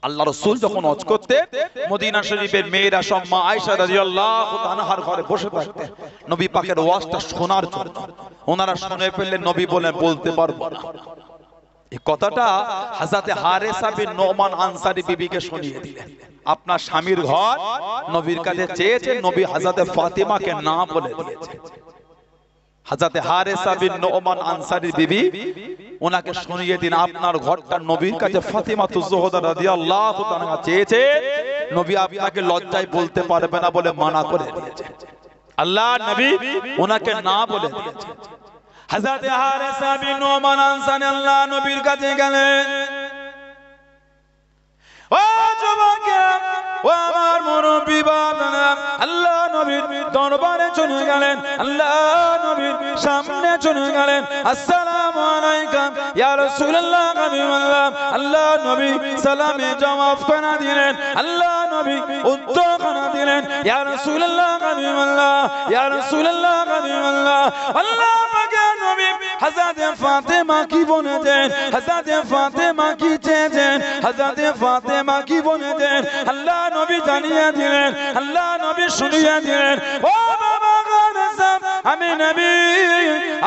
আল্লাহ রাসূল যখন হজ করতে মদিনা শরীফের মেয়েরা সব মা আয়েশা রাদিয়াল্লাহু তাআলার ঘরে বসে থাকতেন নবী পাকের ওয়াজটা শোনার জন্য। ওনারা শুনে ফেললে নবী বলেন বলতে পারবো না। এই কথাটা হযরত হারেসা বিন নোমান আনসারী বিবিকে শুনিয়ে দিলেন। আপনার স্বামীর ঘর নবীর কাছে চেয়েছে, নবী হযরত ফাতিমাকে না বলে দিয়েছে। হযরত হারেসা বিন নোমান আনসারী বিবি ওনাকে শুনিয়ে দিন, আপনার ঘরটা নবীর কাছে ফাতিমাতুজ জোহরা রাদিয়াল্লাহু তাআলা চেয়েছে, নবী আপনাকে লজ্জায় বলতে পারবে না বলে মানা করে দিয়েছে। আল্লাহ নবী ওনাকে না বলে দিয়েছে। হযরত হারেসা বিন নোমান আনসারী আল্লাহ নবীর কাছে গেলেন। ও যুবকেরা, ও আমার মুরব্বি বাবারা, আল্লাহ নবীর দরবারে চলে গেলেন, আল্লাহ নবীর সামনে চলে গেলেন। আসসালামু আলাইকুম ইয়া রাসূলুল্লাহ হাবিবাল্লাহ। আল্লাহ নবী সালামে জবাব করে দিলেন, আল্লাহ নবী উত্তর করে দিলেন, ইয়া রাসূলুল্লাহ হাবিবাল্লাহ, ইয়া রাসূলুল্লাহ হাবিবাল্লাহ। আল্লাহ পাকের নবী হযরত ফাতেমা কি বলেছেন, হযরত ফাতেমা কি চেয়েছেন, হযরত ফাতেমা কি বলেছেন, আল্লাহ নবী জানিয়ে দিলেন, আল্লাহ নবী শুনিয়ে দিলেন। ও বাবা গায়সা, আমি নবী,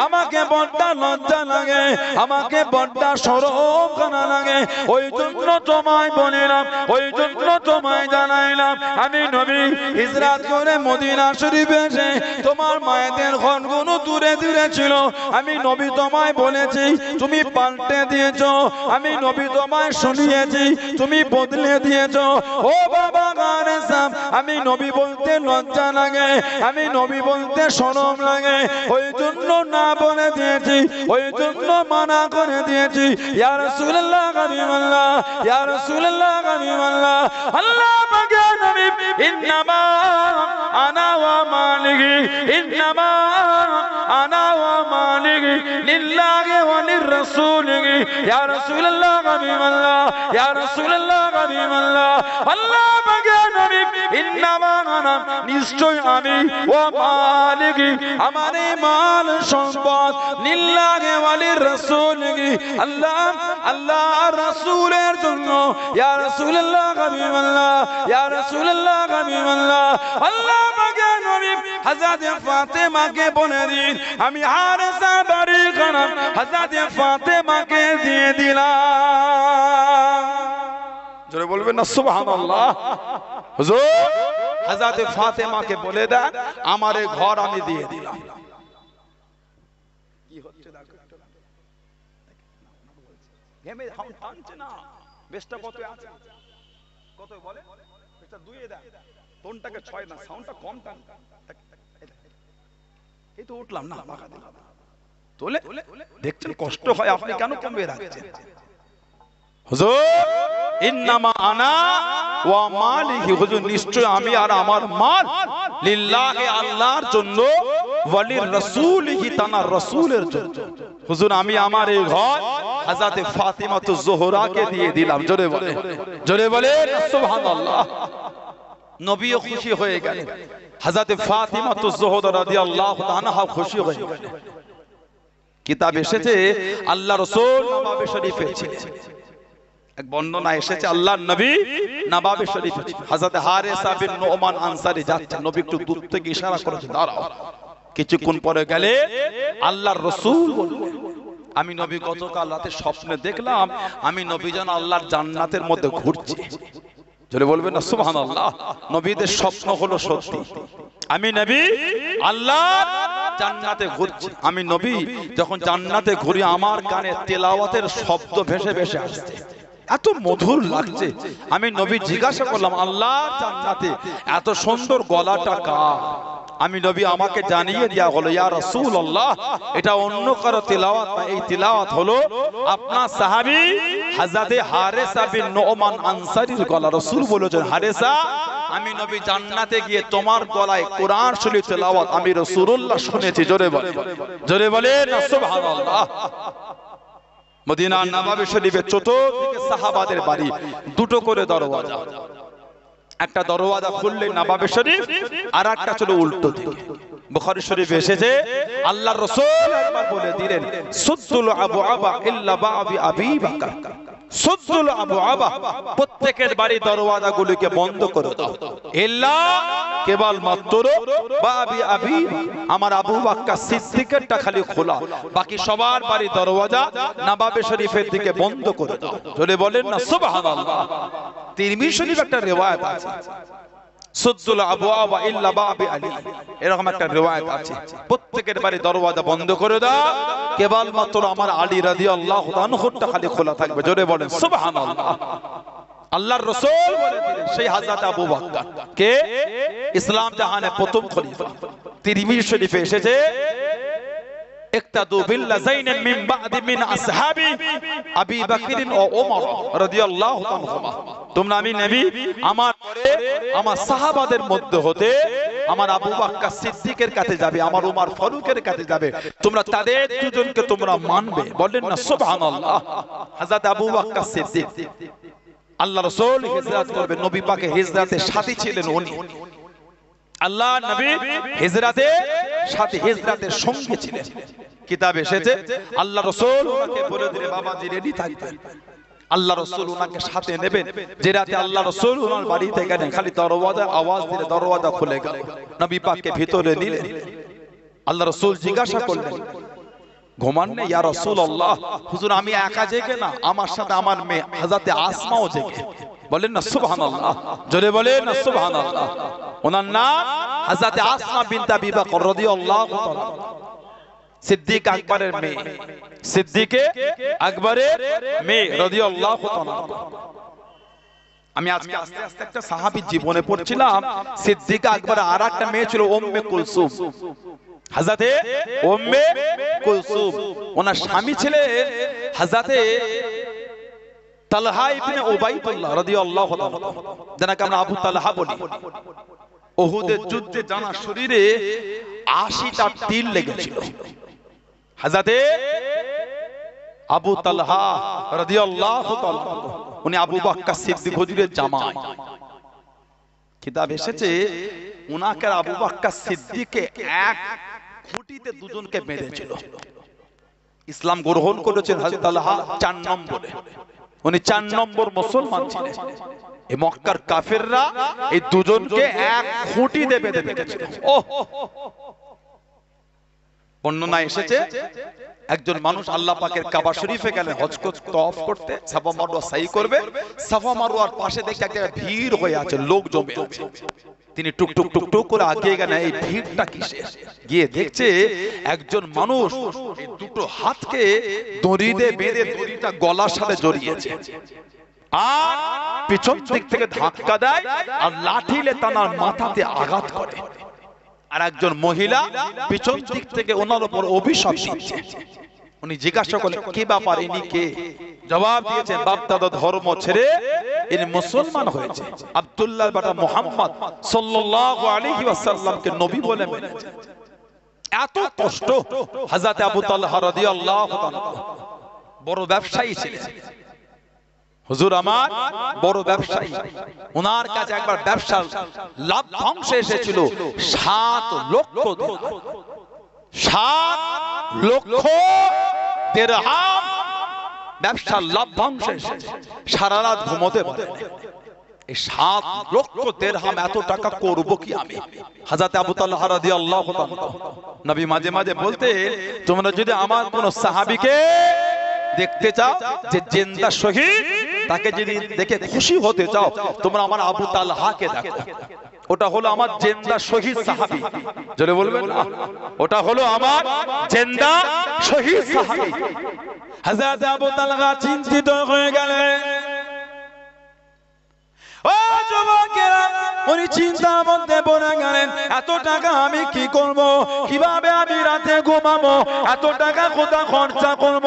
আমাকে বড় লজ্জা লাগে, আমাকে বড় শরম করা লাগে, ওই জন্য তোমায় বলিলাম, ওই জন্য তোমায় জানাইলাম, আমি নবী হিজরত করে মদিনা শরীফে এসে তোমার মায়েদের ঘরগুলো দূরে দূরে ছিল, আমি নবী তোমায় বলেছি, তুমি পাল্টে দিয়েছো, আমি নবী তোমায় শুনিয়েছি, তুমি বদলে দিয়েছো। ও বাবা গায়সা, আমি নবী বলতে লজ্জা লাগে, আমি নবী বলতে শরম লাগে, ওই জন্য না বলে দিয়েছি, ওই জন্য মানা করে দিয়েছি। ইয়া রাসূলুল্লাহ হাবিবাল্লাহ, ইয়া রাসূলুল্লাহ হাবিবাল্লাহ। আল্লাহ পাকের নবী ইন্নামা আনা ওয়া মালিকি, ইন্নামা আনা ওয়া মালিকি লিল্লাহি ওয়া লিররাসূলিহি। ইয়া রাসূলুল্লাহ হাবিবাল্লাহ, ইয়া রাসূলুল্লাহ হাবিবাল্লাহ। আল্লাহ পাকের নবী ইন্নামা আনা, নিশ্চয় আমি, ওয়া মালিকি, আমার এই মাল সম্পদ, লিল্লাহি ওয়া লিররাসূলিহি, আল্লাহ আল্লাহ রাসূলের জন্য। ইয়া রাসূলুল্লাহ হাবিবাল্লাহ, ইয়া রাসূলুল্লাহ হাবিবাল্লাহ। আল্লাহ পাকের নবী হযরত ফাতেমাকে বলে দিন, আমি হারেসা বাড়ি খানাম হযরত ফাতেমাকে দিয়ে দিলাম। জোরে বলবেন না সুবহানাল্লাহ। হুজুর হযরত ফাতেমাকে বলে দেন, আমার এই ঘর আমি দিয়ে দিলাম। কি হচ্ছে দেখো, ঘেমে থামছে না। বেশটা কত আছে, কত বলে বেশটা দুইয়ে দেন, টোনটাকে 6 না, সাউন্ডটা কম টান। এই তো উঠলাম না, বাঁকা দিলাম তোলে। দেখছেন কষ্ট হয়, আপনি কেন কমবে রাখছেন? হুজুর ইন্নামা আনা ওয়া মালিহি, হুজুর নিশ্চয় আমি আর আমার মাল লিল্লাহি, আল্লাহর জন্য, ওয়া লিররাসূলিহি, তানার রাসূলের জন্য। হুজুর আমি আমার এই ঘর হযরত ফাতিমাতুজ জোহরাকে দিয়ে দিলাম। জোরে বলে, জোরে বলে সুবহানাল্লাহ। নবীও খুশি হয়ে গেলেন, হযরত ফাতিমাতুজ জোহরা রাদিয়াল্লাহু তাআলা খুশি হয়ে গেলেন। কিতাব এসেছে আল্লাহ রাসূল নবাবে শরীফে ছিলেন, এক বর্ণনা এসেছে আল্লাহর নবী নবাবে শরীফে ছিলেন। হযরত হারেসা বিন নোমান আনসারী যাচ্ছেন, নবী একটু দূর থেকে ইশারা করেছেন দাঁড়াও। কিছুক্ষণ পরে গেলে আল্লাহর রাসূল বললেন, আমি নবী গতকাল রাতে স্বপ্নে দেখলাম আমি নবী যেন আল্লাহর জান্নাতের মধ্যে ঘুরছি। জোরে বলবেন না সুবহানাল্লাহ। নবীদের স্বপ্ন হলো সত্যি, আমি নবী আল্লাহর জান্নাতে ঘুরছি। আমি নবী যখন জান্নাতে ঘুরি আমার কানে তেলাওয়াতের শব্দ ভেসে ভেসে আসছে, এত মধুর লাগছে। আমি নবী জিজ্ঞাসা করলাম, আল্লাহর জান্নাতে এত সুন্দর গলাটা কার? আমি নবী আমাকে জানিয়ে দেয়া হলো, ইয়া রাসূলুল্লাহ, এটা অন্য কারো তিলাওয়াত না, এই তিলাওয়াত হলো আপনার সাহাবী হযরত হারেসা বিন নোমান আনসারীর গলা। রাসূল বলেছেন, হারেসা আমি নবী জান্নাতে গিয়ে তোমার গলায় কোরআন শরীফ তেলাওয়াত আমি রাসূলুল্লাহ শুনেছি। জোরে বলে, জোরে বলে না সুবহানাল্লাহ। মদিনার নবাবে শরীফের চতুর্দিকে সাহাবাদের বাড়ি, দুটো করে দরওয়াজা। একটা দরওয়াজা খুললে নবাবে শরীফ, আর একটা ছিল উল্টো দিকে। বুখারী শরীফে এসেছে আল্লাহর রাসূল একবার বলে দিলেন, সুদ্দুল আবওয়াবা ইল্লা বাবি আবি বকর, সুদ্দুল আবওয়াবা, প্রত্যেকের বাড়ি দরওয়াজাগুলোকে বন্ধ করে দাও, ইল্লা কেবল মাত্র বাবি আবি আমার আবু বকর সিদ্দিকেরটা খালি খোলা, বাকি সবার বাড়ি দরওয়াজা নবাবে শরীফের দিকে বন্ধ করে দাও। জোরে বলেন না সুবহানাল্লাহ। তিরমিজি শরীফ একটা রিওয়ায়াত আছে, সুদ্দুল আবওয়াবা ইল্লা বাবি আলী, এরকম একটা রিওয়ায়াত আছে, প্রত্যেকের বাড়ি দরওয়াজা বন্ধ করে দাও, কেবল মাত্র আমার আলী রাদিয়াল্লাহু আনহুটা খালি খোলা থাকবে। জোরে বলেন সুবহানাল্লাহ। আল্লাহর রাসূল বলে দিলেন সেই হযরত আবু বকর কে ইসলাম জাহানের প্রথম খলিফা। তিরমিজি শরীফে এসেছে ইক্তাদু বিল্লাযাইন মিন বা'দি মিন আসহাবি আবি বকর ও ওমর রাদিয়াল্লাহু আনহুমা, তোমরা আমি নবী আমার পরে আমার সাহাবাদের মধ্যে হতে আমার আবু বকর সিদ্দিকের কাছে যাবে, আমার ওমর ফারুকের কাছে যাবে, তোমরা তাদের দুজনকে তোমরা মানবে। বলেন না সুবহানাল্লাহ। হযরত আবু বকর সিদ্দিক আল্লাহ রাসূল হিজরত করবে, নবী পাকের হিজরতের সাথী ছিলেন উনি, আল্লাহ নবী হিজরতের সাথে হিজরতের সঙ্গে ছিলেন। কিতাব এসেছে আল্লাহ রাসূল ওনাকে বলে দিলে বাবাজি রেডি থাকবেন, আল্লাহ রাসূল ওনাকে সাথে নেবেন। যে রাতে আল্লাহ রাসূল ওনার বাড়িতে গেলেন, খালি দরওয়াজা আওয়াজ দিলে দরওয়াজা খুলে গেল, নবী পাককে ভিতরে নিলেন। আল্লাহ রাসূল জিজ্ঞাসা করলেন ঘুমান না ইয়া রাসূলুল্লাহ, হুজুর আমি একা জেগে না, আমার সাথে আমার মেয়ে হযরতে আসমাও জেগে। বলেন না সুবহানাল্লাহ, জোরে বলেন না সুবহানাল্লাহ। ওনার নাম হযরতে আসমা বিনত আবি বকর রাদিয়াল্লাহু তাআলা, সিদ্দিক আকবরের মেয়ে, সিদ্দিকে আকবরের মেয়ে রাদিয়াল্লাহু তাআলা। আমি আজকে আস্তে আস্তে একটা সাহাবীর জীবনে পড়ছিলাম, সিদ্দিক আকবরের আরেকটা মেয়ে ছিল উম্মে কুলসুম, হযরতে উম্মে কুলসুম। ওনার স্বামী ছিলেন হযরতে তালহা ইবনে উবাইদুল্লাহ রাদিয়াল্লাহু তাআলা, যাকে আমরা আবু তালহা বলি। উহুদের যুদ্ধে জানা শরীরে 80টা তীর লেগেছিল। হযরতে আবু তালহা রাদিয়াল্লাহু তাআলা উনি আবু বকর সিদ্দিক হুজুরের জামাই। কিতাব এসেছে উনাকে আবু বকর সিদ্দিককে এক খুঁটিতে দুজনকে মেরেছিল। ইসলাম গ্রহণ করেছেন হযরত তালহা 4 নম্বরে, উনি 4 নম্বর মুসলমান ছিলেন। এই মক্কার কাফেররা এই দুজনকে এক খুঁটিতে বেঁধে রেখেছিল। বর্ণনা এসেছে একজন মানুষ আল্লাহ পাকের কাবা শরীফে গেলেন হজ তওয়াফ করতে, সাফা মারওয়া সাই করবে, সাফা মারওয়ার পাশে দেখে একটা ভিড় হয়ে আছে, লোক জমে আছে। তিনি টুক টুক টুক টুক করে আগিয়ে গেলেন, এই ভিড়টা কিসের? গিয়ে দেখছে একজন মানুষ এই দুটো হাতকে দড়িতে বেঁধে দড়িটা গলার সাথে জড়িয়েছে, আর পিছন দিক থেকে ধাক্কা দেয় আর লাঠিলে তার মাথাতে আঘাত করে। আর একজন মহিলা পিছন দিক থেকে ওনার উপর অভিশাপ দিচ্ছে। উনি জিজ্ঞাসা করলেন কি ব্যাপার, ইনি কে? জবাব দিয়েছেন বাপ দাদা ধর্ম ছেড়ে ইনি মুসলমান হয়েছে, আব্দুল্লাহর বেটা মুহাম্মদ সাল্লাল্লাহু আলাইহি ওয়াসাল্লামকে নবী বলে মেনেছে। এত কষ্ট। হযরত আবু তালহা রাদিয়াল্লাহু তাআলা বড় ব্যবসায়ী ছিলেন, হুজুর আমার বড় ব্যবসায়ী। ওনার কাছে একবার ব্যবসার লাভ্যাংশ এসেছিল 7 লক্ষ দিরহাম, 7 লক্ষ দিরহাম ব্যবসার লাভ্যাংশ এসেছে। সারা রাত ঘুমোতে পারে না। এই 7 লক্ষ দিরহাম এত টাকা করব কি আমি? হযরত আবু তালহা রাদিয়াল্লাহু তাআলা নবী মাঝে মাঝে বলতে, তোমরা যদি আমার কোন সাহাবীকে দেখতে চাও যে জিন্দা শহীদ, তাকে যদি দেখে খুশি হতে চাও, তোমরা আমার আবু তালহাকে দেখো, ওটা হলো আমার জিন্দা শহীদ সাহাবী। জোরে বলবেন না, ওটা হলো আমার জিন্দা শহীদ সাহাবী। হযরত আবু তালহা চিন্তিত হয়ে গেলেন। ও যুবকেরা, উনি চিন্তার মধ্যে পড়ে গেলেন, এত টাকা আমি কি করব, কিভাবে আমি রাতে ঘুমাবো, এত টাকা কোথা খরচা করব।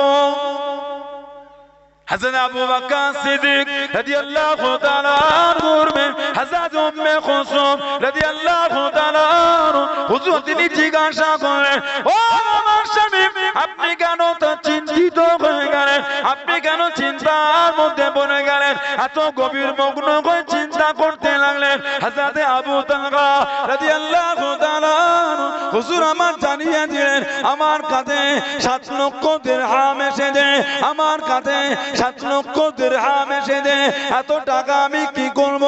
হযরত আবু বকর সিদ্দিক রাদিয়াল্লাহু তাআলা নূর মে হযরত উম্মে কুলসুম রাদিয়াল্লাহু তাআলা হুজুর তিনি জিজ্ঞাসা করেন, ও আমার স্বামী আপনি কেন তো চিন্তিত হয়ে গেলেন, আপনি কেন চিন্তার মধ্যে পড়ে গেলেন? এত গভীর মগ্ন হয়ে চিন্তা করতে লাগলেন। হযরতে আবু তালহা রাদিয়াল্লাহু তাআলা হুজুর আমার জানিয়ে দিলেন, আমার কাছে 7 লক্ষ দিরহাম এসেছে, আমার কাছে 7 লক্ষ দিরহাম এসেছে। এত টাকা আমি কি করব?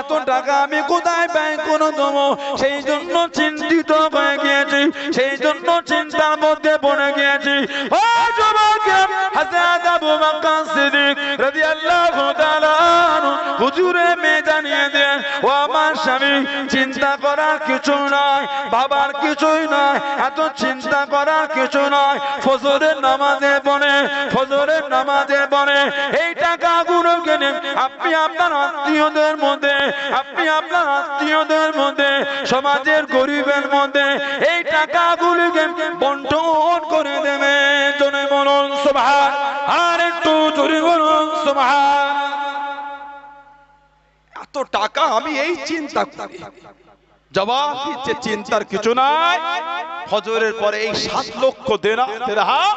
এত টাকা আমি কোথায় ব্যয় করে দেবো? সেই জন্য চিন্তিত হয়ে গিয়েছি, সেই জন্য চিন্তার মধ্যে পড়ে গিয়েছি। ও যুবক, হযরত আবু বকর সিদ্দিক রাদিয়াল্লাহু তাআলা হুজুরের মেয়ে জানিয়ে দেন, ও আমার স্বামী, চিন্তা করার কিছু নয়, বাবার কিছুই নয়, এত চিন্তা করার কিছু নয়। ফজরের নামাজে পড়ে, ফজরের নামাজে পড়ে এই টাকাগুলো কিনে আপনি আপনার আত্মীয়দের মধ্যে, আপনি আপনার আত্মীয়দের মধ্যে, সমাজের গরিবের মধ্যে এই টাকাগুলিকে বন্টন করে দেবেন। জোরে বলুন সুবহান, আর একটু জোরে বলুন সুবহান। এত টাকা আমি এই চিন্তা করি। জবাব দিচ্ছে চিন্তার কিছু নাই। ফজরের পরে এই 7 লক্ষ দিরহাম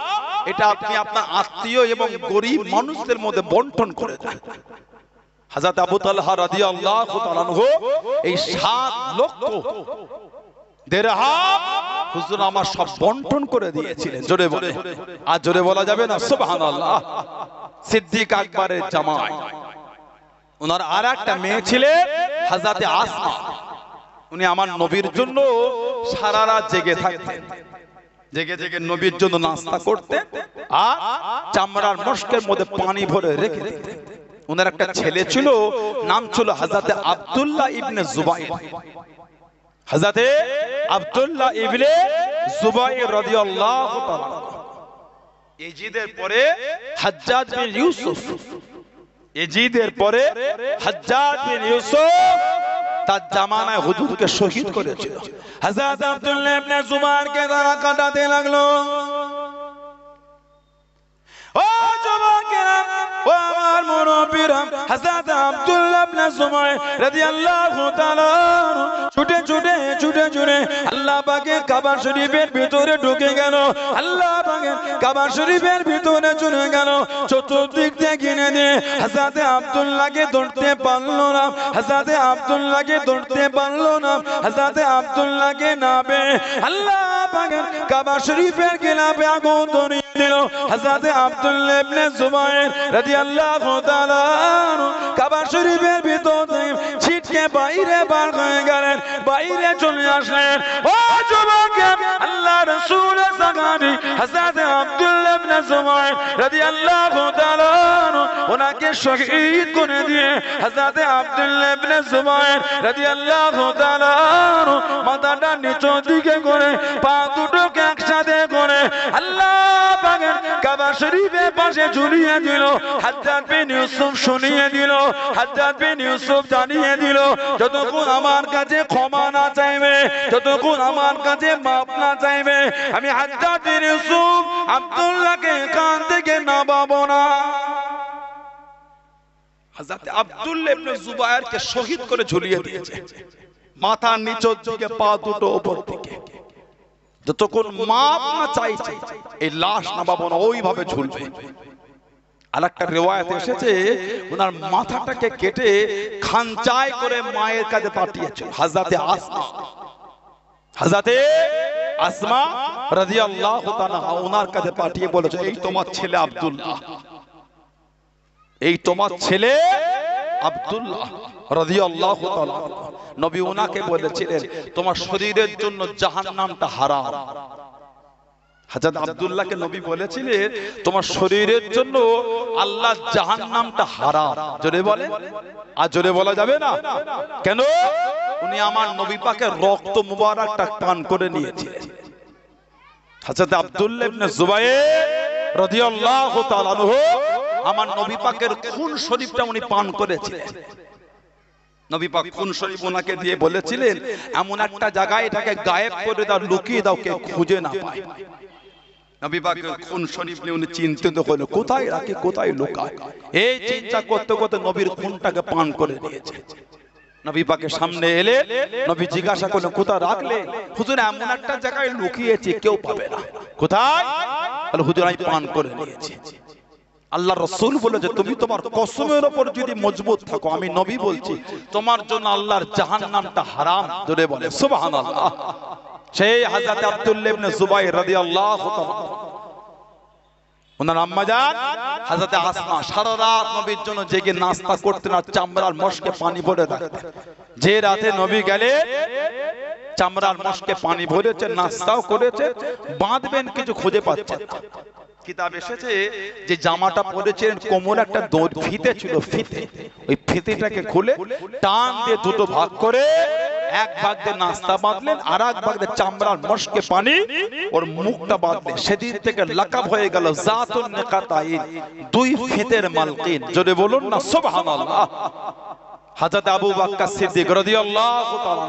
এটা আপনি আপনার আত্মীয় এবং গরিব মানুষদের মধ্যে বন্টন করে দেন। হযরত আবু তালহা রাদিয়াল্লাহু তাআলা আনহু এই 7 লক্ষ দিরহাম হুজুর আমার সব বন্টন করে দিয়েছিলেন। জোরে বলে, আর জোরে বলা যাবে না সুবহানাল্লাহ। সিদ্দিক আকবরের জামাই, ওনার আর একটা মেয়ে ছিলেন হযরতে আসমা। উনি আমার নবীর জন্য সারা রাত জেগে থাকতেন, জেগে জেগে নবীর জন্য নাস্তা করতেন আর চামড়ার মশকের মধ্যে পানি ভরে রেখে দিতেন। ওনার একটা ছেলে ছিল, নাম ছিল হযরতে আব্দুল্লাহ ইবনে জুবাইর। হযরতে আব্দুল্লাহ ইবনে জুবাইর রাদিয়াল্লাহু তাআলা ইয়াজিদের পরে হাজ্জাজ বিন ইউসুফ, ইয়াজিদের পরে হাজ্জাজ বিন ইউসুফ তার জামানায় হুজুরকে শহীদ করেছিল। হযরত আব্দুল্লাহ ইবনে জুবাইরকে তারা কাটাতে লাগলো। ও যুবকেরা, ও আমার মুরব্বিরা, হযরত আব্দুল্লাহ ইবনে জুবাইর রাদিয়াল্লাহু তাআলা ছুটে ছুটে ছুটে ছুটে আল্লাহ পাকের কাবা শরীফের ভিতরে ঢুকে গেল। আল্লাহ পাকের কাবা শরীফের ভিতরে চলে গেল। চতুর্দিক থেকে ঘিরে দিয়ে হযরত আব্দুল্লাহকে ধরতে পারলো না, হযরত আব্দুল্লাহকে ধরতে পারলো না, হযরত আব্দুল্লাহকে না পেয়ে আল্লাহ পাকের কাবা শরীফের গিলাফে আগুন ধরিয়ে দিল। হযরত আব্দুল্লাহ ইবনে জুবাইর রাদিয়াল্লাহু তাআলা কাবা শরীফের ভিতর থেকে ছিটকে বাইরে বার হয়ে গেলেন, বাইরে চলে আসলেন। ও যুবক, আল্লাহ রাসূলের সাহাবী হযরত আব্দুল্লাহ ইবনে জুবাইর রাদিয়াল্লাহু তাআলা ওনাকে শহীদ করে দিয়ে হযরত আব্দুল্লাহ ইবনে জুবাইর রাদিয়াল্লাহু তাআলা মাথাটা নিচের দিকে করে পা দুটোকে একসাথে করে আল্লাহ পাকের কাবা শরীফের পাশে ঝুলিয়ে দিল। হাজ্জাজ বিন ইউসুফ শুনিয়ে দিল, হাজ্জাজ বিন ইউসুফ জানিয়ে দিল, যতক্ষণ আমার কাছে ক্ষমা না চাইবে, যতক্ষণ আমার কাছে মাপ না চাইবে, আমি হাজ্জাজ বিন ইউসুফ আব্দুল্লাহকে এখান থেকে নামাবো না। হযরত আব্দুল্লাহ ইবনে জুবাইরকে শহীদ করে ঝুলিয়ে দিয়েছে, মাথার নিচের দিকে পা দুটো উপর দিকে। যতক্ষণ মাপ না চাইছে এই লাশ নামাবো না, ওইভাবে ঝুলবে। আরেকটা রিওয়ায়াতে এসেছে ওনার মাথাটাকে কেটে খানচাই করে মায়ের কাছে পাঠিয়েছে হযরতে আসমা। হযরতে আসমা রাদিয়াল্লাহু তাআলা ওনার কাছে পাঠিয়ে বলেছে, এই তোমার ছেলে আব্দুল্লাহ, এই তোমার ছেলে আব্দুল্লাহ রাদিয়াল্লাহু তাআলা। নবী ওনাকে বলেছিলেন তোমার শরীরের জন্য জাহান্নামটা হারাম। হযরত আব্দুল্লাহকে নবী বলেছিলেন তোমার শরীরের জন্য আল্লাহ জাহান্নামটা হারাম। জোরে বলে, আর জোরে বলা যাবে না কেন? উনি আমার নবী পাকের রক্ত মুবারকটা পান করে নিয়েছিলেন। হযরত আব্দুল্লাহ ইবনে জুবাইর রাদিয়াল্লাহু তাআলা আনহু আমার নবী পাকের খুন শরীফটা উনি পান করেছিলেন। নবী পাক খুন শরীফ ওনাকে দিয়ে বলেছিলেন এমন একটা জায়গায় এটাকে গায়েব করে দাও, লুকিয়ে দাও, কেউ খুঁজে না পায়। নবী পাকের খুন শরীফ নিয়ে উনি চিন্তিত হলো কোথায় রাখে, কোথায় লুকায়। এই চিন্তা করতে করতে নবীর খুনটাকে পান করে নিয়েছে। নবী পাকের সামনে এলে নবী জিজ্ঞাসা করলেন কোথায় রাখলে? হুজুর এমন একটা জায়গায় লুকিয়েছি, কেউ পাবে না। কোথায়? বলে হুজুর আমি পান করে নিয়েছি। আল্লাহ রাসূল বলেছে তুমি তোমার কসমের উপর যদি মজবুত থাকো, আমি নবী বলছি তোমার জন্য আল্লাহর জাহান্নামটা হারাম। জোরে বলে সুবহানাল্লাহ। সেই হযরত আব্দুল্লাহ ইবনে জুবাইর রাদিয়াল্লাহু তাআলা ওনার আম্মা জান হযরত আসমা সারা রাত নবীর জন্য জেগে নাস্তা করতেন আর চামড়ার মশকে পানি ভরে রাখতেন। যে রাতে নবী গেলে চামড়ার মশকে পানি ভরেছে, নাস্তাও করেছে, বাঁধবেন কিছু খুঁজে পাচ্ছেন। কিতাব এসেছে যে জামাটা পরেছেন কোমরে একটা দড়ি ফিতে ছিল, ফিতে, ওই ফিতেটাকে খুলে টান দিয়ে দুটো ভাগ করে এক ভাগ দিয়ে নাস্তা বাঁধলেন আর এক ভাগ দিয়ে চামড়ার মশকে পানি ওর মুখটা বাঁধলেন। সেদিন থেকে লাকাব হয়ে গেল জাতুন নিকাতাইন, দুই ফিতের মালকিন। জোরে বলুন না সুবহানাল্লাহ। হযরত আবু বকর সিদ্দিক রাদিয়াল্লাহু তাআলা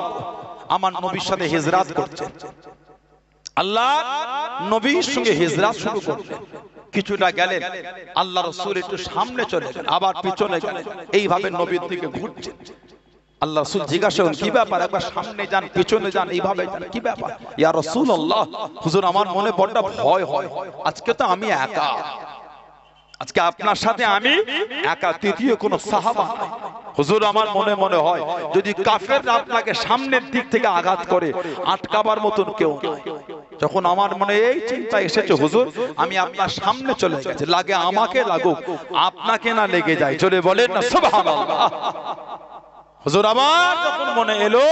আমার নবীর সাথে হিজরত করছেন। আল্লাহ নবীর সঙ্গে হিজরত শুরু করলেন। কিছুটা গেলেন, আল্লাহ রাসূল একটু সামনে চলে গেলেন, আবার পিছনে গেলেন, এইভাবে নবীর দিকে ঘুরছেন। আল্লাহ রাসূল জিজ্ঞাসা করলেন কি ব্যাপার, একবার সামনে যান পিছনে যান এইভাবে যান, কি ব্যাপার? ইয়া রাসূলুল্লাহ, হুজুর আমার মনে বড় ভয় হয়, আজকে তো আমি একা, আজকে আপনার সাথে আমি একা, তৃতীয় কোন সাহাবা নাই। হুজুর আমার মনে মনে হয় যদি কাফেররা আপনাকে সামনের দিক থেকে আঘাত করে আটকাবার মতন কেউ নাই। যখন আমার মনে এই চিন্তা এসেছে হুজুর আমি আপনার সামনে চলে গেছি, লাগে আমাকে লাগুক, আপনাকে না লেগে যায়। চলে বলেন না সুবহানাল্লাহ। হুজুর আমার যখন মনে এলো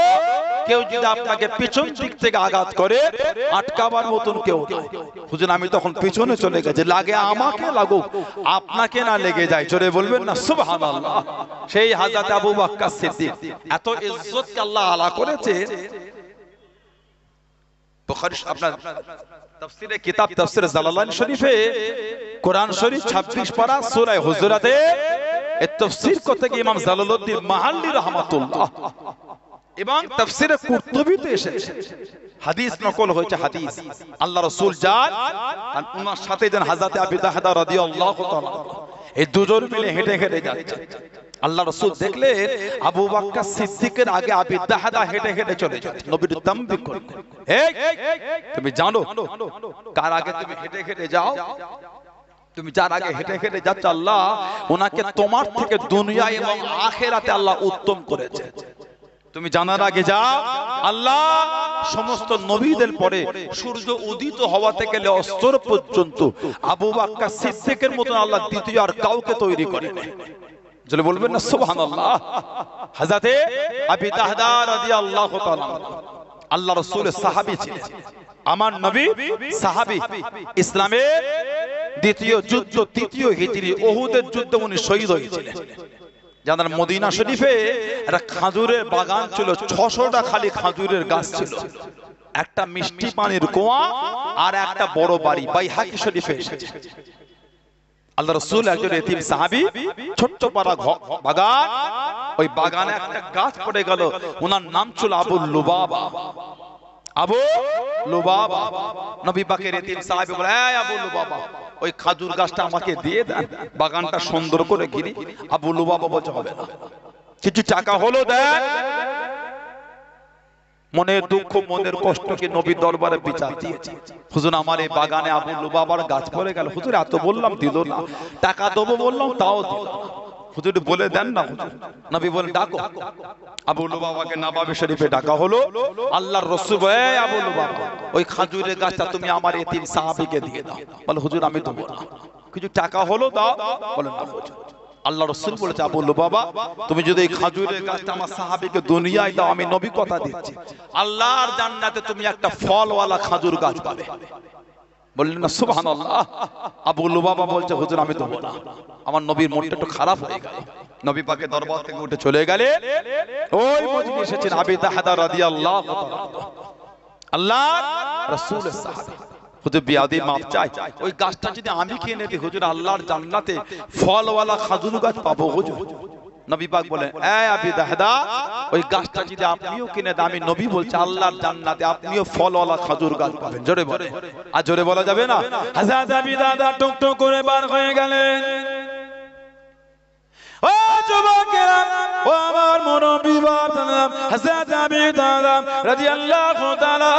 কেউ যদি আপনাকে পিছন দিক থেকে আঘাত করে আটকাবার মতন কেউ নাই, হুজুর আমি তখন পিছনে চলে গেছি, লাগে আমাকে লাগুক, আপনাকে না লেগে যায়। জোরে বলবেন না সুবহানাল্লাহ। সেই হযরত আবু বকর সিদ্দিক এত ইজ্জতকে আল্লাহ আলা করেছে। বুখারী আপনার তাফসীরে কিতাব তাফসীর জালালাইন শরীফে কোরআন শরীফ 26 পারা সূরা হুজুরাতে এই তাফসীর করতে গিয়ে ইমাম জালালউদ্দিন মাহাল্লি রাহমাতুল্লাহ এবং তাফসীরে কুরতুবীতে এসেছে হাদিস নকল হয়েছে। হাদিস আল্লাহ রাসূল যান আর ওনার সাথে যান হযরত আবু দাহদা রাদিয়াল্লাহু তাআলা, এই দুজন মিলে হেঁটে হেঁটে যাচ্ছে। আল্লাহ রাসূল দেখলেন আবু বকর সিদ্দিকের আগে আবু দাহদা হেঁটে হেঁটে চলে যাচ্ছে। নবীর তামবিক করলেন, এই তুমি জানো কার আগে তুমি হেঁটে হেঁটে যাও? তুমি যার আগে হেঁটে হেঁটে যাচ্ছ আল্লাহ ওনাকে তোমার থেকে দুনিয়া এবং আখিরাতে আল্লাহ উত্তম করেছে। তুমি জানার আগে যাও। আল্লাহ সমস্ত নবীদের পরে সূর্য উদিত হওয়া থেকে অস্তর পর্যন্ত আবু বকর সিদ্দিকের মতন আল্লাহ দ্বিতীয় আর কাউকে তৈরি করেন। জলে বলবেন না সুবহানাল্লাহ। হযরত আবু দাহদা রাদিয়াল্লাহু তাআলা আল্লাহ রাসূলের সাহাবী ছিলেন, আমার নবী সাহাবী। ইসলামের দ্বিতীয় যুদ্ধ তৃতীয় হিজরি উহুদের যুদ্ধে উনি শহীদ হয়েছিলেন। জানেন মদিনা শরীফে একটা খাজুরের বাগান ছিল, 600টা খালি খাজুরের গাছ ছিল, একটা মিষ্টি পানির কুয়া আর একটা বড় বাড়ি। বাইহাকি শরীফে এসেছে আল্লাহ রাসূল একজন এতিম সাহাবী, ছোট্ট পারা বাগান, ওই বাগানে একটা গাছ পড়ে গেল, ওনার নাম ছিল আবু লুবাবা। আবু লুবাবা নবী পাকের এতিম সাহাবী বলে, এই আবু লুবাবা ওই খাজুর গাছটা আমাকে দিয়ে দেন, বাগানটা সুন্দর করে ঘিরি। আবু লুবাবা বলছে হবে না, কিছু টাকা হলো দেন। মনের দুঃখ মনের কষ্টকে নবী দরবারে বিচার দিয়েছে, হুজুর আমার এই বাগানে আবু লুবাবার গাছ পড়ে গেল, হুজুর এত বললাম দিল না, টাকা দেবো বললাম তাও দিল না, হুজুর বলে দেন না। নবী বলেন ডাকো। আবু লুবাবাকে নবাবে শরীফে ডাকা হলো। আল্লাহর রাসূল বলে, এই আবু লুবাবা ওই খাজুরের গাছটা তুমি আমার এতিম সাহাবীকে দিয়ে দাও। বলে হুজুর আমি দেব না, কিছু টাকা হলো দাও। বলেন না হুজুর। আল্লাহ রাসূল বলেছে, আবু লুবাবা তুমি যদি এই খাজুরের গাছটা আমার সাহাবীকে দুনিয়ায় দাও, আমি নবী কথা দিচ্ছি আল্লাহর জান্নাতে তুমি একটা ফলওয়ালা খাজুর গাছ পাবে। বললেন না সুবহানাল্লাহ। আবু লুবাবা বলছে হুজুর আমি দেব না। আমার নবীর মনটা একটু খারাপ হয়ে গেল, নবী পাকের দরবার থেকে উঠে চলে গেলে ওই মজলিসে এসেছেন আবু দাহদা রাদিয়াল্লাহু তাআলা, আল্লাহর রাসূলের সাহাবী। হুজুর বিয়াদি মাপ চাই, ওই গাছটা যদি আমি কিনে দিই হুজুর আল্লাহর জান্নাতে ফলওয়ালা খাজুর গাছ পাবো হুজুর। নবী পাক বলেন, এই আবু দাহদা ওই গাছটা যদি আপনিও কিনে দেন, আমি নবী বলছি আল্লাহর জান্নাতে আপনিও ফলওয়ালা খাজুর গাছ পাবেন। জোরে বলে, আর জোরে বলা যাবে না। হযরত আবু দাহদা টুকটুক করে বার হয়ে গেলেন। ও যুবকেরা, ও আমার মুরব্বি বাবারা, হযরত আবু দাহদা রাদিয়াল্লাহু তাআলা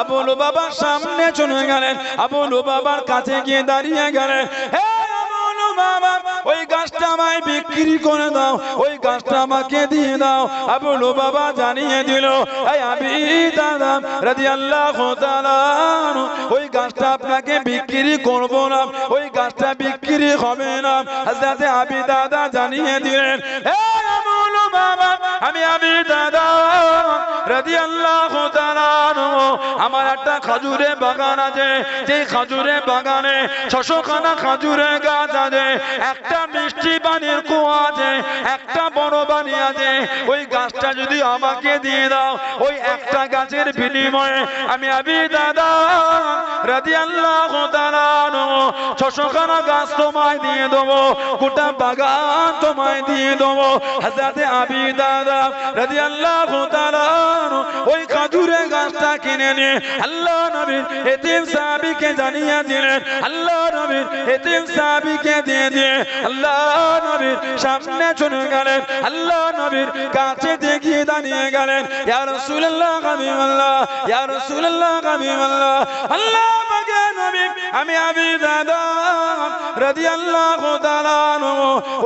আবু লুবাবার সামনে চলে গেলেন, আবু লুবাবার কাছে গিয়ে দাঁড়িয়ে গেলেন। হে আবু গাছটা আমায় বিক্রি করে দাও, ওই গাছটা আমাকে দিয়ে দাও। আবু লুবাবা জানিয়ে দিল, এই আবি দাদা রাদিয়াল্লাহু তাআলা ওই গাছটা আপনাকে বিক্রি করব না, ওই গাছটা বিক্রি হবে না। হযরত আবি দাদা জানিয়ে দিলেন, এই আবু লুবাবা, আমি আবি দাদা রাদিয়াল্লাহু তাআলা আমার একটা খাজুরের বাগান আছে, যে খাজুরের বাগানে 600 খানা খাজুরের গাছ আছে, একটা মিষ্টি পানির কুয়া আছে, একটা বড় বানি আছে। ওই গাছটা যদি আমাকে দিয়ে দাও, ওই একটা গাছের বিনিময়ে আমি আবি দাদা রাদিয়াল্লাহু তাআলা 600 খানা গাছ তোমায় দিয়ে দেবো, গোটা বাগান তোমায় দিয়ে দেবো। হযরত আবি দাদা রাদিয়াল্লাহু তাআলা ওই খাজুরের গাছটা কিনে নিয়ে আল্লাহ নবীর এতিম সাহাবীকে জানিয়ে দিলেন। আল্লাহ নবীর এতিম সাহাবীকে দিয়ে দিয়ে আল্লাহ নবীর সামনে চলে গেলেন। আল্লাহ নবীর কাছে দেখিয়ে দাঁড়িয়ে গেলেন, ইয়া রাসূলুল্লাহ হাবিবাল্লাহ, ইয়া রাসূলুল্লাহ হাবিবাল্লাহ। আল্লাহ পাকের নবী, আমি আবি দাদা রাদিয়াল্লাহু তাআলা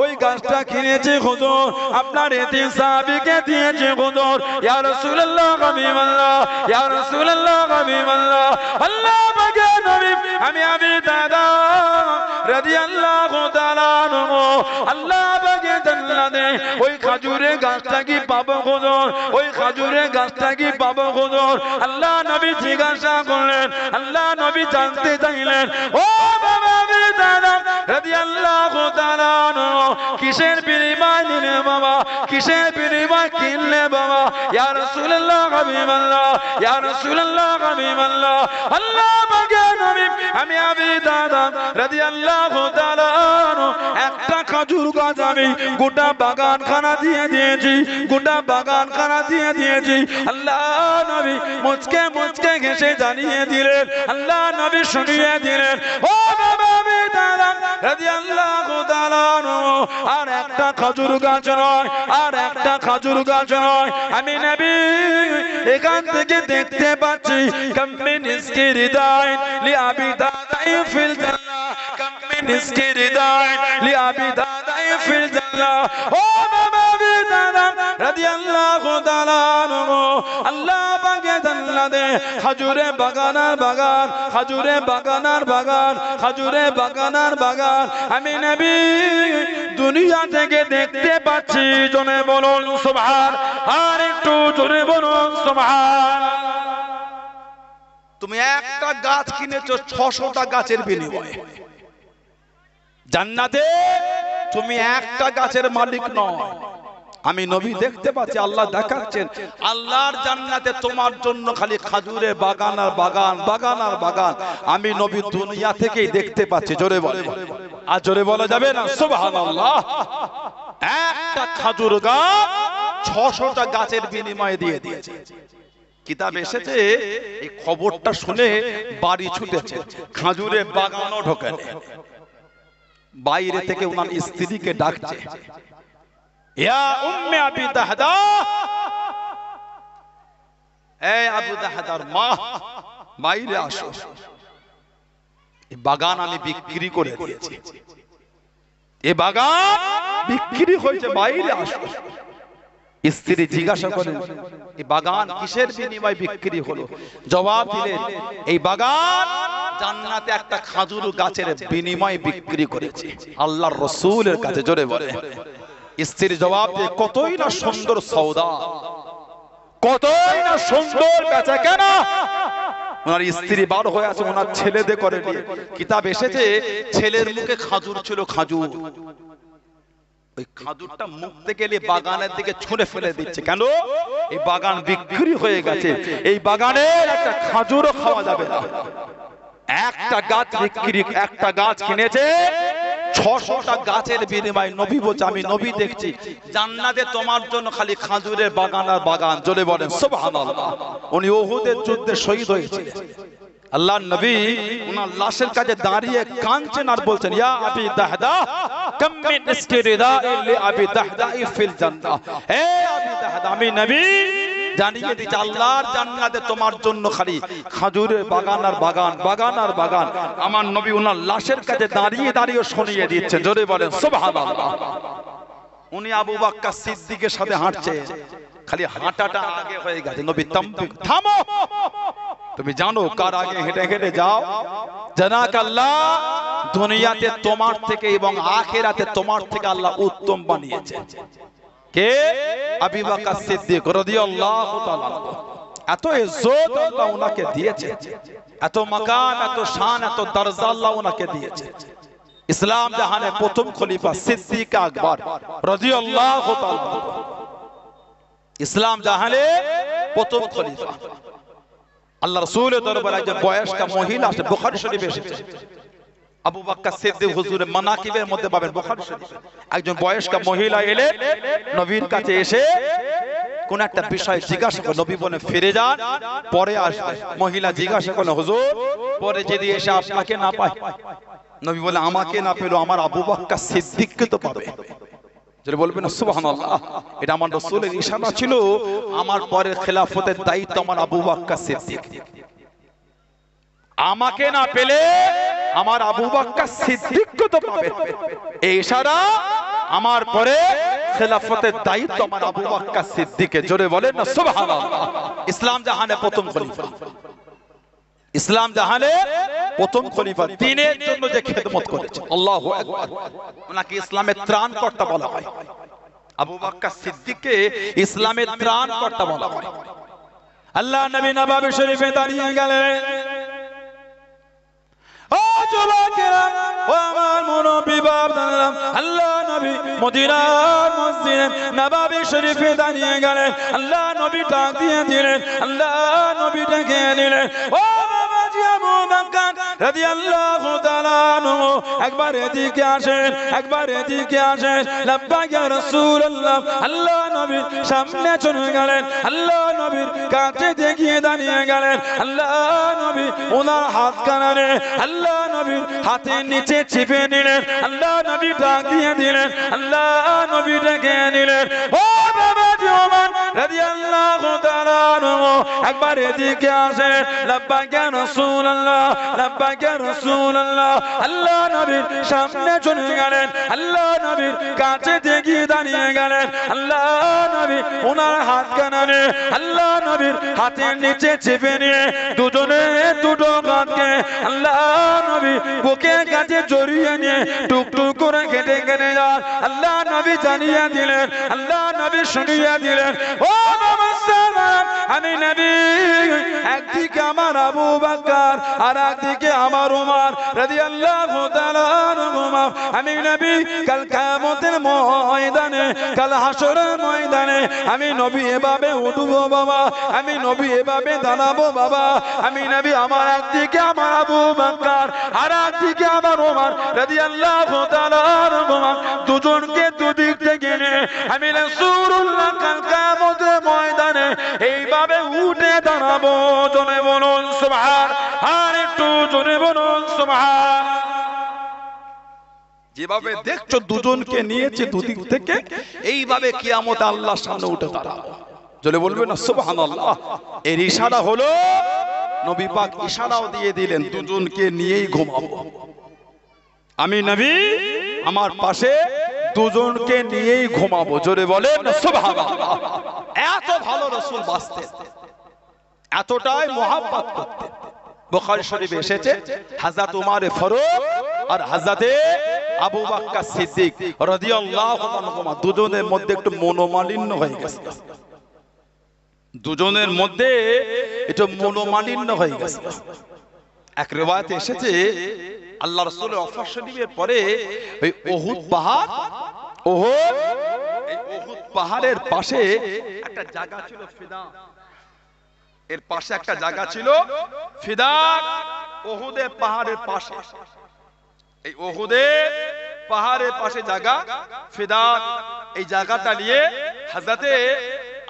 ওই গাছটা কিনেছি হুজুর, আপনার এতিম সাহাবীকে দিয়েছি হুজুর। ইয়া রাসূলুল্লাহ হাবিবাল্লাহ, ইয়া রাসূলুল্লাহ হাবিবাল্লাহ। আল্লাহ পাকের নবী, আমি আবি দাদা রাদিয়াল্লাহু তাআলা আল্লাহ পাকের জান্নাতে ওই খাজুরের গাছটা কি পাবো হুজুর, ওই খাজুরের গাছটা কি পাবো হুজুর? আল্লাহ নবী জিজ্ঞাসা করলেন, আল্লাহ নবী জানতে চাইলেন, ও বাবা আবি দাদা রাদিয়াল্লাহু তাআলা কিসের বিনিময় নিলে বাবা, কিসের বিনিময় কিনলে বাবা? ইয়া রাসূলুল্লাহ হাবিবাল্লাহ, ইয়া রাসূলুল্লাহ হাবিবাল্লাহ। আল্লাহ পাকের নবী, আমি আবি দাদা রাদিয়াল্লাহু তাআলা একটা খাজুর গাছ আমি গোটা বাগান খানা দিয়ে দিয়েছি, গোটা বাগান খানা দিয়ে দিয়েছি। আল্লাহ নবী মুচকে মুচকে হেসে জানিয়ে দিলেন, আল্লাহ নবী শুনিয়ে দিলেন, ও বাবা আবি দাদা রাদিয়াল্লাহু তাআলা আর একটা খাজুর গাছ নয়, আর একটা খাজুর গাছ নয়, আমি নবী এখান থেকে দেখতে পাচ্ছি কামিন ইসকি হৃদয় লি আবি দাদা ফিল জান্নাহ, কামিন ইসকি হৃদয় লি আবি দাদা ফিল জান্নাহ। ও বাবা আবি দাদা রাদিয়াল্লাহু তাআলা আল্লাহ পাকের জান্নাতে খাজুরে বাগানার বাগান, খাজুরে বাগানার বাগান, খাজুরে বাগানার বাগান আমি নবী দুনিয়া থেকে দেখতে পাচ্ছি। জোরে বলুন সুবহান, আর একটু জোরে বলুন সুবহান। তুমি একটা গাছ কিনেছো 600টা গাছের বিনিময়ে। জান্নাতে তুমি একটা গাছের মালিক নয়, আমি নবী দেখতে পাচ্ছি, আল্লাহ দেখাচ্ছেন। আল্লাহর জান্নাতে তোমার জন্য খালি খাজুরে বাগান আর বাগান, বাগান আর বাগান। আমি নবী দুনিয়া থেকেই দেখতে পাচ্ছি। জোরে বলে, আর জোরে বলা যাবে না সুবহানাল্লাহ। একটা খাজুর গাছ 600টা গাছের বিনিময়ে দিয়ে দিয়েছে। কিতাব এসেছে, এই খবরটা শুনে বাড়ি ছুটেছে, খাজুরে বাগানও ঢোকে, বাইরে থেকে ওনার স্ত্রীকে ডাকছে, ইয়া উম্মে আবি দাহদা, এই আবু দাহদার মা বাইরে আসো, এই বাগান আমি বিক্রি করে দিয়েছি, এই বাগান বিক্রি হয়েছে, বাইরে আসো। স্ত্রী জিজ্ঞাসা করেন, এই বাগান কিসের বিনিময়ে বিক্রি হলো? জবাব দিলেন, এই বাগান জান্নাতে একটা খাজুর গাছের বিনিময়ে বিক্রি করেছে আল্লাহর রাসূলের কাছে। জোরে বলে, স্ত্রী জবাব দিয়ে, কতই না সুন্দর সওদা, কতই না সুন্দর বেচাকেনা। ওনার স্ত্রী বার হয়ে আছে, ওনার ছেলেদের করে নিয়ে। কিতাব এসেছে, ছেলের মুখে খাজুর ছিল, খাজুর। ওই খাজুরটা মুখ থেকে গেলে বাগানের দিকে ছুঁড়ে ফেলে দিচ্ছে। কেন? এই বাগান বিক্রি হয়ে গেছে, এই বাগানের একটা খাজুরও খাওয়া যাবে না। একটা গাছ বিক্রি, একটা গাছ কিনেছে 600টা গাছের বিনিময়ে। নবী বলছে, আমি নবী দেখছি জান্নাতে তোমার জন্য খালি খাজুরের বাগান আর বাগান। জোরে বলেন সুবহানাল্লাহ। উনি উহুদের যুদ্ধে শহীদ হয়েছিলেন। আল্লাহর নবী ওনার লাশের কাছে দাঁড়িয়ে কাঁদছেন আর বলছেন, ইয়া আবি দাহদা কাম মিন ইসকি রিদাই লি আবি দাহদা ফিল জান্নাহ। হে আবি দাহদা, আমি নবী জানিয়ে দিচ্ছে আল্লাহর জান্নাতে তোমার জন্য খালি খেজুরের বাগান আর বাগান, বাগান আর বাগান। আমার নবী ওনার লাশের কাছে দাঁড়িয়ে দাঁড়িয়ে শুনিয়ে দিচ্ছে, জোরে বলেন সুবহানাল্লাহ। উনি আবু বকর সিদ্দিকের সাথে হাঁটছে, খালি হাঁটাটা আগে হয়ে গেছে। নবী থামো, তুমি জানো কার আগে হেঁটে হেঁটে যাও? জানাকাল্লাহ, দুনিয়াতে তোমার থেকে এবং আখিরাতে তোমার থেকে আল্লাহ উত্তম বানিয়েছে। কে? আবু বকর সিদ্দিক রাদিয়াল্লাহু তাআলা। এত ইজ্জত আল্লাহ ওনাকে দিয়েছে, এত মাকাম, এত শান, এত দরজা আল্লাহ ওনাকে দিয়েছে। ইসলাম জাহানের প্রথম খলিফা সিদ্দিক আকবর রাদিয়াল্লাহু তাআলা, ইসলাম জাহানে প্রথম খলিফা। আল্লাহ রাসূলের দরবারে একজন বয়স্কা মহিলা আসে, বুখারী শরীফে এসেছে। আবু বকর সিদ্দিক হুজুরের মানাকিবের মধ্যে পাবেন বুখারী শরীফে। একজন বয়স্কা মহিলা এলেন নবীর কাছে, এসে কোন একটা বিষয় জিজ্ঞাসা করে। নবী বলেন ফিরে যান, পরে আসবে। মহিলা জিজ্ঞাসা করলেন হুজুর, পরে যদি এসে আপনাকে না পায়? নবী বলে আমাকে না পেলো আমার আবু বকর সিদ্দিককে তো পাবে। যেটা বলবেন না সুবহানাল্লাহ, এটা আমার রাসূলের ইশারা ছিল, আমার পরে খেলাফতের দায়িত্ব আমার আবু বকর সিদ্দিক। আমাকে না পেলে আমার আবু বকর সিদ্দিককে তো পাবে। এই ইশারা, আমার পরে খেলাফতের দায়িত্ব আমার আবু বকর সিদ্দিকের। জোরে বলেন না সুবহানাল্লাহ। ইসলাম জাহানের প্রথম খলিফা, ইসলাম জাহানের প্রথম খলিফা, দ্বীনের জন্য যে খেদমত করেছে, আল্লাহু আকবার। ওনাকে ইসলামের ত্রাণকর্তা বলা হয়। আবু বকর সিদ্দিককে ইসলামের ত্রাণকর্তা বলা হয়। আল্লাহ নবী নববী শরীফে দাঁড়িয়ে গেলেন। ও যুবকেরা, ও আমার মুরব্বি বাপদাদারা, আল্লাহ নবী মদিনার মসজিদে নববী শরীফে দাঁড়িয়ে গেলেন। আল্লাহ নবী ডাক দিয়ে দিলেন, আল্লাহ নবী ডেকে দিলেন, ও বাবাজি আবু বকর রাদিয়াল্লাহু তাআলা আনহু, একবার এদিকে আসেন, একবার এদিকে আসেন। লাব্বাইক ইয়া রাসূলুল্লাহ। আল্লাহ নবী সামনে চলে গেলেন, আল্লাহ নবীর কাছে দেখিয়ে দাঁড়িয়ে গেলেন। আল্লাহ নবী ওনার হাত কানারে আল্লাহ নবীর হাতের নিচে চেপে নিলেন। আল্লাহ নবী ডাক দিয়ে দিলেন, আল্লাহ নবী ডেকে নিলেন, ও বাবাজি ওমর রাদিয়াল্লাহু তাআলা আনহু, একবার এদিকে আসেন। লাব্বাইক ইয়া রাসূলুল্লাহ, লাব্বাইক ইয়া রাসূলুল্লাহ। আল্লাহ নবীর সামনে চলে গেলেন, আল্লাহ নবীর কাছে দেখিয়ে দাঁড়িয়ে গেলেন। আল্লাহ নবী ওনার হাত কানারে আল্লাহ নবীর হাতের নিচে চেপে নিয়ে দুজনে দুটো হাতকে আল্লাহ নবী বুকের কাছে জড়িয়ে নিয়ে টুকটুক করে কেটে কেটে যান। আল্লাহ নবী জানিয়ে দিলেন, আল্লাহ নবী শুনিয়ে দিলেন, ও মুসলমান, আমি নবী, একদিকে আমার আবু বকর আর একদিকে আমার ওমর রাদিয়াল্লাহু তাআলা আনহুমা। আমি নবী কাল কিয়ামতের ময়দানে, কাল হাসরের ময়দানে আমি নবী এভাবে উঠবো বাবা, আমি নবী এভাবে দাঁড়াবো বাবা। আমি নবী, আমার একদিকে আমার আবু বকর আর একদিকে আমার ওমর রাদিয়াল্লাহু তাআলা আনহুমা, দুজনকে দুদিক থেকে নিয়ে আমি রাসূলুল্লাহ কাল কিয়ামতের ময়দানে এইভাবে উঠে দাঁড়াবো। জোরে বলুন সুবহান, আর একটু জোরে বলুন সুবহান। যেভাবে দেখছো দুজনকে নিয়েছে দুদিক থেকে, এইভাবে কিয়ামতে আল্লাহর সামনে উঠে দাঁড়াবো। জোরে বলবেন না সুবহানাল্লাহ। এর ইশারা হলো, নবী পাক ইশারাও দিয়ে দিলেন, দুজনকে নিয়েই ঘুমাবো। আমি নবী, আমার পাশে দুজনকে নিয়েই ঘুমাবো। জোরে বলেন সুবহানাল্লাহ। এত ভালো রাসূল বাসতেন, এতটাই মুহাব্বত করতেন। বুখারী শরীফে এসেছে হযরত উমর ফারুক আর হযরত আবু বকর সিদ্দিক রাদিয়াল্লাহু আনহুমা দুজনের মধ্যে একটু মনোমালিন্য হয়ে গেছে। দুজনের মধ্যে একটু মনোমালিন্য হয়ে গেছে। এক riwayate এসেছে আল্লাহ রাসূলের ওফাত শরীফের পরে ওই উহুদ পাহাড়, এই উহুদ পাহাড়ের পাশে একটা জায়গা ছিল ফিদা, এর পাশে একটা জায়গা ছিল ফিদা, উহুদের পাহাড়ের পাশে। এই উহুদের পাহাড়ের পাশে জায়গা ফিদা, এই জায়গাটা নিয়ে হযরতে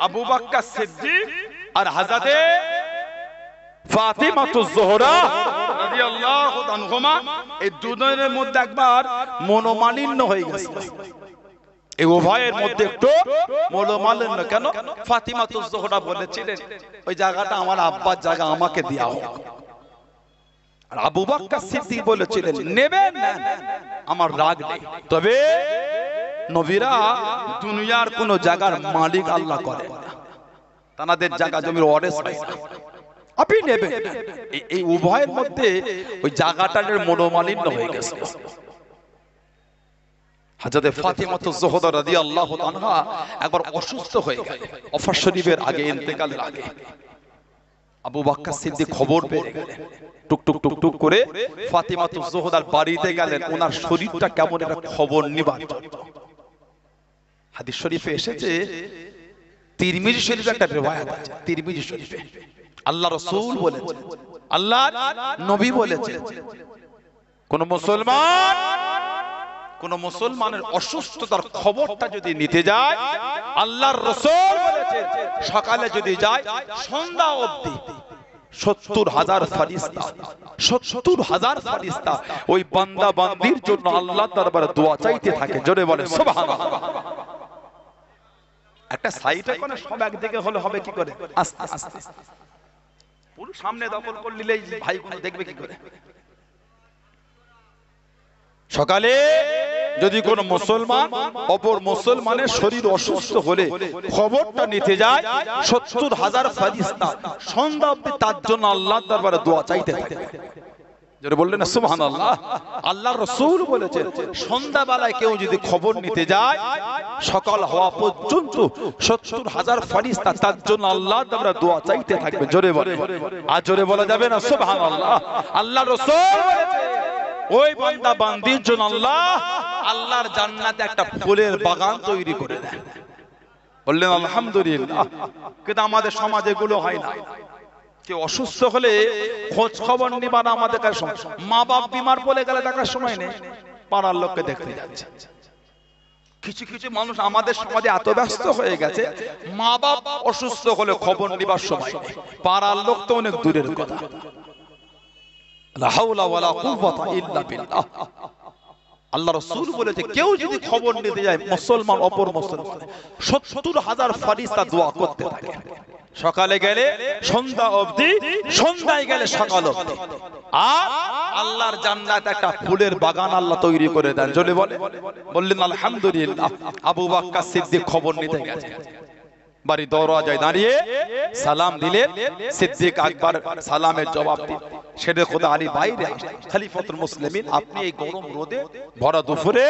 আবু বকর সিদ্দিক আর হযরতে ফাতিমাতুজ যোহরা রাদিয়াল্লাহু আনহুমা, এই দুজনের মধ্যে একবার মনোমালিন্য হয়ে গেছে। এই উভয়ের মধ্যে একটু মনোমালিন্য কেন? ফাতিমাতুজ জোহরা বলেছিলেন ওই জায়গাটা আমার আব্বার জায়গা, আমাকে দেয়া হোক। আর আবু বকর সিদ্দিক বলেছিলেন নেবেন না, আমার রাগ নেই, তবে নবীরা দুনিয়ার কোন জায়গার মালিক আল্লাহ করেন না, তাদের জায়গা জমির ওয়ারিস হয় না, আপনি নেবেন। এই উভয়ের মধ্যে ওই জায়গাটার মনোমালিন্য হয়ে গেছে। হযরতে ফাতিমাতুজ জোহরা রাদিয়াল্লাহু আনহা একবার অসুস্থ হয়ে গেলেন, ওফর শরীফের আগে, ইন্তেকালের আগে। আবু বকর সিদ্দিক খবর পেয়ে গেলেন, টুক টুক টুক টুক করে ফাতিমাতুজ জোহরার বাড়িতে গেলেন, ওনার শরীরটা কেমন এটা খবর নিবার জন্য। হাদিস শরীফে এসেছে, তিরমিজি শরীফে একটা রিওয়ায়াত আছে, তিরমিজি শরীফে আল্লাহ রাসূল বলেছেন, আল্লাহ নবী বলেছেন, কোন মুসলমানের অসুস্থতার খবরটা যদি নিতে যায়, আল্লাহর রাসূল বলেছেন সকালে যদি যায় সন্ধ্যা অবধি ৭০,০০০ ফেরেশতা, ৭০,০০০ ফেরেশতা ওই বান্দা বান্দির জন্য আল্লাহর দরবারে দোয়া চাইতে থাকে। জোরে বলে সুবহানাল্লাহ। একটা সাইডে কোন সব একদিকে হলে হবে কি করে? আস্তে আস্তে পুরো সামনে দখল করে নিলেই ভাইগুলো দেখবে কি করে। সকালে যদি কোন মুসলমান অপর মুসলমানের শরীর অসুস্থ হলে খবরটা নিতে যায়, ৭০,০০০ ফেরেশতা সন্ধ্যা অবধি তার জন্য আল্লাহর দরবারে দোয়া চাইতে থাকে। যারা বললেন না সুবহানাল্লাহ। আল্লাহর রাসূল বলেছেন সন্ধ্যাবেলায় কেউ যদি খবর নিতে যায়, সকাল হওয়া পর্যন্ত ৭০,০০০ ফেরেশতা তার জন্য আল্লাহর দরবারে দোয়া চাইতে থাকবে। জোরে বলে, আর জোরে বলা যাবে না সুবহানাল্লাহ। আল্লাহর রাসূল বলেছেন ওই বান্দা বান্দির জন্য আল্লাহর জান্নাতে একটা ফুলের বাগান তৈরি করে দেন। বললেন আলহামদুলিল্লাহ। কিন্তু আমাদের সমাজে এগুলো হয় না। কেউ অসুস্থ হলে খোঁজ খবর নিবার আমাদের কাছে সময়, মা বাপ বিমার বলে গেলে দেখার সময় নেই, পাড়ার লোককে দেখতে যাচ্ছে। কিছু কিছু মানুষ আমাদের সমাজে এত ব্যস্ত হয়ে গেছে, মা বাপ অসুস্থ হলে খবর নিবার সময় নেই, পাড়ার লোক তো অনেক দূরের কথা। লা হাওলা ওয়ালা কুওয়াতা ইল্লা বিল্লাহ। আল্লাহ রাসূল বলেছে কেউ যদি খবর নিতে যায় মুসলমান অপর মুসলমান, ৭০,০০০ ফেরেশতা দোয়া করতে থাকে। সকালে গেলে সন্ধ্যা অবধি, সন্ধ্যায় গেলে সকাল অবধি। আর আল্লাহর জান্নাতে একটা ফুলের বাগান আল্লাহ তৈরি করে দেন। জোরে বলে, বললেন আলহামদুলিল্লাহ। আবু বকর সিদ্দিক খবর নিতে গেছে, বাড়ি দরজায় দাঁড়িয়ে সালাম দিলেন। সিদ্দিক আকবর সালামের জবাব দিলেন। শেরে খোদা আলী বাইরে আসলেন, খলিফাতুল মুসলিমিন আপনি এই গরম রোদে ভরা দুপুরে,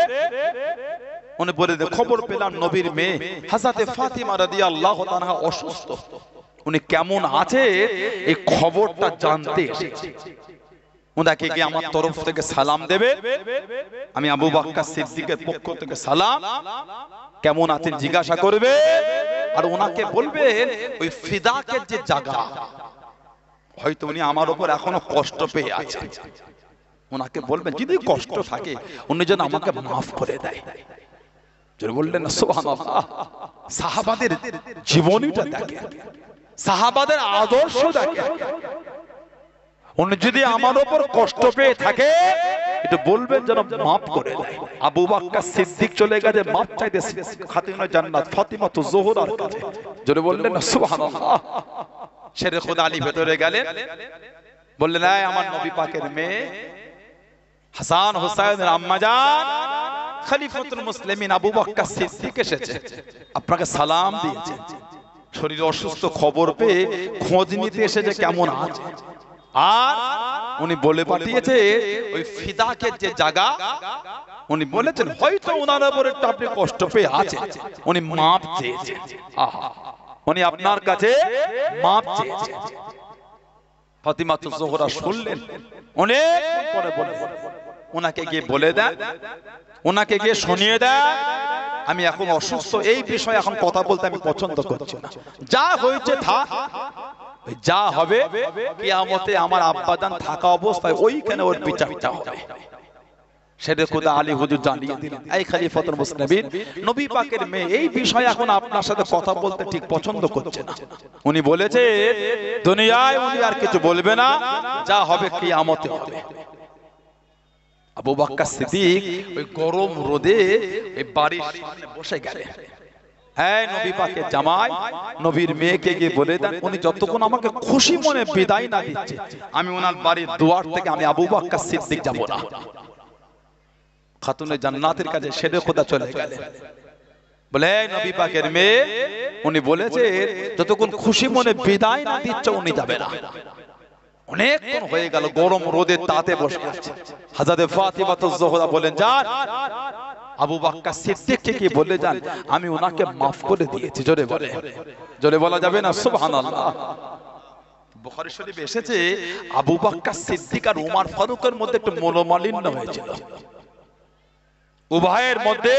উনি বলে খবর পেলাম নবীর মেয়ে হযরতে ফাতিমা রাদিয়াল্লাহু তাআলা অসুস্থ, উনি কেমন আছে এই খবরটা জানতে এসেছি, ওনাকে কি আমার তরফ থেকে সালাম দেবে? আমি আবু বকর সিদ্দিকের পক্ষ থেকে সালাম, কেমন আছেন জিজ্ঞাসা করবে। আর ওনাকে বলবেন ওই ফিদাকের যে জায়গা, হয়তো উনি আমার উপর এখনো কষ্ট পেয়ে আছেন, ওনাকে বলবেন যদি কষ্ট থাকে উনি যেন আমাকে মাফ করে দেয়। যারা বললেন না সুবহানাল্লাহ। সাহাবাদের জীবনীটা দেখেন, সাহাবাদের আদর্শ দেখেন। উনি যদি আমার উপর কষ্ট পেয়ে থাকে এটা বলবেন যেন মাফ করে দেয়। আবু বকর সিদ্দিক চলে গেছে মাফ চাইতে খাতুনে জান্নাত ফাতিমাতুজ জোহরার কাছে। যারা বললেন না সুবহানাল্লাহ। শেরে খোদা আলী ভেতরে গেলেন, বললেন এই আমার নবী পাকের মেয়ে হাসান হুসাইনের আম্মা জান খলিফাতুল মুসলিমিন আবু বকর সিদ্দিক এসেছে, আপনাকে সালাম দিয়েছে। শরীর অসুস্থ খবর পেয়ে খোঁজ নিতে এসেছে কেমন আছে। আর উনি বলে পাঠিয়েছে ওই ফিদাকের যে জায়গা, উনি বলেছেন হয়তো ওনার উপর একটু আপনি কষ্ট পেয়ে আছেন, উনি মাপ চেয়েছেন। আহা, উনি আপনার কাছে মাপ চেয়েছেন। ফাতিমাতুজ জোহরা শুনলেন, অনেক পরে বলে ওনাকে গিয়ে বলে দেন, ওনাকে গিয়ে শুনিয়ে দেন আমি এখন অসুস্থ, এই বিষয়ে এখন কথা বলতে আমি পছন্দ করছি না, যা হয়েছে থাক, যা হবে কিয়ামতে আমার আব্বাজান থাকা অবস্থায় ওইখানে ওর বিচারটা হবে। শেরে খোদা আলী হুজুর জানিয়ে দিলেন এই খলিফাতুল মুসলিমিন নবী পাকের মেয়ে এই বিষয়ে এখন আপনার সাথে কথা বলতে ঠিক পছন্দ করছে না। উনি বলেছে দুনিয়ায় উনি আর কিছু বলবে না, যা হবে কিয়ামতে হবে। আবু বকর সিদ্দিক ওই গরম রোদে এই বাড়ির সামনে বসে গেলেন। হ্যাঁ, নবী পাকের জামাই নবীর মেয়েকে গিয়ে বলে দেন, উনি যতক্ষণ আমাকে খুশি মনে বিদায় না দিচ্ছে, আমি ওনার বাড়ির দুয়ার থেকে আমি আবু বকর সিদ্দিক যাব না। খাতুনে জান্নাতের কাছে সেদে খোদা চলে গেলেন। বলে নবী পাকের মেয়ে, উনি বলেছে যতক্ষণ খুশি মনে বিদায় না দিচ্ছে উনি যাবে না। অনেকক্ষণ হয়ে গেল, গরম রোদে তাতে বসে আছে। হযরত ফাতিমা তুজ-জোহরা বলেন, যান আবু বকর সিদ্দিককে কি বলে যান আমি ওনাকে মাফ করে দিয়েছি। জোরে বলে, জোরে বলা যাবে না সুবহানাল্লাহ। বুখারী শরীফে এসেছে আবু বকর সিদ্দিক আর ওমর ফারুকের মধ্যে একটু মনোমালিন্য হয়েছিল। উভয়ের মধ্যে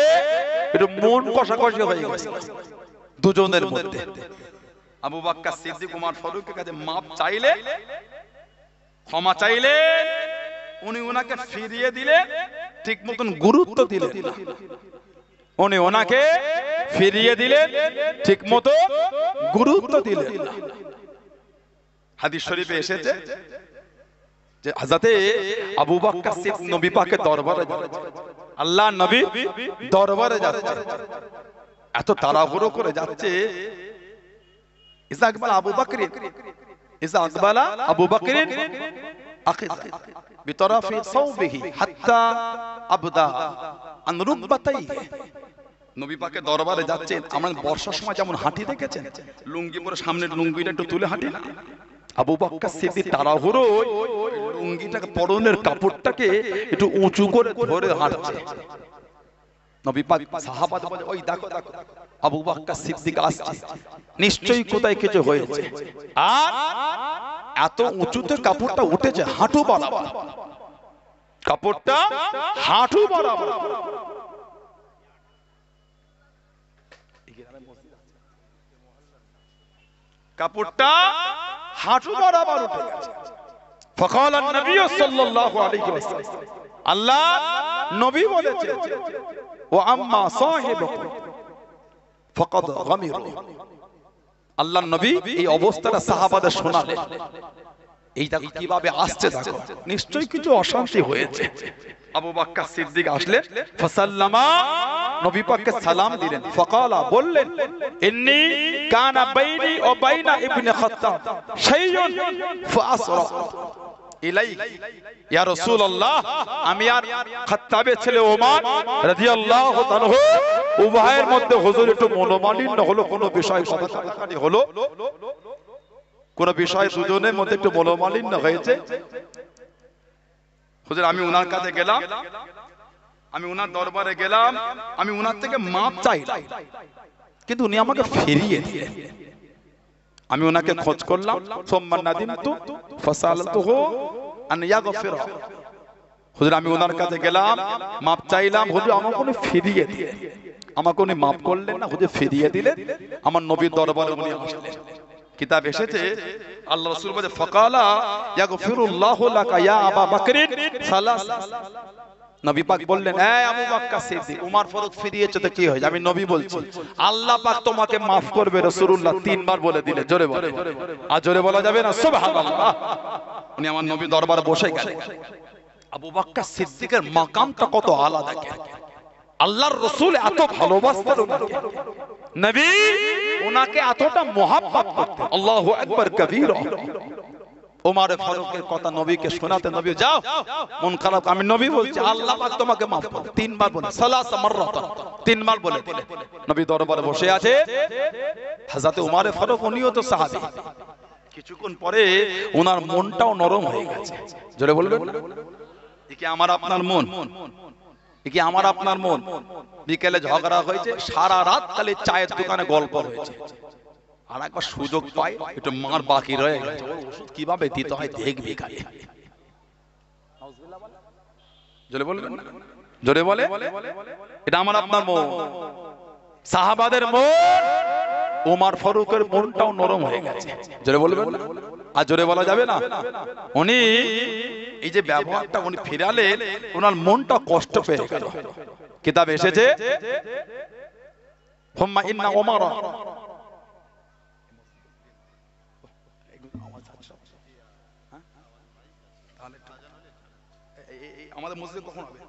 একটু মন কষাকষি হয়ে গেছে দুজনের মধ্যে। আবু বকর সিদ্দিক ওমর ফারুকের কাছে মাপ চাইলে, ক্ষমা চাইলে, উনি ওনাকে ফিরিয়ে দিলেন, ঠিক মতন গুরুত্ব দিলেন না। উনি ওনাকে ফিরিয়ে দিলেন, ঠিক মতো গুরুত্ব দিলেন না। হাদিস শরীফে এসেছে যে হযরতে আবু বকর সিদ্দিক নবী পাকের দরবারে যাচ্ছে, আল্লাহর নবী দরবারে যাচ্ছে, এত তাড়াহুড়ো করে যাচ্ছে। ইসা আকবাল আবু বকর, ইসা আকবাল আবু বকর আখিজ বিতরাফি সাওবিহি হাত্তা আবদা আন রুকবাতাইহি। নবী পাকের দরবারে যাচ্ছেন, আমরা বর্ষার সময় যেমন হাঁটি দেখেছেন, লুঙ্গি পরে সামনের লুঙ্গিটা একটু তুলে হাঁটি না, আবু বকর সিদ্দিক তাড়াহুড়ো লুঙ্গিটাকে, পরনের কাপড়টাকে একটু উঁচু করে ধরে হাঁটছে। নবী পাক সাহাবাদের বলে, ওই দেখো দেখো আবু বকর সিদ্দিক আসছে, নিশ্চয়ই কোথায় কিছু হয়েছে। আর এত উঁচুতে কাপড়টা উঠেছে হাঁটু বরাবর, কাপড়টা হাঁটু বরাবর। কাপড়টা হাঁটু বরাবর উঠে গেছে। ফাকাল নবী সাল্লাল্লাহু আলাইহি ওয়াসাল্লাম, আল্লাহ নবী বলেছে, ওয়া আম্মা সাহিবুকুম ফাকাদ গামিরু। আল্লাহর নবী এই অবস্থাটা সাহাবাদের শোনালেন। এই দেখো কিভাবে আসছে, দেখো নিশ্চয়ই কিছু অশান্তি হয়েছে। আবু বকর সিদ্দিক আসলেন, ফাসাল্লামা, নবী পাককে সালাম দিলেন। ফাকালা, বললেন, ইন্নী কানা বাইনি ওয়া বাইনা ইবনে খাত্তাব শাইউন ফাসরা ইলাই, ইয়া রাসূলুল্লাহ, আমি আর খাত্তাবের ছেলে ওমর রাদিয়াল্লাহু তাআলা উভয়ের মধ্যে হুজুর একটু মনোমালিন্য হলো, কোন বিষয় কথাকাটাকাটি হলো, কোন বিষয় দুজনের মধ্যে একটু মনোমালিন্য হয়েছে। হুজুর আমি ওনার কাছে গেলাম, আমি ওনার দরবারে গেলাম, আমি ওনার থেকে মাপ চাইলাম, কিন্তু উনি আমাকে ফিরিয়ে দিলেন। আমি ওনাকে খোঁজ করলাম, সুম্মা নাদিমতু ফাসালতুহু আন ইয়াগফির। হুজুর আমি ওনার কাছে গেলাম, মাপ চাইলাম, হুজুর আমাকে উনি ফিরিয়ে দিলেন, আমাকে উনি মাপ করলেন না, হুজুর ফিরিয়ে দিলেন। আমার নবীর দরবারে উনি আসলেন। কিতাব এসেছে আল্লাহ রাসূল বলে, ফাকালা ইয়াগফিরুল্লাহু লাকা ইয়া আবা বকরিন সালাস। নবী পাক বললেন, এই আবু বকর সিদ্দিক, ওমর ফারুক ফিরিয়েছে তো কি হয়েছে? আমি নবী বলছি, আল্লাহ পাক তোমাকে maaf করবে। রাসূলুল্লাহ তিনবার বলে দিলে, জোরে বলে, আর জোরে বলা যাবে না সুবহানাল্লাহ। উনি আমার নবী দরবারে বসে গেলেন। আবু বকর সিদ্দিকের মাকামটা কত আলাদা, আল্লাহর রাসূল এত ভালোবাসতেন ওনাকে, নবী ওনাকে এতটা মহব্বত করতেন। আল্লাহু আকবার কবীরা। ওমর ফারুকের কথা নবীকে শোনাতে, নবী যাও মন খারাপ, আমি নবী বলছি আল্লাহ পাক তোমাকে maaf করবে। তিনবার বলে, সালাসা মাররাত, তিনবার বলে নবী দরবারে বসে আছে। হযরত ওমর ফারুক উনিও তো সাহাবী। কিছুক্ষণ পরে ওনার মনটাও নরম হয়ে গেছে। জোরে বলবেন, এ কি আমার আপনার মন? এ কি আমার আপনার মন? বিকেলে ঝগড়া হয়েছে, সারা রাত খালি চায়ের দোকানে গল্প হয়েছে, আর একবার সুযোগ পাই একটু মার বাকি রয়ে গেছে, ওষুধ কিভাবে দিতে হয় দেখবি খালি। জোরে বলবেন, জোরে বলে, এটা আমার আপনার মন, সাহাবাদের মন। ওমর ফারুকের মনটাও নরম হয়ে গেছে। জোরে বলবেন, আর জোরে বলা যাবে না। উনি এই যে ব্যবহারটা উনি ফিরালেন, ওনার মনটা কষ্ট পেয়ে গেল। কিতাব এসেছে, হুম্মা ইন্না ওমর, আমাদের মসজিদে কখন হবে?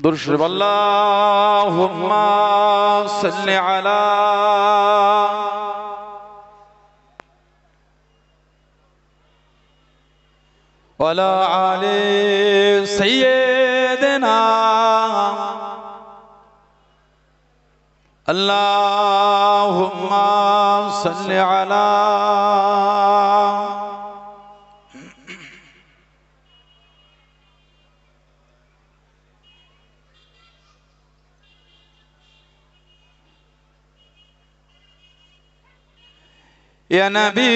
दुरुद अल्लाहुम्मा सल्लि अला वला आले सय्यदना अल्लाहुम्मा सल्लि अला या नबी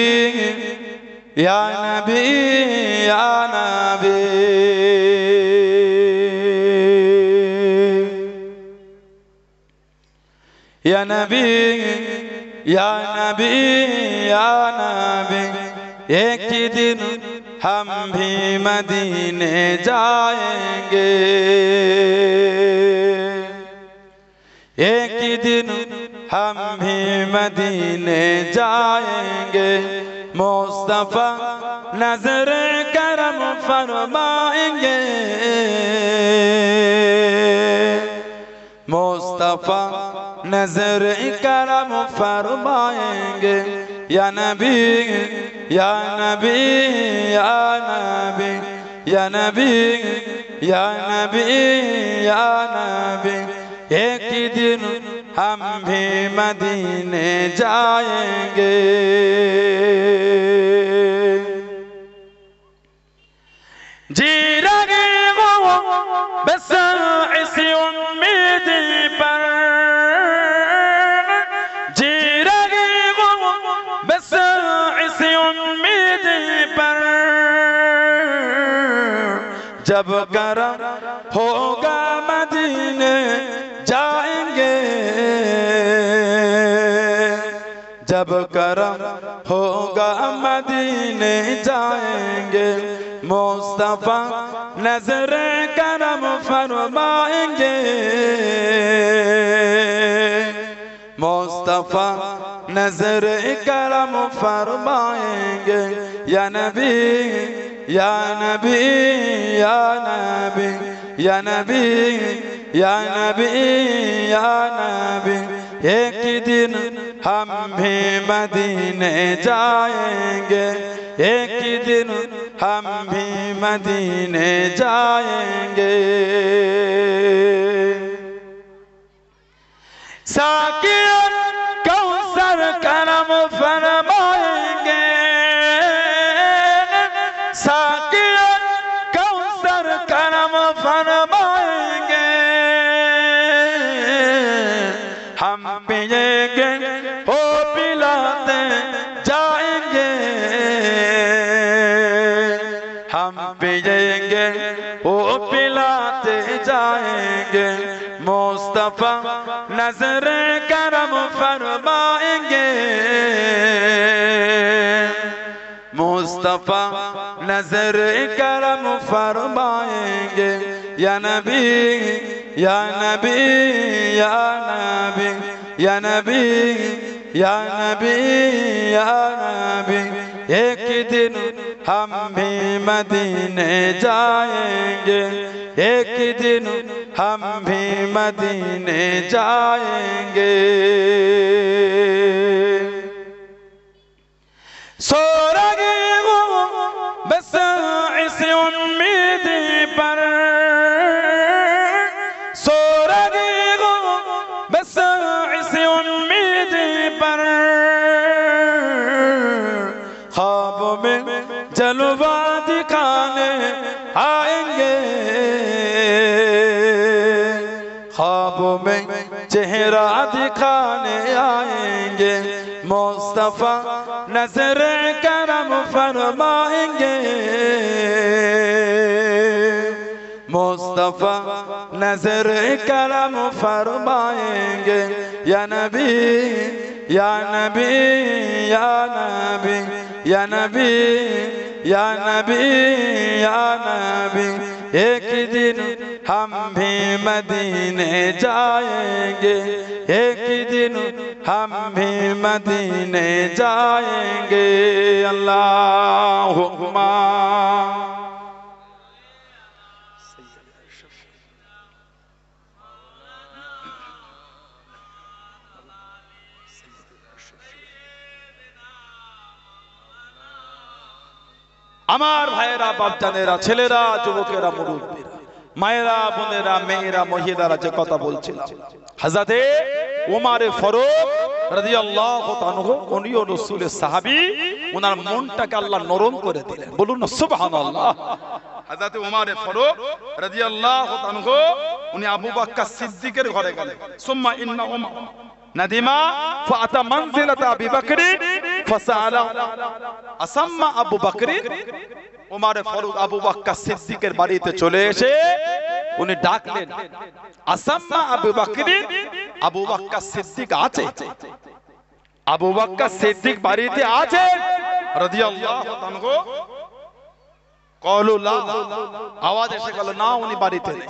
या नबी या नबी या नबी या नबी या नबी एक ही दिन हम भी मदीने जाएंगे एक ही दिन हम भी मदीने जाएंगे मुस्तफा नजर करम फरमाएंगे मुस्तफा नजर करम फरमाएंगे या नबी या नबी या नबी या नबी या नबी या नबी एक ही दिन हम भी मदीने जाएंगे जी रहे वो बस इसी उम्मीद पर जी रहे वो बस इसी उम्मीद पर जब करम होगा मदीने जाएंगे जब करम होगा मदीने जाएंगे मुस्तफा नजर करम फरमाएंगे मुस्तफा नजर करम फरमाएंगे या नबी या नबी या नबी या नबी या नबी या नबी एक ही दिन हम भी मदीने जाएंगे एक ही दिन हम भी मदीने जाएंगे साकिर कौसर करम फरमाएंगे साकिर कौसर करम फरमाएंगे हम पिएंगे ओ पिलाते जाएंगे हम पिएंगे ओ पिलाते जाएंगे मुस्तफा नजर करम फरमाएंगे मुस्तफा नजर करम फरमाएंगे या नबी या नबी या नबी या नबी या नबी या नबी एक ही दिन हम भी मदीने जाएंगे एक ही दिन हम भी मदीने जाएंगे सो रहे वो बस इस उम्मीद पर सो रहे वो बस इस उम्मीद पर ख्वाब में जलवा दिखाने आएंगे ख्वाब में चेहरा दिखाने आएंगे मुस्तफा नजर करम फरमाएंगे मुस्तफा नजर करम फरमाएंगे या नबी या नबी या नबी या नबी या नबी या नबी एक ही दिन हम भी मदीने जाएंगे एक ही दिन हम भी मदीने जाएंगे अल्लाहुम्मा আমার ভাইয়েরা, বাপজানেরা, ছেলেরা, যুবকেরা, মুরব্বীরা, মায়েরা, বোনেরা, মেয়েরা, মহিলারা, যে কথা বলছিলাম, হযরতে ওমর ফারুক রাদিয়াল্লাহু তাআলা উনিও রাসূলের সাহাবী, ওনার মনটাকে আল্লাহ নরম করে দিলেন। বলুন না সুবহানাল্লাহ। হযরতে ওমর ফারুক রাদিয়াল্লাহু তাআলা উনি আবু বকর সিদ্দিকের ঘরে গেলেন। সুম্মা ইন্না উমর নাদিমা ফাতা মানজিলাত আবি বকর ফাসালা আসাম্মা আবু বকর। ওমর ফারুক আবু বকর সিদ্দিকের বাড়িতে চলে এসে উনি ডাকলেন, আসাম্মা আবু বকর। আবু বকর সিদ্দিক আছে, আবু বকর সিদ্দিক বাড়িতে আছে রাদিয়াল্লাহু তাআলা। ক্বালু লা, আওয়াজ এসে গেল না, উনি বাড়িতে নেই।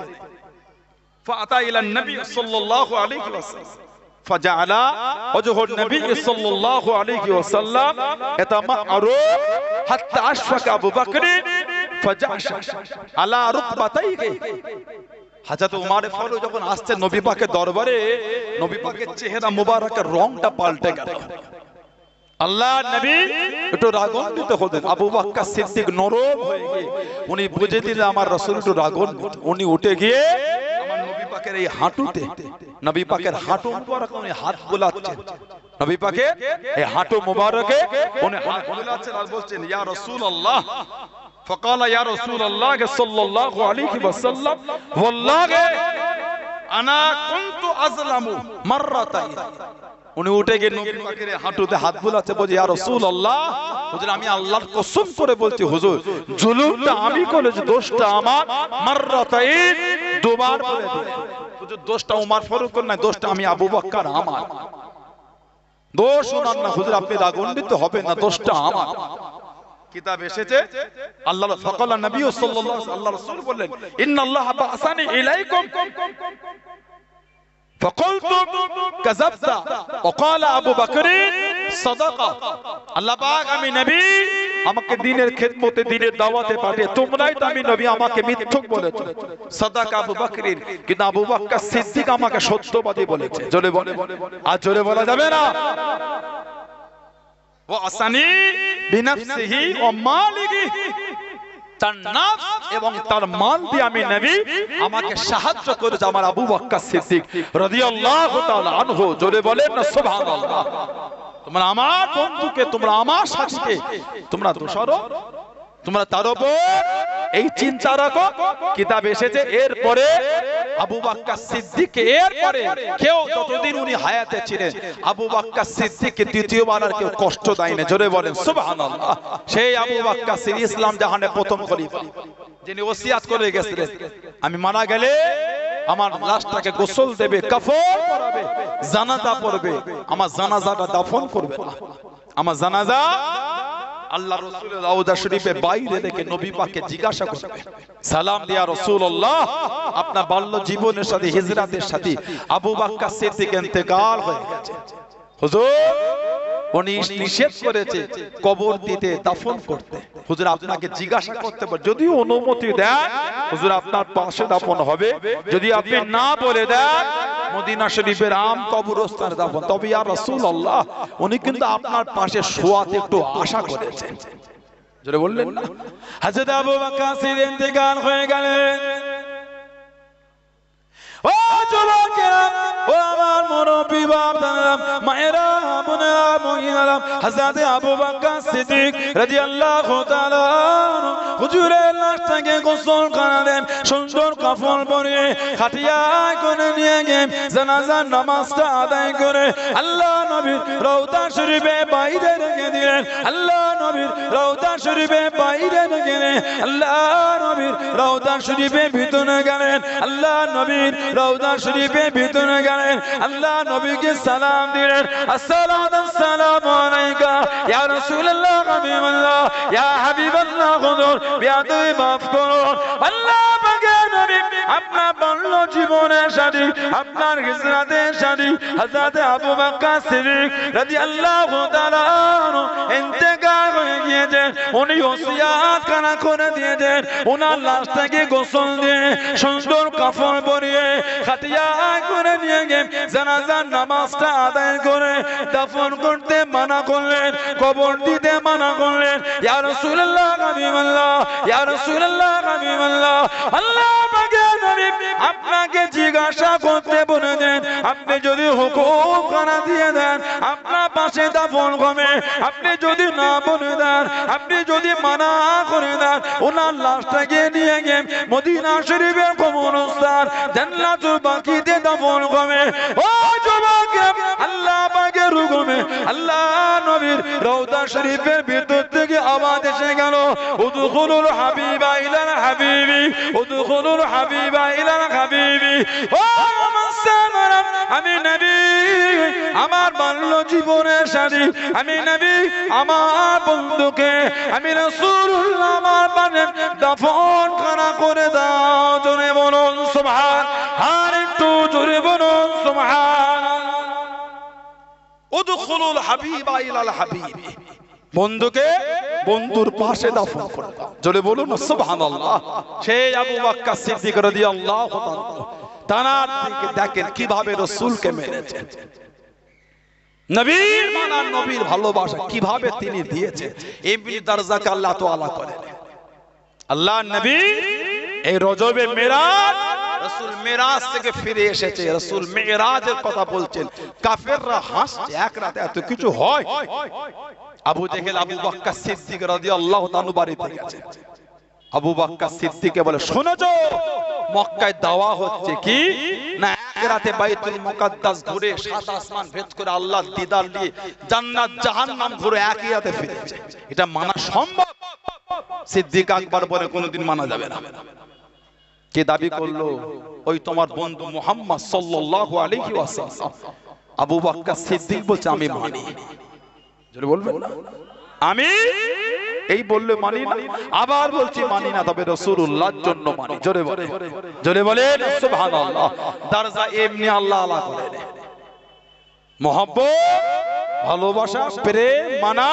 ফাতা ইলা নবী সাল্লাল্লাহু আলাইহি ওয়াসাল্লাম ফাজাআলা ওয়াজহুন নবী সাল্লাল্লাহু আলাইহি ওয়াসাল্লাম ইয়াতামাআরু হাত্তা আশফাকা আবু বকর ফাজাশা আলা রুকবাতাইহি। হযরত ওমর ফারুক যখন আসছেন নবী পাকের দরবারে, নবী পাকের চেহারা মুবারকের রংটা পাল্টে গেল। আল্লাহ নবী একটু রাগান্বিত হলেন। আবু বকর সিদ্দিক নরম হয়ে গিয়ে উনি বুঝে দিলেন আমার রাসূল একটু রাগান্বিত। উনি উঠে গিয়ে আমার নবী পাকের এই হাঁটুতে, নবী পাকের হাঁটু মুবারক উনি হাত বোলাচ্ছেন। নবী পাকের এই হাঁটু মুবারকে উনি হাত বোলাচ্ছেন আর বলছেন, ইয়া রাসূলুল্লাহ। فقال يا رسول الله صلى الله عليه وسلم والله انا كنت اظلم مرتين। উনি উঠে গিয়ে নবী পাকের হাঁটুতে হাত বুলাচ্ছে, বলে ইয়া রাসূলুল্লাহ, হুজুর আমি আল্লাহর কসম করে বলছি হুজুর, জুলুমটা আমি করেছি, দোষটা আমার। মাররাতাইন, দুবার বলে দিলেন। হুজুর দোষটা ওমর ফারুকের না, দোষটা আমি আবু বকর আমার। দোষ ওনার না হুজুর, আপনি রাগান্বিত হবেন না, দোষটা আমার। কিতাব এসেছে আল্লাহ ফাকালা নবী সাল্লাল্লাহু আলাইহি ওয়াসাল্লাম, আল্লাহ রাসূল বললেন, ইন্নাল্লাহা বাআসানি ইলাইকুম ফাকুলতু কাযাবতা ওয়াকালা আবু বকর সাদাকা। আল্লাহ পাক আমি নবী, আমাকে দ্বীনের খিদমতে, দ্বীনের দাওয়াতে পাঠিয়ে তোমরাই তো আমি নবী, আমাকে মিথ্যুক বলেছো। সাদাকা আবু বকর, কিন্তু আবু বকর সিদ্দিক আমাকে সত্যবাদী বলেছে। জোরে বলে, আর জোরে বলা যাবে না। ওয়াসানি বিনাফসিহি ওয়া মালিহি, তার নফস এবং তার মাল দিয়ে আমি নবী, আমাকে সাহায্য করেছে আমার আবু বকর সিদ্দিক রাদিয়াল্লাহু তাআলা আনহু। জোরে বলেন না সুবহানাল্লাহ। তোমরা আমার বন্ধুকে, তোমরা আমার সাথীকে তোমরা দোষারোপ, তোমরা তার উপর এই চিন্তা রাখো। কিতাব এসেছে এরপরে আবু বকর সিদ্দিককে, এরপরে কেউ যতদিন উনি হায়াতে ছিলেন আবু বকর সিদ্দিককে দ্বিতীয়বার আর কেউ কষ্ট দেয়নি। জোরে বলেন সুবহানাল্লাহ। সেই আবু বকর সিদ্দিক ইসলাম জাহানের প্রথম খলিফা, যিনি ওসিয়াত করে গেছিলেন, আমি মারা গেলে আমার লাশটাকে গোসল দেবে, কাফন পরাবে, জানাজা পড়বে, আমার জানাজাটা দাফন করবে না। আমার জানাজা আল্লাহ রাসূলের রওজা শরীফে বাইরে রেখে নবী পাককে জিজ্ঞাসা করবে, সালাম দিয়া রাসূলুল্লাহ, আপনার বাল্য জীবনের সাথে, হিজরাতের সাথে আবু বকর সিদ্দিক ইন্তেকাল হয়ে গেছে, হুজুর উনি নিষেধ করেছে কবর দিতে, দাফন করতে। হুজুর আপনাকে জিজ্ঞাসা করতে পারে, যদি অনুমতি দেন হুজুর আপনার পাশে দাফন হবে, যদি আপনি না বলে দেন মদিনা শরীফের আম কবরস্থানে দাফন। তবে ইয়া রাসূলুল্লাহ, উনি কিন্তু আপনার পাশে শোয়াতে একটু আশা করেছেন। জোরে বললেন না। হযরত আবু বকর সিদ্দিক ইন্তেকাল হয়ে গেলেন। ও যুবকেরা, ও আমার মুরব্বি বাপদাদা, মায়েরা, বোনেরা, মহিলারা, হযরত আবু বকর সিদ্দিক রাদিয়াল্লাহু তাআলা হুজুরের লাশটাকে গোসল করালেন, সুন্দর কাফন পরিয়ে খাটিয়ায় করে নিয়ে গিয়ে জানাজার নামাজটা আদায় করে আল্লাহ নবীর রওজা শরীফে বাইরে রেখে দিলেন। আল্লাহ নবীর রওজা শরীফে বাইরে রেখে দিলেন। আল্লাহ নবীর রওজা শরীফে ভিতরে গেলেন। আল্লাহ নবীর রওজা শরীফে ভিতরে গেলেন। আল্লাহ নবীকে সালাম দিলেন, আসসালামু আলাইকা ইয়া রাসূলুল্লাহ, হাবিবাল্লাহ, ইয়া হাবিবাল্লাহ, হুজুর বিয়াদবি মাফ করুন। আল্লাহ পাকের নবী আপনার বাল্য জীবনের সাথী, আপনার হিজরাতের সাথী হযরত আবু বকর সিদ্দিক রাদিয়াল্লাহু তাআলা ইন্তেকাল হয়ে গিয়েছেন। উনি ওসিয়াত করে দিয়েছেন, ওনার লাশটাকে গোসল দিয়ে সুন্দর কাফন পরিয়ে খাটিয়া করে নিয়ে গিয়ে জানাজার নামাজটা আদায় করে দাফন করতে মানা করলেন, কবর দিতে মানা করলেন। ইয়া রাসূলুল্লাহ হাবিবাল্লাহ, ইয়া রাসূলুল্লাহ হাবিবাল্লাহ, আল্লাহ পাকের নবী আপনাকে জিজ্ঞাসা করতে বলে দেন, আপনি যদি হুকুম করা দিয়ে দেন আপনার পাশে দাফন হবে, আপনি যদি না বলে দেন, আপনি যদি মানা করে দেন, ওনার লাশটাকে নিয়ে গিয়ে মদিনা শরীফের কবরস্থান জান্নাতুল বাকিতে দাফন হবে। ও যুবক, আল্লাহ পাকের হুকুমে আল্লাহ নবীর রওজা শরীফের ভিতর থেকে আওয়াজ এসে গেল, উদখুলুল হাবিবা ইলাল হাবিবি, উদখুলুল হাবিবা ইলাল হাবিবি। ও মুসলমান, আমি নবী আমার বাল্য জীবনের সাথী, আমি নবী আমার বন্ধুকে, আমি রাসূলুল্লাহ আমার পানে দাফন করা করে দাও। জোরে বলুন সুবহান, আর একটু জোরে বলুন সুবহান। উদখুলুল হাবিবা ইলাল হাবিবি, বন্ধুকে বন্ধুর পাশে দাফন করে দাও। জোরে বলুন সুবহানাল্লাহ। সেই আবু বকর সিদ্দিক রাদিয়াল্লাহু তাআলা তানার দিকে দেখেন কিভাবে রাসূলকে মেনেছেন, নবীর মানা, নবীর ভালোবাসা কিভাবে তিনি দিয়েছেন। এমনি দরজাকে আল্লাহ তাআলা করেন। আল্লাহ নবী এই রজবে মেরাজ, রাসূল মেরাজ থেকে ফিরে এসেছে, রাসূল মেরাজের কথা বলছেন, কাফেররা হাসছে, এক রাতে এত কিছু হয়। আবু জেহেল আবু বকর সিদ্দিক রাদিয়াল্লাহু তাআলা বাড়িতে গেছে। আবু বকর সিদ্দিককে বলে, শুনেছো মক্কায় দাওয়া হচ্ছে কি না, এক রাতে বাইতুল মুকাদ্দাস ঘুরে সাত আসমান ভেদ করে আল্লাহ দিদার দিয়ে জান্নাত জাহান্নাম ঘুরে একই রাতে ফিরেছে, এটা মানা সম্ভব? সিদ্দিক আকবর বলে, কোনোদিন মানা যাবে না। কে দাবি করলো? ওই তোমার বন্ধু মুহাম্মদ সাল্লাল্লাহু আলাইহি ওয়াসাল্লাম। আবু বকর সিদ্দিক বলছে, আমি মানি। জোরে বলবেন না, আমি এই বললে মানি না, আবার বলছি মানি না, তবে রাসূলুল্লাহর জন্য মানি। জোরে বলে, জোরে বলেন সুবহানাল্লাহ। দরজা এমনি আল্লাহ আল্লাহ করে দেয়। মহব্বত, ভালোবাসা, প্রেম, মানা,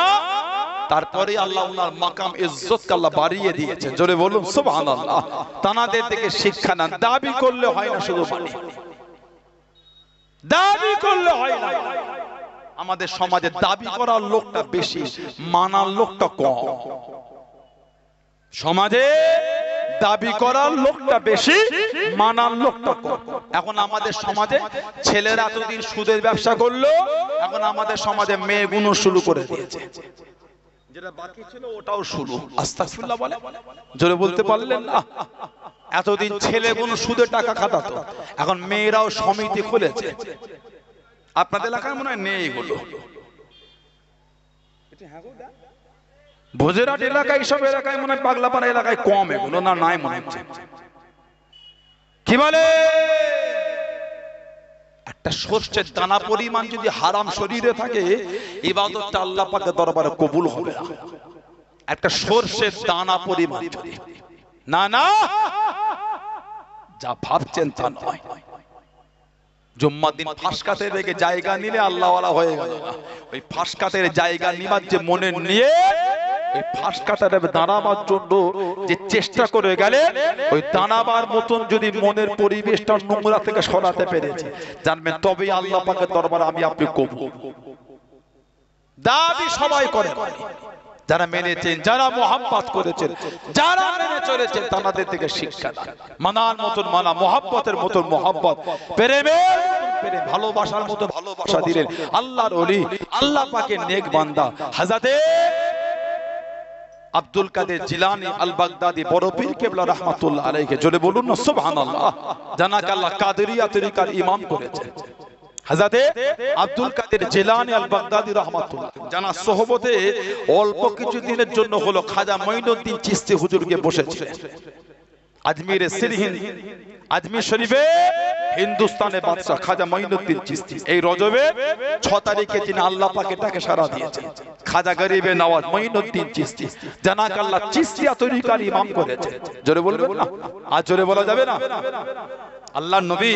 তারপরে আল্লাহ ওনার মাকাম ইজ্জতকে আল্লাহ বাড়িয়ে দিয়েছে। জোরে বলুন সুবহানাল্লাহ। তানাদের থেকে শিক্ষা নেন। দাবি করলে হয় না, শুধু মানি। দাবি করলে হয় না। আমাদের সমাজে দাবি করার লোকটা বেশি, মানার লোকটা কম। সমাজে দাবি করার লোকটা বেশি, মানার লোকটা কম। এখন আমাদের সমাজে ছেলেরা এতদিন সুদের ব্যবসা করলো, এখন আমাদের সমাজে মেয়েগুলো শুরু করে দিয়েছে। যেটা বাকি ছিল ওটাও শুরু। আস্তাগফিরুল্লাহ বলে, জোরে বলতে পারলেন না? এতদিন ছেলেগুলো সুদের টাকা খাটাতো, এখন মেয়েরাও সমিতি খুলেছে। আপনাদের এলাকায় মনে হয় নেই এগুলো, ভোজেরহাট এলাকায়, এইসব এলাকায় মনে হয়, পাগলাপাড়া এলাকায় কম এগুলো, না নাই মনে হচ্ছে। কি বলে, একটা সরষের দানা পরিমাণ যদি হারাম শরীরে থাকে, ইবাদতটা আল্লাহ পাকের দরবারে কবুল হবে না। একটা সরষের দানা পরিমাণ যদি, না না, যা ভাবছেন তা নয়। জুম্মার দিন ফাঁসকাতে রেখে জায়গা নিলে আল্লাহওয়ালা হয়ে গেল না। ওই ফাঁসকাতের জায়গা নিবার যে মনে নিয়ে ওই ফাঁসকাটারে দাঁড়াবার জন্য যে চেষ্টা করে গেলে, ওই দাঁড়াবার মতন যদি মনের পরিবেশটা নোংরা থেকে সরাতে পেরেছে, জানবেন তবেই আল্লাহ পাকের দরবারে আমি আপনি কবুল। দাবি সবাই করে, যারা মেনেছেন, যারা মুহাব্বত করেছেন, যারা মেনে চলেছেন, তাদের থেকে শিক্ষা দান। মানার মতন মানা, মুহাব্বতের মতন মুহাব্বত, প্রেমের প্রেম, ভালোবাসার মতন ভালোবাসা দিলেন আল্লাহর ওলি, আল্লাহ পাকের নেক বান্দা হযরতে আব্দুল কাদের জিলানী আল বাগদাদি বড় পীর কেবলা রাহমাতুল্লাহ আলাইহি। জোরে বলুন না সুবহানাল্লাহ। জানাকে আল্লাহ কাদেরিয়া তরিকার ইমাম করেছেন। হযরতে আব্দুল কাদের জিলানী আল বাগদাদি রাহমাতুল্লাহ জানা সোহবতে অল্প কিছু দিনের জন্য হলো খাজা মঈনুদ্দিন চিশতি হুজুরকে বসেছিলেন আজমিরে সিরহিন, আজমির শরীফে হিন্দুস্তানের বাদশা খাজা মঈনুদ্দিন চিশতি এই রজবে 6 তারিখে তিনি আল্লাহ পাকের ডাকে সাড়া দিয়েছেন। খাজা গরিবে নওয়াজ মঈনুদ্দিন চিশতি জানাকে আল্লাহ চিশতিয়া তরিকার ইমাম করেছে। জোরে বলবেন না, আর জোরে বলা যাবে না? আল্লাহর নবী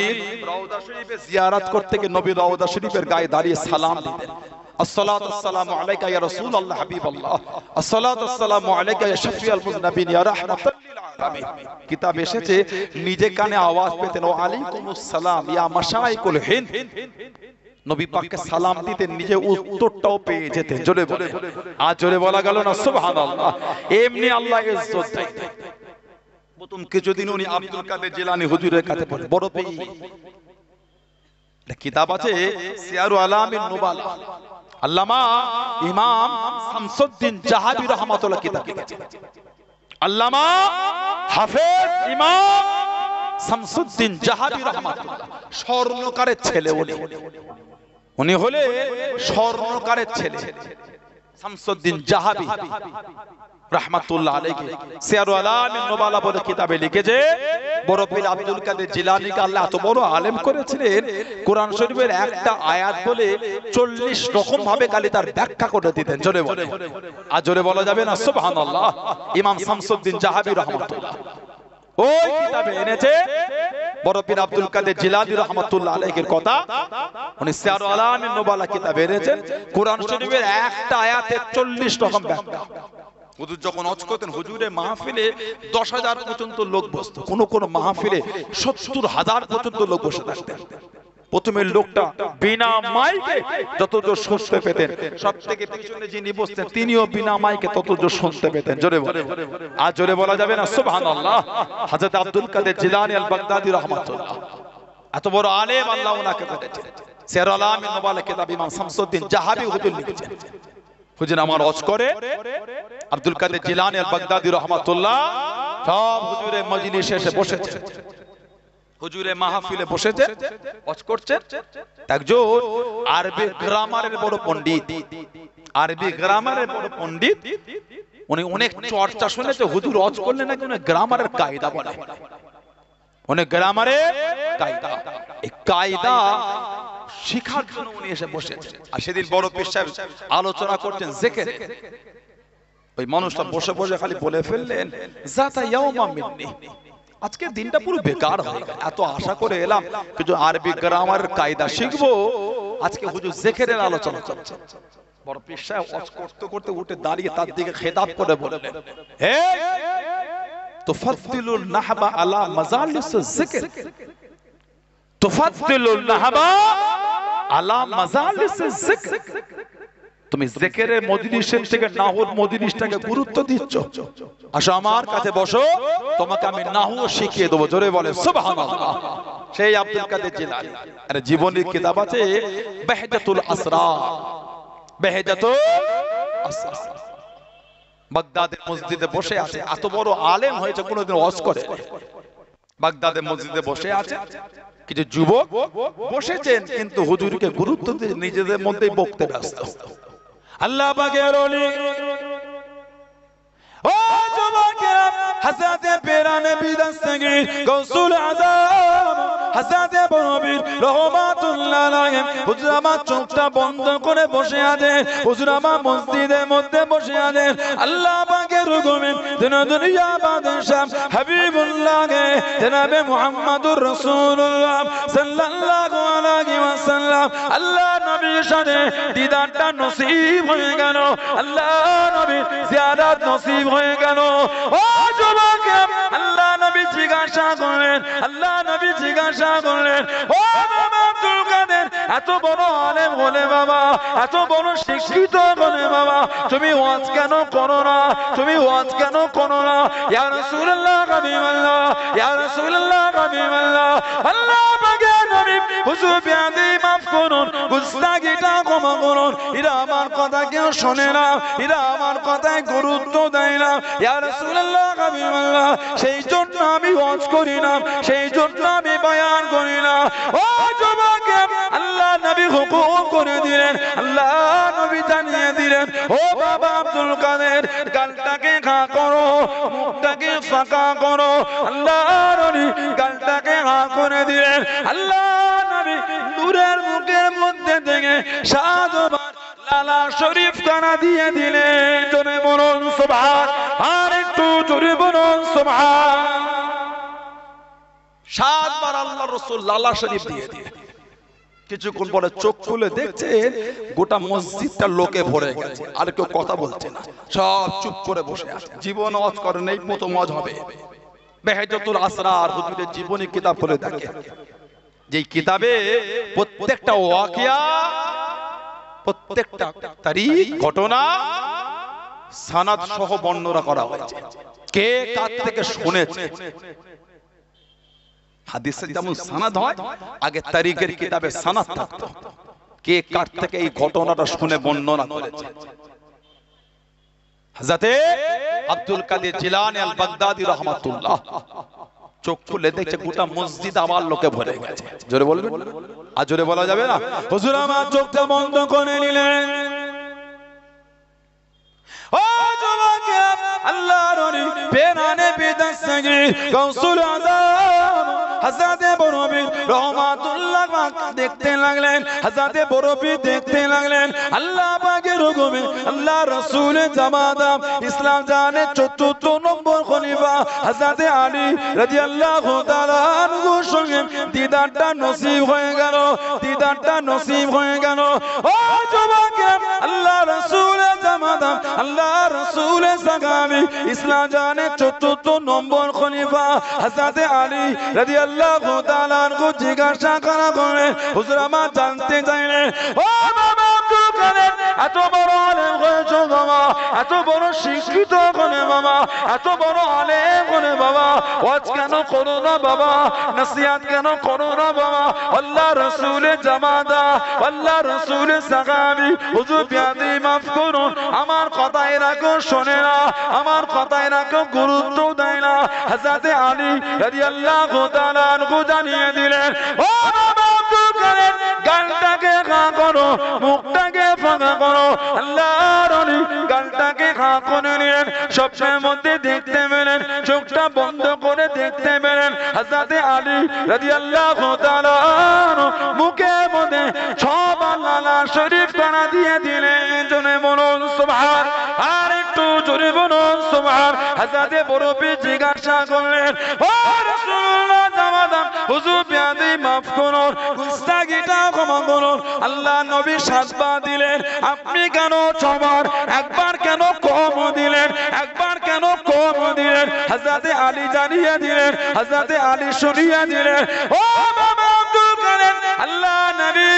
রওজা শরীফে জিয়ারত করতে গিয়ে নবী রওজা শরীফের গায়ে দাঁড়িয়ে সালাম দিতেন। الصلاة والسلام عليك يا رسول الله حبيب الله الصلاة والسلام عليك يا شفيع المذنبين يا رحمة للعالمين কিতাব এসেছে নিজে কানে আওয়াজ পেতেন ও আলাইকুমুস সালাম ইয়া মাশাইকুল হিন্দ নবী পাককে সালাম দিতেন নিজে উত্তরটাও পেয়ে যেতেন জোরে বলে আজ জোরে বলা গেল না সুবহানাল্লাহ এমনি আল্লাহ ইজ্জত দেয় প্রথম কিছুদিন উনি আব্দুল কাদের জিলানী হুজুরের কাছে বড় পেয়ে কিতাব আছে সিয়ারু আলামিন নুবালা আল্লামা ইমাম শামসুদ্দিন জাহাবি রাহমাতুল্লাহ কিতাব লিখেছেন আল্লামা হাফেজ ইমাম শামসুদ্দিন জাহাবি রাহমাতুল্লাহ স্বর্ণকারের ছেলে উনি হলে স্বর্ণকারের ছেলে শামসুদ্দিন জাহাবি রাহমাতুল্লাহ আলাইহি সিয়ারু আলামিন নুবালা বলে কিতাবে লিখেছে বড় পীর আব্দুল কাদের জিলানীকে আল্লাহ এত বড় আলেম করেছিলেন কোরআন শরীফের একটা আয়াত বলে 40 রকম ভাবে খালি তার ব্যাখ্যা করে দিতেন জোরে বলে আর জোরে বলা যাবে না সুবহানাল্লাহ ইমাম শামসুদ্দিন জাহাবি রাহমাতুল্লাহ ওই কিতাবে এনেছে বড় পীর আব্দুল কাদের জিলানী রাহমাতুল্লাহ আলাইহির কথা উনি সিয়ারু আলামিন নুবালা কিতাবে এনেছেন কোরআন শরীফের একটা আয়াতে 40 রকম ব্যাখ্যা হুজুর যখন হজ করতেন হুজুরের মাহফিলে 10,000 পর্যন্ত লোক বসতো কোন কোন মাহফিলে 70,000 পর্যন্ত লোক বসে থাকতেন প্রথমে লোকটা বিনা মাইকে যতদূর শুনতে পেতেন সবথেকে পিছনে যিনি বসতেন তিনিও বিনা মাইকে ততদূর শুনতে পেতেন জোরে বলে আর জোরে বলা যাবে না সুবহানাল্লাহ হযরত আব্দুল কাদের জিলানী আল বাগদাদি রাহমাতুল্লাহ এত বড় আলেম আল্লাহ ওনাকে করেছেন সিয়ারু আলামিন নুবালা কিতাব ইমাম শামসুদ্দিন জাহাবি হুজুর লিখেছেন হুজুর আমার হজ করে আব্দুল কাদের জিলানী আল বাগদাদি রাহমাতুল্লাহ সব হুজুরের মজলিসে এসে বসেছে হুজুরের মাহফিলে বসেছে হজ করছে একজন আরবি গ্রামারের বড় পণ্ডিত আরবি গ্রামারের বড় পণ্ডিত উনি অনেক চর্চা শুনেছে হুজুর হজ করলে নাকি উনি গ্রামারের কায়দা বলে উনি গ্রামারের কায়দা এই কায়দা শিখার জন্য উনি এসে বসেছে আর সেদিন বড় পীর সাহেব আলোচনা করছেন জিকির ওই মানুষটা বসে বসে খালি বলে ফেললেন জাতা ইয়াউমা মিন্নি আজকে দিনটা পুরো বেকার হয়ে গেল এত আশা করে এলাম কিছু আরবি গ্রামারের কায়দা শিখবো আজকে হুজুর জিকিরের আলোচনা করছে বড় পীর সাহেব ওয়াজ করতে করতে উঠে দাঁড়িয়ে তার দিকে খেতাব করে বললেন হে তুফাদ্দিলুন নাহবা আলা মাজালিসিজ জিকির তুফাদ্দিলুন নাহবা আলা মাজালিসিজ জিকির তুমি জিকিরের মজলিসের থেকে নাহর মজলিসটাকে গুরুত্ব দিচ্ছ আসো আমার কাছে বসো তোমাকে আমি নাহু শিখিয়ে দেব জোরে বলে সুবহানাল্লাহ সেই আব্দুল কাদের জিলানী আরে জীবনের কিতাব আছে বাহজাতুল আসরার বাহজাতুল আসরার বাগদাদের মসজিদে বসে আছে এত বড় আলেম হয়েছে কোনোদিন ওয়াজ করে বাগদাদের মসজিদে বসে আছে কিছু যুবক বসেছেন কিন্তু হুজুরকে গুরুত্ব দিয়ে নিজেদের মধ্যেই বকতে ব্যস্ত আল্লাহ পাকের ওলি ও যুবকেরা হাসাতে পেরানে বিদাস্তাগির গৌসুল আযম হাসাতে বরবির রহমাতুল্লাহ আলাইহি হুজুর আমার চোখটা বন্ধ করে বসে আছেন হুজুর আমার মসজিদের মধ্যে বসে আছেন আল্লাহ পাকের হুকুমে দুনিয়া বাদশাহ হাবিবুল্লাহ জনাবে মুহাম্মদুর রাসূলুল্লাহ সাল্লাল্লাহু আলাইহি ওয়াসাল্লাম আল্লাহ নবীর সাথে দিদারটা নসিব হয়ে গেল আল্লাহ নবীর জিয়ারত নসিব হয়ে গেল ও যুবক আল্লাহ নবী জিজ্ঞাসা করলেন আল্লাহ নবী জিজ্ঞাসা করলেন ও বাবা আব্দুল কাদের এত বড় আলেম হলে বাবা এত বড় শিক্ষিত হলে বাবা তুমি ওয়াজ কেন করো না তুমি ওয়াজ কেন করো না ইয়া রাসূলুল্লাহ হাবিবাল্লাহ ইয়া রাসূলুল্লাহ হাবিবাল্লাহ আল্লাহ পাকের নবী হুজুর বিয়াদি মাফ করুন গুস্তাগিটা ক্ষমা করুন এরা আমার কথা কেউ শোনে না এরা আমার কথায় গুরুত্ব দেয় না ইয়া রাসূলুল্লাহ হাবিবাল্লাহ সেই জন্য আমি ওয়াজ করি না সেই জন্য আমি বয়ান করি না ও যুবক আল্লাহ নবী হুকুম করে দিলেন আল্লাহ নবী জানিয়ে দিলেন ও বাবা আব্দুল কাদের গালটাকে খা করো মুখটাকে ফাঁকা করো আল্লাহ নবী গালটাকে খা করে দিলেন আল্লাহ নবী নূরের মুখের মধ্যে থেকে সাধুবাদ লালা শরীফ কানা দিয়ে দিলেন জোরে বলুন সুবহান আর একটু জোরে বলুন সুবহান 7 বার আল্লাহর রাসূল লালা শরীফ দিয়ে দিলেন কিছুক্ষণ পরে চোখ খুলে দেখছেন গোটা মসজিদটা লোকে ভরে গেছে, আর কেউ কথা বলছে না, সব চুপ করে বসে আছে। জীবন ওয়াজ করে নেই, প্রথম ওয়াজ হবে। বেহেজতুল আসরার হুজুরের জীবনী কিতাব খুলে দেখে, যেই কিতাবে প্রত্যেকটা ওয়াকিয়া, প্রত্যেকটা তারিখ, ঘটনা সানাদ সহ বর্ণনা করা হয়েছে, কে কার থেকে শুনেছে। হাদিসে যেমন সানাদ হয়, আগে তারিখের কিতাবে সানাদ থাকতো, কে কার থেকে এই ঘটনাটা শুনে বর্ণনা করেছে। হযরতে আব্দুল কাদের জিলানী আল বাগদাদি রাহমাতুল্লাহ চোখ খুলে দেখছে গোটা মসজিদ আমার লোকে ভরে গেছে। জোরে বলবেন, আর জোরে বলা যাবে না? হুজুর আমার চোখটা বন্ধ করে নিলেন। ও জবাকে আল্লাহর ওলি পেরানে বিদাসগি গাউসুল আযম হযরতে বরবী রহমাতুল্লাহ পাক দেখতে লাগলেন, হযরতে বরবী দেখতে লাগলেন। আল্লাহ পাকের হুকুমে আল্লাহ রাসূলের জামাতা ইসলাম জানের ৪র্থ নম্বর খলিফা হযরতে আলী রাদিয়াল্লাহু তাআলা আনহুর সঙ্গে দিদারটা নসিব হয়ে গেল, দিদারটা নসিব হয়ে গেল। ও জবাকে আল্লাহ রাসূলের জামাতা আল্লাহ রাসূলের সাহাবী ইসলাম জানের ৪র্থ নম্বর খলিফা হযরতে আলী রাদিয়াল্লাহু তাআলা আনহু জিজ্ঞাসা করা করে, হুজুর আমার জানতে চাইলেন, ও বাবা আব্দুল কাদের, এত বড় আলেম হয়েছো বাবা, এত বড় শিক্ষিত করে বাবা, এত বড় আলেম করে বাবা, ওয়াজ কেন করো না বাবা, নসিহত কেন করো না বাবা? আল্লাহ রাসূলের জামাতা, আল্লাহ রাসূলের সাহাবী, হুজুর বিয়াদি মাফ করুন, আমার কথায় রাখো, শোনে না, আমার কথায় রাখো, গুরুত্ব দেয় না। হযরতে আলী রাদিয়াল্লাহু তাআলা আনহু জানিয়ে দিলেন, ও বাবা আব্দুল কাদের, গানটাকে খা করো, মুখটাকে ফাঁকা করো। আল্লাহর ওলি গানটাকে খা করে নিলেন, স্বপ্নের মধ্যে দেখতে পেলেন, চোখটা বন্ধ করে দেখতে পেলেন হযরতে আলী রাদিয়াল্লাহু তাআলা মুখে মধ্যে 6 বার লালা শরীফ করা দিয়ে দিলেন। জনে বলুন সুবহান, আর একটু জোরে বলুন সুবহান। হযরতে বরবী জিজ্ঞাসা করলেন, ও রাসূলুল্লাহ জামাতা, হুজুর বিয়াদি মাফ করুন, গুস্তাখিটা ক্ষমা করুন। আল্লাহ নবী 7 বার দিলেন, আপনি কেন 6 বার, একবার কেন কম দিলেন, একবার কেন কম দিলেন? হযরতে আলী জানিয়ে দিলেন, হযরতে আলী শুনিয়ে দিলেন, ও বাবা আব্দুল কাদের, আল্লাহ নবী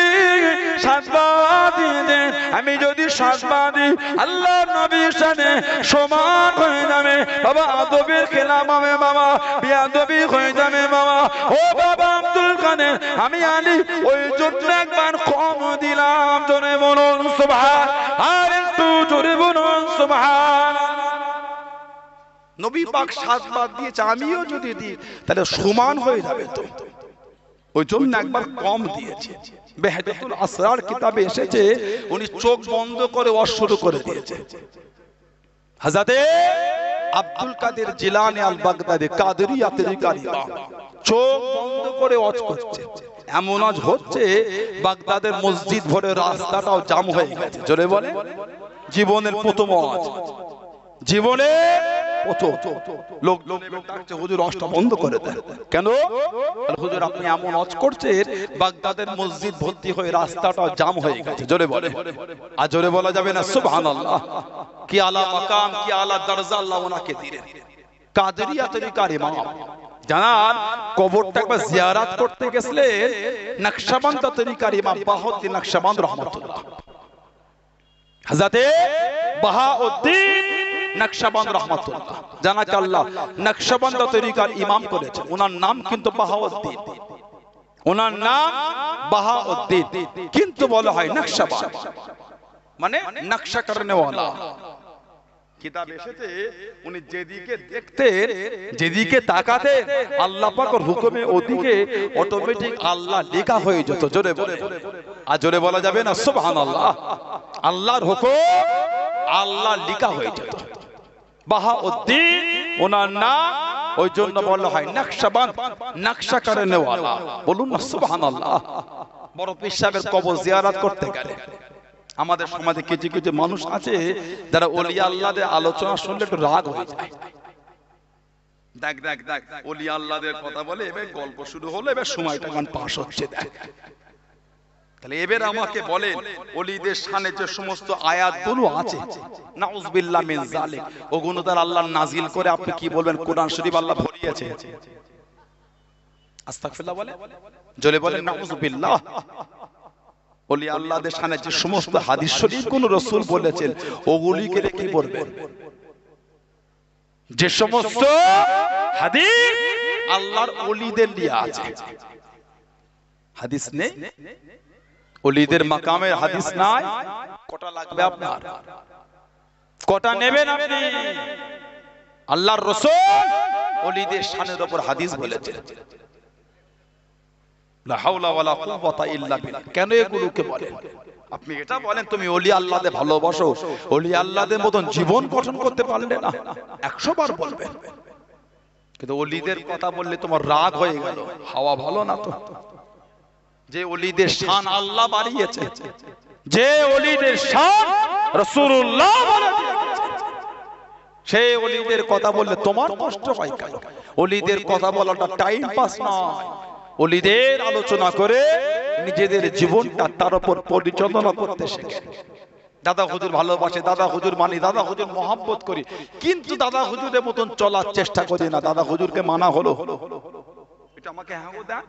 7 বার দিয়ে দেন, আমি যদি 7 বার দিই আল্লাহ নবীর সাথে সমান হয়ে যাবে বাবা, আদবের খেলাফ হবে বাবা, বেয়াদবি হয়ে যাবে বাবা। ও বাবা আব্দুল কাদের, আমি আলী ওই জন্য একবার কম দিলাম। জোরে বলুন সুবহান, আর একটু জোরে বলুন সুবহান। নবী পাক 7 বার দিয়েছে, আমিও যদি দিই তাহলে সমান হয়ে যাবে, তো ওই জন্য একবার কম দিয়েছে। বেহেজতুল আসরার কিতাবে এসেছে, উনি চোখ বন্ধ করে ওয়াজ শুরু করে দিয়েছে। হযরতে আব্দুল কাদের জিলানী আল বাগদাদি কাদেরিয়া তরিকার ইমাম চোখ বন্ধ করে ওয়াজ করছে। এমন ওয়াজ হচ্ছে বাগদাদের মসজিদ ভরে রাস্তাটাও জাম হয়ে গেছে। জোরে বলে, জীবনের প্রথম ওয়াজ, জীবনে প্রথম লোক ডাকছে, হুজুর ওয়াজটা বন্ধ করে দেন। কেন? হুজুর আপনি এমন ওয়াজ করছেন বাগদাদের মসজিদ ভর্তি হয়ে রাস্তাটা জাম হয়ে গেছে। জোরে বলে, আর জোরে বলা যাবে না সুবহানাল্লাহ। কি আলা মাকাম, কি আলা দরজা আল্লাহ ওনাকে দিলেন। কাদেরিয়া তরিকার ইমাম, জানান কবরটা একবার জিয়ারত করতে গেছিলেন নকশবন্দ তরিকার ইমাম বাহাউদ্দিন নকশবন্দ রাহমাতুল্লাহ। হযরতে বাহাউদ্দিন নকশবন্দ রাহমাতুল্লাহ, জানাকে আল্লাহ নকশবন্দ তরিকার ইমাম করেছেন। ওনার নাম কিন্তু বাহাউদ্দিন, ওনার নাম বাহাউদ্দিন, কিন্তু বলা হয় নকশবন্দ, মানে নকশা করনে ওয়ালা। কিতাব এসেছে উনি যেদিকে দেখতেন, যেদিকে তাকাতেন, আল্লাহ পাকের হুকুমে ওদিকে অটোমেটিক আল্লাহ লেখা হয়ে যেত। জোরে বলে, আর জোরে বলা যাবে না সুবহানাল্লাহ। আল্লাহর হুকুম আল্লাহ লেখা হয়ে যেত। বাহাউদ্দিন ওনার নাম, ওই জন্য বলা হয় নকশবন্দ, নকশা করনে ওয়ালা। বলুন না সুবহানাল্লাহ। বড় পীর সাহেবের কবর জিয়ারত করতে গেলে আমাদের সমাজে কিছু কিছু মানুষ আছে যারা ওলিয়া আল্লাহদের আলোচনা শুনলে একটু রাগ হয়ে যায়। দেখ দেখ দেখ, ওলিয়া আল্লাহদের কথা বলে, এবার গল্প শুরু হলো, এবার সময়টা গান পাস হচ্ছে। দেখ তাহলে এবার আমাকে বলেন ওলিদের শানে যে সমস্ত আয়াতগুলো আছে নাউজুবিল্লাহ মিন যালিক ওগুলো তার আল্লাহ নাজিল করে আপনি কি বলবেন কোরআন শরীফ আল্লাহ ভরিয়েছে আস্তাগফিরুল্লাহ বলে জোরে বলেন নাউজুবিল্লাহ ওলি আল্লাহদের শানে যে সমস্ত হাদিস শরীফ কোন রাসূল বলেছেন ওগুলিকে কি বলবেন যে সমস্ত হাদিস আল্লাহর ওলিদের নিয়ে আছে হাদিস নেই ওলিদের মাকামের হাদিস নাই কটা লাগবে আপনার কটা নেবেন আপনি আল্লাহর রাসূল ওলিদের শানের উপর হাদিস বলেছেন লা হাওলা ওয়ালা কুওয়াতা ইল্লা বিল্লাহ কেন এগুলোকে বলেন আপনি এটা বলেন তুমি ওলি আল্লাহদের ভালোবাসো ওলি আল্লাহদের মতন জীবন গঠন করতে পারলে না 100 বার বলবেন কিন্তু ওলিদের কথা বললে তোমার রাগ হয়ে গেল হাওয়া ভালো না তো যে ওলিদের শান আল্লাহ বাড়িয়েছে যে ওলিদের শান রাসূলুল্লাহ বাড়িয়ে দিয়েছে সেই ওলিদের কথা বললে তোমার কষ্ট হয় কেন ওলিদের কথা বলাটা টাইম পাস নয় ওলিদের আলোচনা করে নিজেদের জীবনটা তার উপর পরিচালনা করতে শেখে দাদা হুজুর ভালোবাসে দাদা হুজুর মানি দাদা হুজুর মহব্বত করি কিন্তু দাদা হুজুরের মতন চলার চেষ্টা করি না দাদা হুজুরকে মানা হলো এটা আমাকে হ্যাঁ দেন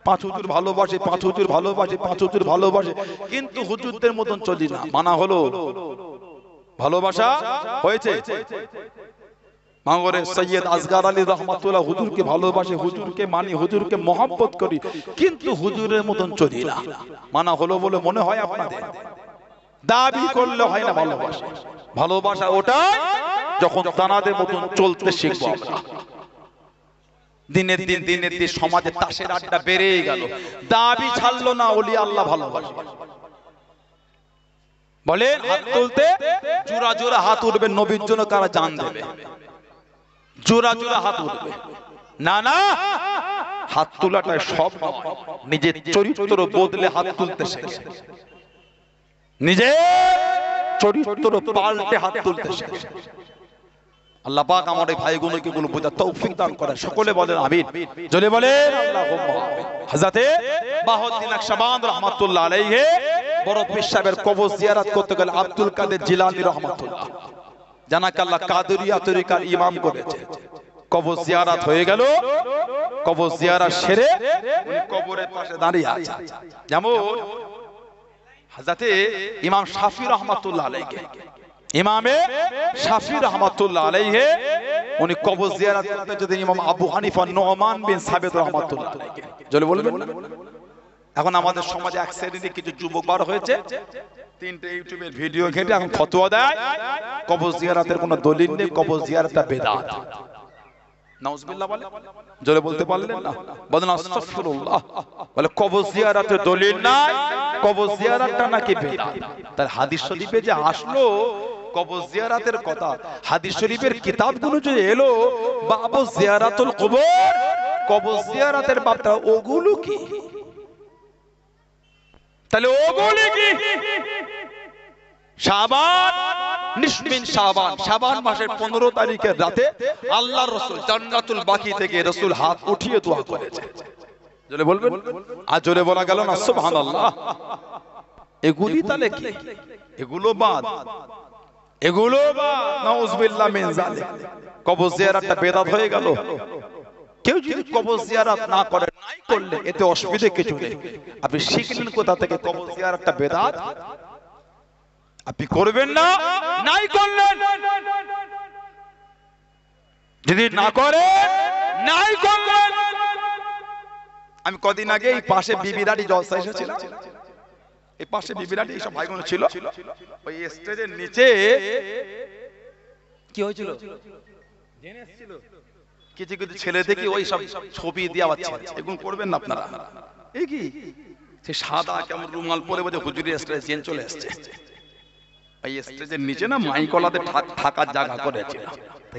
পাঁচ হুজুর ভালোবাসে পাঁচ হুজুর ভালোবাসে পাঁচ হুজুর ভালোবাসে কিন্তু হুজুরদের মতন চলি না মানা হলো ভালোবাসা হয়েছে মাগরে সৈয়দ আসগার আলী রহমাতুল্লাহ হুজুরকে ভালোবাসে হুজুরকে মানি হুজুরকে মহব্বত করি কিন্তু হুজুরের মতন চলি না মানা হলো বলে মনে হয় আপনাদের দাবি করলে হয় না ভালোবাসা ভালোবাসা ওটা যখন তানাদের মতন চলতে শিখবো আমরা দিনের দিন সমাজে তাসের আড্ডা বেড়েই গেল দাবি ছাড়লো না ওলি আল্লাহ ভালোবাসে বলেন হাত তুলতে জোড়া জোড়া হাত উঠবে নবীর জন্য কারা জান দেবে জোড়া জোড়া হাত উঠবে না না হাত তোলাটা সব নিজের চরিত্র বদলে হাত তুলতে শেখে নিজের চরিত্র পাল্টে হাত তুলতে শেখে আল্লাহ পাক আমার এই ভাইগুলোকে গুলো বোঝার তৌফিক দান করেন সকলে বলেন আমিন জোরে বলেন আল্লাহুম্মা আমিন হযরতে বাহাউদ্দিন আকশাবন্দি রাহমাতুল্লাহ আলাইহি বড় পীর সাহেবের কবর জিয়ারত করতে গেলে আব্দুল কাদের জিলানী রাহমাতুল্লাহ জানাকে আল্লাহ কাদেরিয়া তরিকার ইমাম করেছে কবর জিয়ারত হয়ে গেল কবর জিয়ারত সেরে উনি কবরের পাশে দাঁড়িয়ে আছেন যেমন হযরতে ইমাম শাফি রাহমাতুল্লাহ আলাইহি ইমামে শাফি রাহমাতুল্লাহ আলাইহি উনি কবর জিয়ারত করতে যেতেন ইমাম আবু হানিফা নুমান বিন সাবিত রাহমাতুল্লাহ আলাইহি জলে বলবেন এখন আমাদের সমাজে এক শ্রেণীর কিছু যুবক বার হয়েছে তিনটে ইউটিউবের ভিডিও ঘেটে এখন ফতোয়া দেয় কবর জিয়ারতের কোনো দলিল নেই কবর জিয়ারতটা বেদাত নাউজুবিল্লাহ বলে জোরে বলতে পারলেন না বলেন আস্তাগফিরুল্লাহ বলে কবর জিয়ারতের দলিল নাই কবর জিয়ারতটা নাকি বেদাত তার হাদিস শরীফে যে আসলো কবর জিয়ারতের কথা হাদিস শরীফের কিতাবগুলো যে এলো বাবু জিয়ারাতুল কবর কবর জিয়ারতের বাবটা ওগুলো কি তাহলে ওগুলো কি শাবান নিশমিন শাবান মাসের 15 তারিখের রাতে আল্লাহর রাসূল জান্নাতুল বাকি থেকে রাসূল হাত উঠিয়ে দোয়া করেছে জোরে বলবেন আর জোরে বলা গেল না সুবহানাল্লাহ এগুলি তাহলে কি এগুলো বাদ নাউজুবিল্লাহ মিন যালিক কবর জিয়ারতটা বেদাত হয়ে গেল কেউ যদি কবর জিয়ারত না করে নাই করলে এতে অসুবিধা কিছু নেই আপনি শিখলেন কোথা থেকে কবর জিয়ারতটা বেদাত আপনি করবেন না নাই করলেন যদি না করে নাই করলেন আমি কদিন আগে এই পাশে বিবিরাটি জলসা এসেছিলাম এই পাশে বিবিরাটি এইসব ভাইগুলো ছিল ওই স্টেজের নিচে কি হয়েছিল কিছু কিছু ছেলে দেখি ওই সব ছবি দিয়ে আবার এগুলো করবেন না আপনারা এই কি সে সাদা কেমন রুমাল পরে বোঝে হুজুরের স্টেজে চেন চলে আসছে এই স্টেজের নিচে না মাইকলাতে থাকার জায়গা করেছে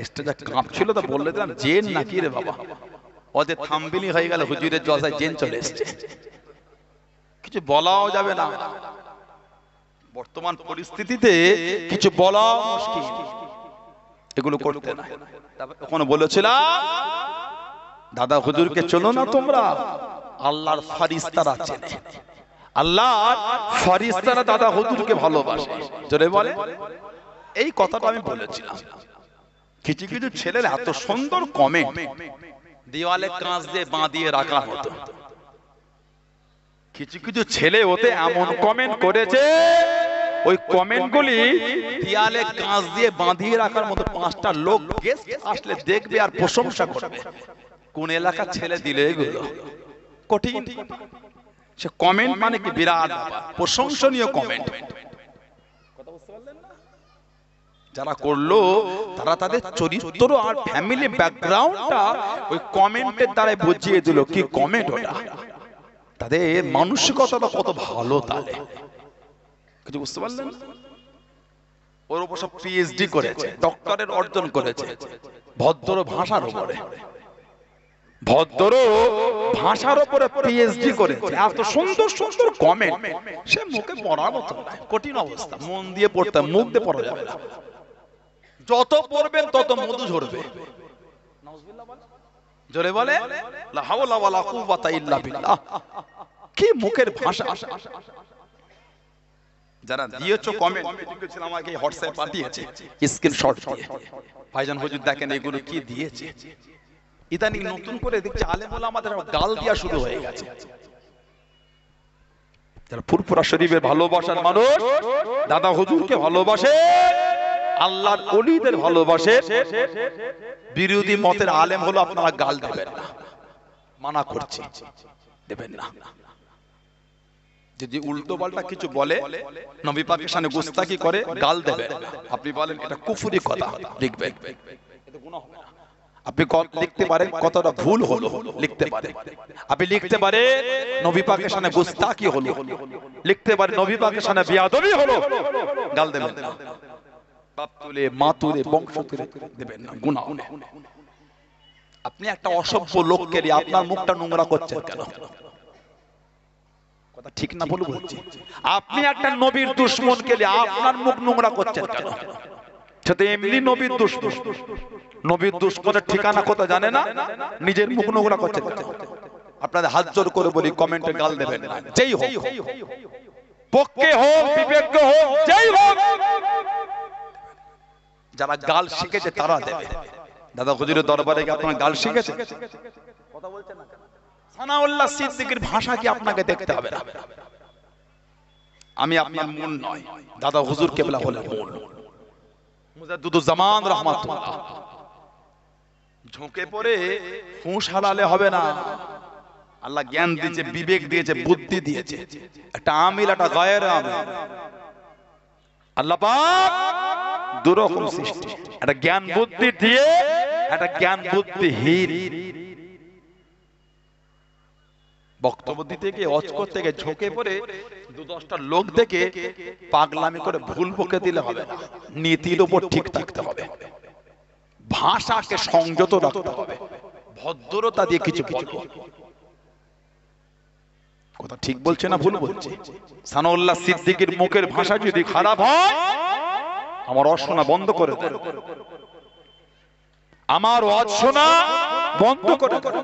স্টেজে কাঁপছিল তো বললে দিলাম জেন নাকি রে বাবা ওদের থামবিলি হয়ে গেল হুজুরের জলসায় জেন চলে এসছে কিছু বলাও যাবে না বর্তমান পরিস্থিতিতে কিছু বলা মুশকিল এগুলো করতে না ওখানে বলেছিলাম দাদা হুজুরকে চলো না তোমরা আল্লাহর ফারিস্তারা চেনে আল্লাহ ফেরেশতারা দাদা হুজুরকে ভালোবাসে, জোরে বলে। এই কথাটা আমি বলেছিলাম। কিছু কিছু ছেলের এত সুন্দর কমেন্ট, দেওয়ালে কাঁচ দিয়ে বাঁধিয়ে রাখা হতো। কিছু কিছু ছেলে ওতে এমন কমেন্ট করেছে, ওই কমেন্টগুলি দেয়ালে কাঁচ দিয়ে বাঁধিয়ে রাখার মতো 5টা লোক গেস্ট আসলে দেখবে আর প্রশংসা করবে। কোন এলাকার ছেলে দিলে এগুলো? কঠিন। সে কমেন্ট মানে কি বিরাট প্রশংসনীয় কমেন্ট। যারা করলো তারা তাদের চরিত্র আর ফ্যামিলি ব্যাকগ্রাউন্ডটা ওই কমেন্টের দ্বারা বুঝিয়ে দিল। কি কমেন্ট ওটা, তাদের মানসিকতাটা কত ভালো। তাহলে কিছু বুঝতে পারলেন? ওর উপর সব পিএইচডি করেছে, ডক্টরেট অর্জন করেছে ভদ্র ভাষার উপরে। ভদ্র ভাষার উপরে পিএইচডি করেছে। এত সুন্দর সুন্দর কমেন্ট, সে মুখে পড়ার মতো নয়। কঠিন অবস্থা। মন দিয়ে পড়তে, মুখ দিয়ে পড়া যাবে না। যত পড়বেন তত মধু ঝরবে। জোরে বলে লা হাওলা ওয়ালা কুওয়াতা ইল্লা বিল্লাহ। কি মুখের ভাষা। যারা দিয়েছো কমেন্ট, আমাকে হোয়াটসঅ্যাপ পাঠিয়েছে স্ক্রিনশট দিয়ে, ভাইজান হুজুর দেখেন এগুলো কি দিয়েছে। ইদানিং নতুন করে দেখছি আলেম ওলামাদের গাল দেয়া শুরু হয়ে গেছে। যারা ফুরফুরা শরীফের ভালোবাসার মানুষ, দাদা হুজুরকে ভালোবাসে, আল্লাহর ওলিদের ভালোবাসে, বিরোধী মতের আলেম হলো আপনারা গাল দেবেন না, মানা করছি, দেবেন না। যদি উল্টো পাল্টা কিছু বলে, নবী পাকের সামনে গুস্তাখি করে, গাল দেবেন না। আপনি বলেন এটা কুফরি কথা, লিখবেন, এটা গুনাহ হবে না। আপনি লিখতে পারেন কতটা ভুল হলো, লিখতে পারেন। আপনি লিখতে পারেন নবী পাকের সামনে গুস্তাখি হলো, লিখতে পারেন নবী পাকের সামনে বেয়াদবি হলো, গাল দেবেন না। বাপ তুলে, মা তুলে, বংশ তুলে দেবেন না, গুনাহ। আপনি একটা অসভ্য লোককে নিয়ে আপনার মুখটা নোংরা করছেন কেন? কথা ঠিক না বলে বলছি। আপনি একটা নবীর দুশমনকে নিয়ে আপনার মুখ নোংরা করছেন কেন? সেটা এমনি নবীর দুশমন। নবীর দুশমনের ঠিকানা কোথায় জানে না, নিজের মুখ নোংরা করছেন। আপনাদের হাত জোর করে বলি, কমেন্টে গাল দেবেন না। যেই হোক, পক্ষে হোক, বিবেকে হোক, যেই হোক, যারা গাল শিখেছে তারা দেবে। দাদা হুজুরের দরবারে কি আপনারা গাল শিখেছে? কথা বলছেন না কেন? সানাউল্লাহ সিদ্দিকীর ভাষা কি আপনাকে দেখতে হবে না? আমি আপনার মন নয়, দাদা হুজুর কেবলা হলে মন। মুজাদ্দিদুজ জামান রাহমাতুল্লাহ। ঝুঁকে পড়ে হুঁশ হারালে হবে না। আল্লাহ জ্ঞান দিয়েছে, বিবেক দিয়েছে, বুদ্ধি দিয়েছে। একটা আমিল, একটা গায়ের আমিল। আল্লাহ পাক দুরকম সৃষ্টি, একটা জ্ঞান বুদ্ধি দিয়ে, একটা জ্ঞান বুদ্ধিহীন। বক্তব্য দিতে গিয়ে, অজ করতে গিয়ে ঝুঁকে পড়ে 2-10টা লোক দেখে পাগলামি করে ভুল বকে দিলে হবে না। নীতির উপর ঠিক থাকতে হবে, ভাষাকে সংযত রাখতে হবে, ভদ্রতা দিয়ে কিছু কিছু। কথা ঠিক বলছে না ভুল বলছে? সানাউল্লাহ সিদ্দিকীর মুখের ভাষা যদি খারাপ হয়, আমার ওয়াজ শোনা বন্ধ করে দেন। আমার ওয়াজ শোনা বন্ধ করে দেন।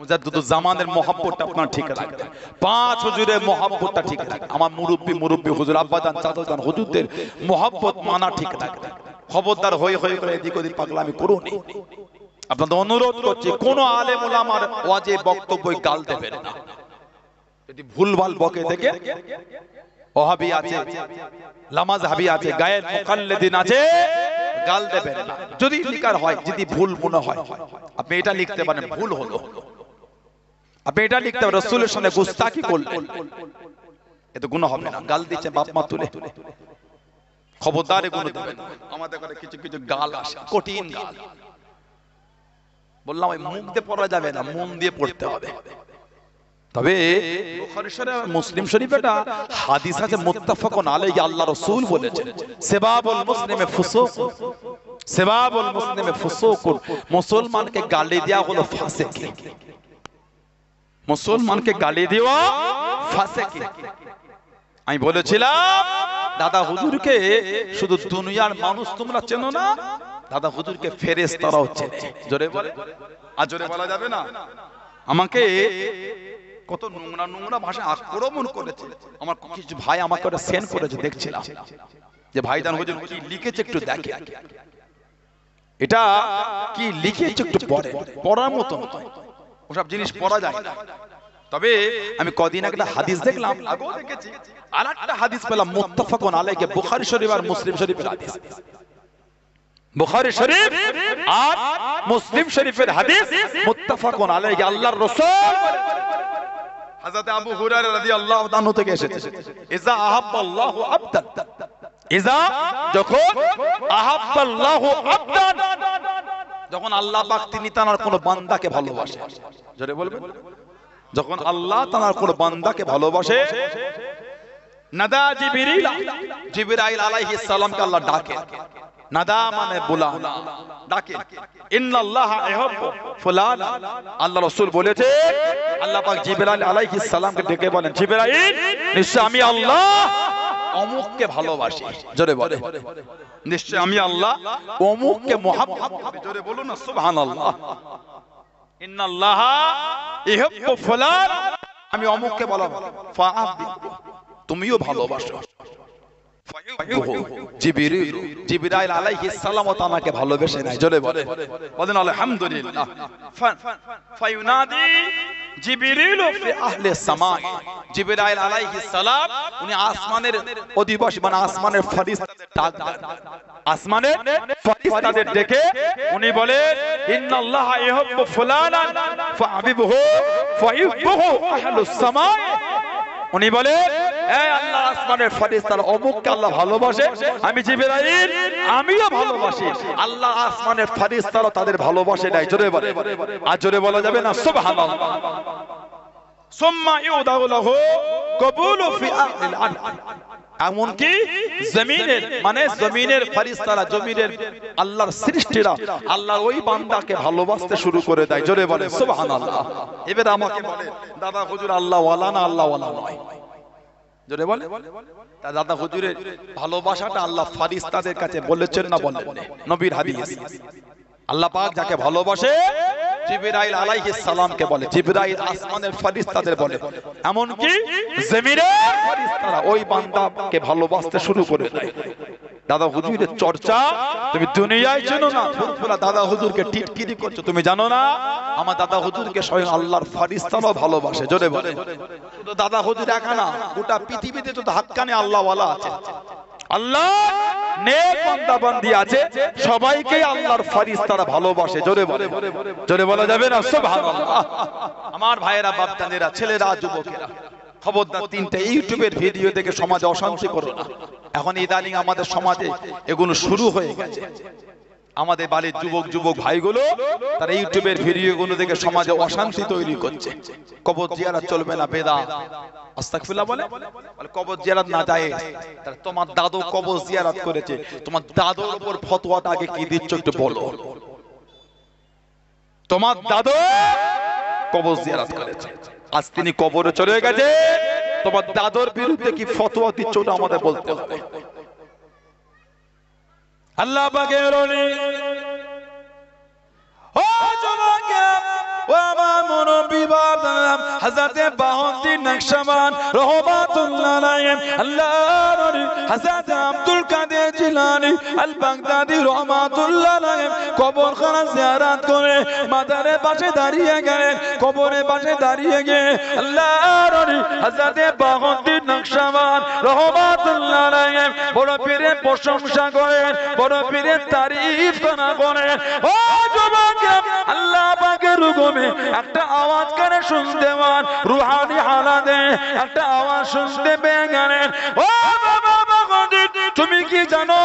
মুজাদ্দিদুজ জামানের মহব্বতটা আপনার ঠিক রাখবেন। 5 হুজুরের মহব্বতটা ঠিক রাখবেন। আমার মুরব্বি হুজুর, আব্বাজান, চাচাজান হুজুরদের মহব্বত মানা ঠিক রাখবেন। খবরদার হয়ে করে এদিক ওদিক পাগলামি করুন। আপনাদের অনুরোধ করছি, কোন আলেম ওলামার ওয়াজে বক্তব্যে গাল দেবেন না। যদি ভুলভাল বকে থেকে, ওহাবি আছে, লামাযহাবি আছে, গায়ের মুকাল্লিদিন আছে, গাল দেবেন না। যদি লিখার হয়, যদি ভুল মনে হয়, আপনি এটা লিখতে পারেন ভুল হলো। আপনি এটা লিখতে পারেন রাসূলের সামনে গুস্তাখি করলেন, এতে গুনাহ হবে না। গাল দিচ্ছে বাপ মা তুলে, খবরদার এগুলো দেবেন না। আমাদের ঘরে কিছু কিছু গাল আসে, কঠিন গাল। বললাম ওই মুখ দিয়ে পড়া যাবে না, মন দিয়ে পড়তে হবে। তবে বুখারী শরীফ, মুসলিম শরীফে একটা হাদিস আছে মুত্তাফাকুন আলাইহি। আল্লাহ রাসূল বলেছেন, সিবাবুল মুসলিমে ফুসুক, সিবাবুল মুসলিমে ফুসুকুন। মুসলমানকে গালি দেওয়া হলো ফাসিকি। মুসলমানকে গালি দেওয়া ফাসিকি। আমি বলেছিলাম দাদা হুজুরকে শুধু দুনিয়ার মানুষ তোমরা চেনো না, দাদা হুজুরকে ফেরেশতারাও চেনে। জোরে বলে, আর জোরে বলা যাবে না। আমাকে কত নোংরা নোংরা ভাষা আক্রমণ করেছে। আমার কিছু ভাই আমাকে ওটা সেন্ড করেছে, দেখছিলাম যে ভাইজান হুজুর কি লিখেছে একটু দেখে, এটা কি লিখেছে একটু পড়ে, পড়ার মতো ওসব জিনিস পড়া যায় না। তবে আমি কদিন আগে একটা হাদিস দেখলাম, আগেও দেখেছি, আরেকটা হাদিস পেলাম মুত্তাফাকুন আলাইহি, বুখারী শরীফ আর মুসলিম শরীফের হাদিস। বুখারী শরীফ আর মুসলিম শরীফের হাদিস মুত্তাফাকুন আলাইহি, আল্লাহর রাসূল হযরত আবু হুরায়রা রাদিয়াল্লাহু তাআলা থেকে এসেছে, ইজা আহাব্বাল্লাহু আবদান, ইজা যখন আহাব্বাল্লাহু আবদান, যখন আল্লাহ পাক তিনি তার কোন বান্দাকে ভালোবাসে, জোরে বলবেন, যখন আল্লাহ তাআলা কোন বান্দাকে ভালোবাসে, নাদা জিবরিল, জিবরাইল আলাইহিস সালামকে আল্লাহ ডাকে, নাদা মানে বুলানা, ডাকে, ইন্নাল্লাহা ইউহিব্বু ফুলানা, আল্লাহ রাসূল বলেছে আল্লাহ পাক জিবরাইল আলাইহিস সালামকে ডেকে বলেন, জিবরাইল নিশ্চয় আমি আল্লাহ অমুককে ভালোবাসি, জোরে বলে, নিশ্চয় আমি আল্লাহ অমুককে মহব্বত করি, জোরে বলুন না সুবহানাল্লাহ, ইন্নাল্লাহা ইউহিব্বু ফুলানা, আমি অমুককে ভালোবাসি, ফাআবিদু, তুমিও ভালোবাসো, জিবরিল, জিবরাইল আলাইহিস সালাম তাআলাকে ভালোবেসে নাই, জোরে বলে, বলেন আলহামদুলিল্লাহ, ফায়ুনাদি জিবরিল ফি আহলি সামা, জিবরাইল আলাইহিস সালাম উনি আসমানের অধিবাসী মানে আসমানের ফেরেশতাদের ডাক দেন, আসমানের ফেরেশতাদের ডেকে উনি বলেন, ইন্নাল্লাহা ইউহিব্বু ফুলানান ফাহাবিবহু ফায়ুহিব্বুহু আহলুস সামা, উনি বলে এই আল্লাহ আসমানের ফেরেশতারা অমুককে আল্লাহ ভালোবাসে, আমি জিবরাইল আমিও ভালোবাসি, আল্লাহ আসমানের ফেরেশতারা তাদের ভালোবাসে নাই, জোরে বলে, আর জোরে বলা যাবে না সুবহানাল্লাহ। সুম্মা ইউদাউ লাহু কবুলু ফি আহলিল আরদ, এমনকি জমিনের মানে জমিনের ফেরেশতারা, জমিনের আল্লাহর সৃষ্টিরা আল্লাহর ওই বান্দাকে ভালোবাসতে শুরু করে দেয়, জোরে বলে সুবহানাল্লাহ। এবার আমাকে বলে দাদা হুজুর আল্লাহ ওয়ালা না আল্লাহ ওয়ালা নয়, জোরে বলে, তা দাদা হুজুরের ভালোবাসাটা আল্লাহ ফেরেশতাদের কাছে বলেছেন না বলেন, নবীর হাদিস, আল্লাহ পাক যাকে ভালোবাসে জিবরাইল আলাইহিস সালামকে বলে, জিবরাইল আসমানের ফেরেশতাদের বলে, এমনকি জমিনের ফেরেশতারা ওই বান্দাকে ভালোবাসতে শুরু করে দেয়। দাদা হুজুরের চর্চা তুমি দুনিয়ায় জানো না, ফুরফুরা দাদা হুজুরকে টিটকিরি করছো, তুমি জানো না আমার দাদা হুজুরকে স্বয়ং আল্লাহর ফেরেশতারাও ভালোবাসে, জোরে বলে, শুধু দাদা হুজুর একা না, গোটা পৃথিবীতে যত হাক্কানি আল্লাহ ওয়ালা আছে, আল্লাহ নেক বান্দা বান্দি আছে, সবাইকে আল্লাহর ফেরেশতারা ভালোবাসে, জোরে বলে, জোরে বলা যাবে না সুবহানাল্লাহ। আমার ভাইয়েরা, বাপদানেরা, ছেলেরা, যুবকেরা, খবরদার তিনটা ইউটিউবের ভিডিও দেখে সমাজে অশান্তি করো না। এখন ইদানিং আমাদের সমাজে এগুলো শুরু হয়ে গেছে, আমাদের বাড়ির যুবক ভাইগুলো তারা ইউটিউবের ভিডিওগুলো দেখে সমাজে অশান্তি তৈরি করছে। কবর জিয়ারত চলবে না, বেদাত, আস্তাগফিরুল্লাহ বলে, কবর জিয়ারত না যায়, তোমার দাদু কবর জিয়ারত করেছে, তোমার দাদুর উপর ফতোয়াটা আগে কি দিচ্ছ একটু বলো, তোমার দাদু কবর জিয়ারত করেছে, আজ তিনি কবরে চলে গেছে, তোমার দাদুর বিরুদ্ধে কি ফতোয়া দিচ্ছ ওটা আমাদের বলতে হবে। আল্লাহ পাকের ওলি ও জবাকে ও আমার মুরব্বি বাপ হযরতে বাহাউদ্দিন নকশবন্দ রাহমাতুল্লাহ আলাইহি, আল্লাহর ওলি হযরত আব্দুল কাদের জিলানী আল বাগদাদি রাহমাতুল্লাহ আলাইহি কবরখানা জিয়ারত করে মাজারের পাশে দাঁড়িয়ে গেলেন, কবরের পাশে দাঁড়িয়ে গিয়ে আল্লাহর ওলি হযরতে বাহাউদ্দিন নকশবন্দ রাহমাতুল্লাহ আলাইহি বড় পীরের প্রশংসা করেন, বড় পীরের তারিফ করেন। ও জবাকে আল্লাহ পাকের হুকুমে একটা আওয়াজ কানে শুনতে পান, রুহানি হালাতে একটা আওয়াজ শুনতে পেয়ে গেলেন। ও বাবা তুমি কি জানো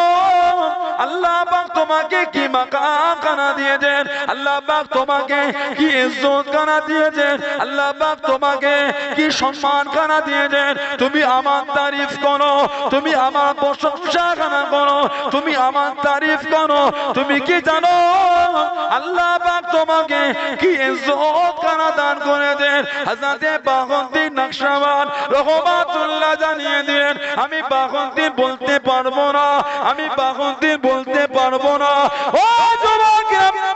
আল্লাহ পাক তোমাকে কি মাকাম খানা দিয়েছেন, আল্লাহ পাক তোমাকে কি ইজ্জত খানা দিয়েছেন, আল্লাহ পাক তোমাকে কি সম্মান খানা দিয়েছেন, তুমি আমার তারিফ করো, তুমি আমার প্রশংসা খানা করো, তুমি আমার তারিফ করো। তুমি কি জানো আল্লাহ পাক তোমাকে কি ইজ্জত খানা দান করে দেন। হযরতে বাহাউদ্দিন নকশবন্দ রাহমাতুল্লাহ জানিয়ে দিলেন, আমি বাহাউদ্দিন বলতে পারবো না, আমি বাহাউদ্দিন বলতে পারবো না। ও যুবক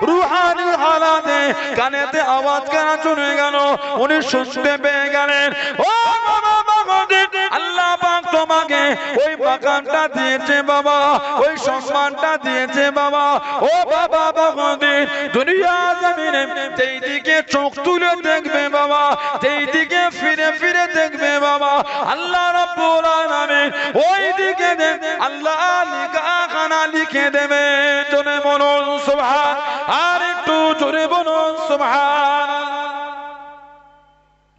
রুহানি হালাতে কানেতে আওয়াজ কেন শুনে গেল, উনি শুনতে পেয়ে গেলেন। ও বাবা বাগদিন, আল্লাহ পাক তোমাকে ওই মাকামটা দিয়েছে বাবা, ওই সম্মানটা দিয়েছে বাবা। ও বাবা বাগদিন, দুনিয়া জমিনে যেই দিকে চোখ তুলে দেখবে বাবা, যেই দিকে ফিরে ফিরে দেখবে বাবা, আল্লাহ রাব্বুল আলামিন ওই দিকে আল্লাহ লিখাখানা লিখে দেবে। জোরে বলুন সুবহান, আর একটু জোরে বলুন সুবহান।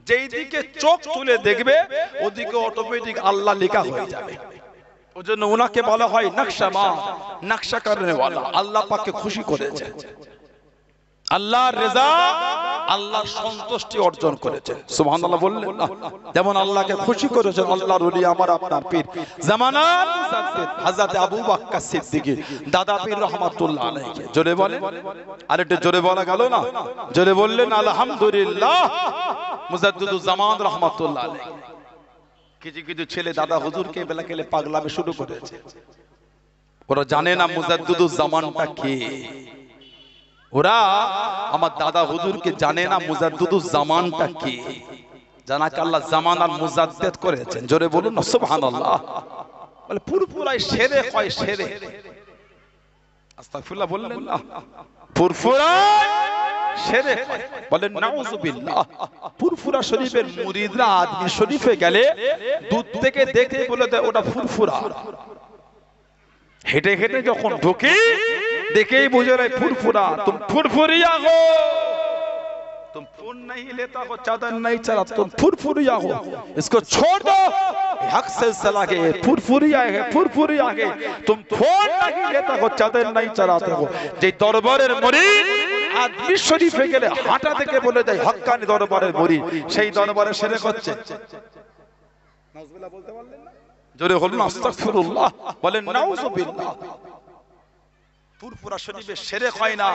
যেই দিকে চোখ তুলে দেখবে ওদিকে অটোমেটিক আল্লাহ লেখা হয়ে যাবে। ওই জন্য ওনাকে বলা হয় নকশা মা, নকশা করনে ওয়ালা। আল্লাহ পাককে খুশি করেছে, আল্লাহর রেজা, আল্লাহর সন্তুষ্টি অর্জন করেছে। সুবহানাল্লাহ বললেন না? যেমন আল্লাহকে খুশি করেছেন আল্লাহর ওলি আমার আপনার পীর জামানার মুজাদ্দিদ হযরত আবু বকর সিদ্দিকী দাদা পীর রাহমাতুল্লাহ আলাইহি। জোরে বলেন, আর একটু জোরে বলা গেল না? জোরে বললেন আলহামদুলিল্লাহ। মুজাদ্দিদুজ জামান রাহমাতুল্লাহ আলাইহি। কিছু কিছু ছেলে দাদা হুজুরকে বেলা কেলে পাগলামে শুরু করেছে। ওরা জানে না মুজাদ্দিদুজ জামানটা কে। ওরা আমার দাদা হুজুরকে জানে না মুজাদ্দিদুজ জামানটা কি। জানাকে আল্লাহ জামান আর মুজাদ্দিদ করেছেন। জোরে বলুন না সুবহানাল্লাহ। বলে ফুরফুরায় সেরে হয় সেরে। আস্তাগফিরুল্লাহ বললেন না? ফুরফুরায় সেরে হয়। বলেন নাউযুবিল্লাহ। ফুরফুরা শরীফের মুরিদরা আদমি শরীফে গেলে দূর থেকে দেখে বলে দেয় ওটা ফুরফুরা। হেঁটে হেঁটে যখন ঢোকে देखे बुझे रहे फुरफुरा, तुम फुरफुरिया हो, तुम फोन नहीं लेता हो, चादर नहीं चलाता, तुम फुरफुरिया हो, इसको छोड़ दो। हक सिलसिला के फुरफुरिया है, फुरफुरिया है, तुम फोन नहीं लेता हो, चादर नहीं चलाते हो। जे दरबारेर मुरीद आदमी शरीफे गेले हाटा থেকে বলে দেয় হক্কানি দরবারের মুরিদ, সেই দরবারে শিরক হচ্ছে। নাউজুবিল্লাহ বলতে পারলেন না? জোরে বলুন আস্তাগফিরুল্লাহ। বলেন নাউজুবিল্লাহ। ফুরফুরা শরীফে শিরক হয় না।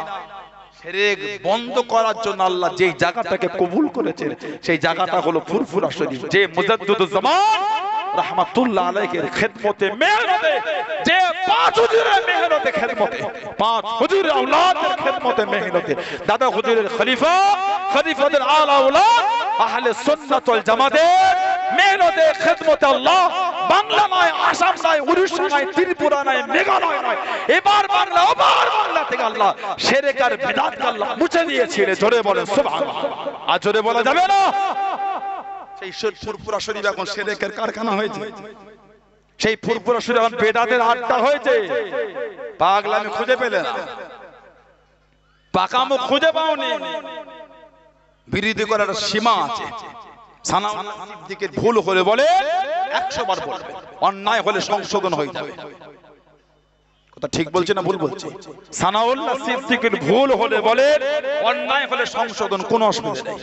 শিরক বন্ধ করার জন্য আল্লাহ যেই জায়গাটাকে কবুল করেছেন সেই জায়গাটা হলো ফুরফুরা শরীফ। যে মুজাদ্দিদুজ জামান রাহমাতুল্লাহ আলাইহির খিদমতে মেহনতে, যে পাঁচ হুজুরের মেহনতে খিদমতে, পাঁচ হুজুরের আওলাদের খিদমতে মেহনতে, দাদা হুজুরের খলিফা, খলিফাদের আলা আওলাদ আহলে সুন্নাত ওয়াল জামাতের মেহনতে খিদমতে আল্লাহ বাংলা নয়, আসাম নয়, উড়িষ্যা নয়, ত্রিপুরা নয়, মেঘালয় নয়, এবার বাংলা ওবার বাংলা থেকে আল্লাহ শিরক আর বিদআতকে আল্লাহ মুছে দিয়েছিলেন। জোরে বলেন সুবহানাল্লাহ। আর জোরে বলা যাবে না? সেই ফুরফুরা শরীফ এখন শিরকের কারখানা হয়েছে। সেই ফুরফুরা শরীফ এখন বিদআতের আড্ডা হয়েছে। পাগলামি খুঁজে পেলে না, পাকামো খুঁজে পাওনি। বিরোধী করার সীমা আছে। সানাউল্লাহ সিদ্দিকের ভুল হলে বলে 100 বার বলবে, অন্যায় হলে সংশোধন হয়ে যাবে। কথা ঠিক বলছি না ভুল বলছি? সানাউল্লাহ সিদ্দিকের ভুল হলে বলে, অন্যায় হলে সংশোধন, কোনো অসুবিধা নেই।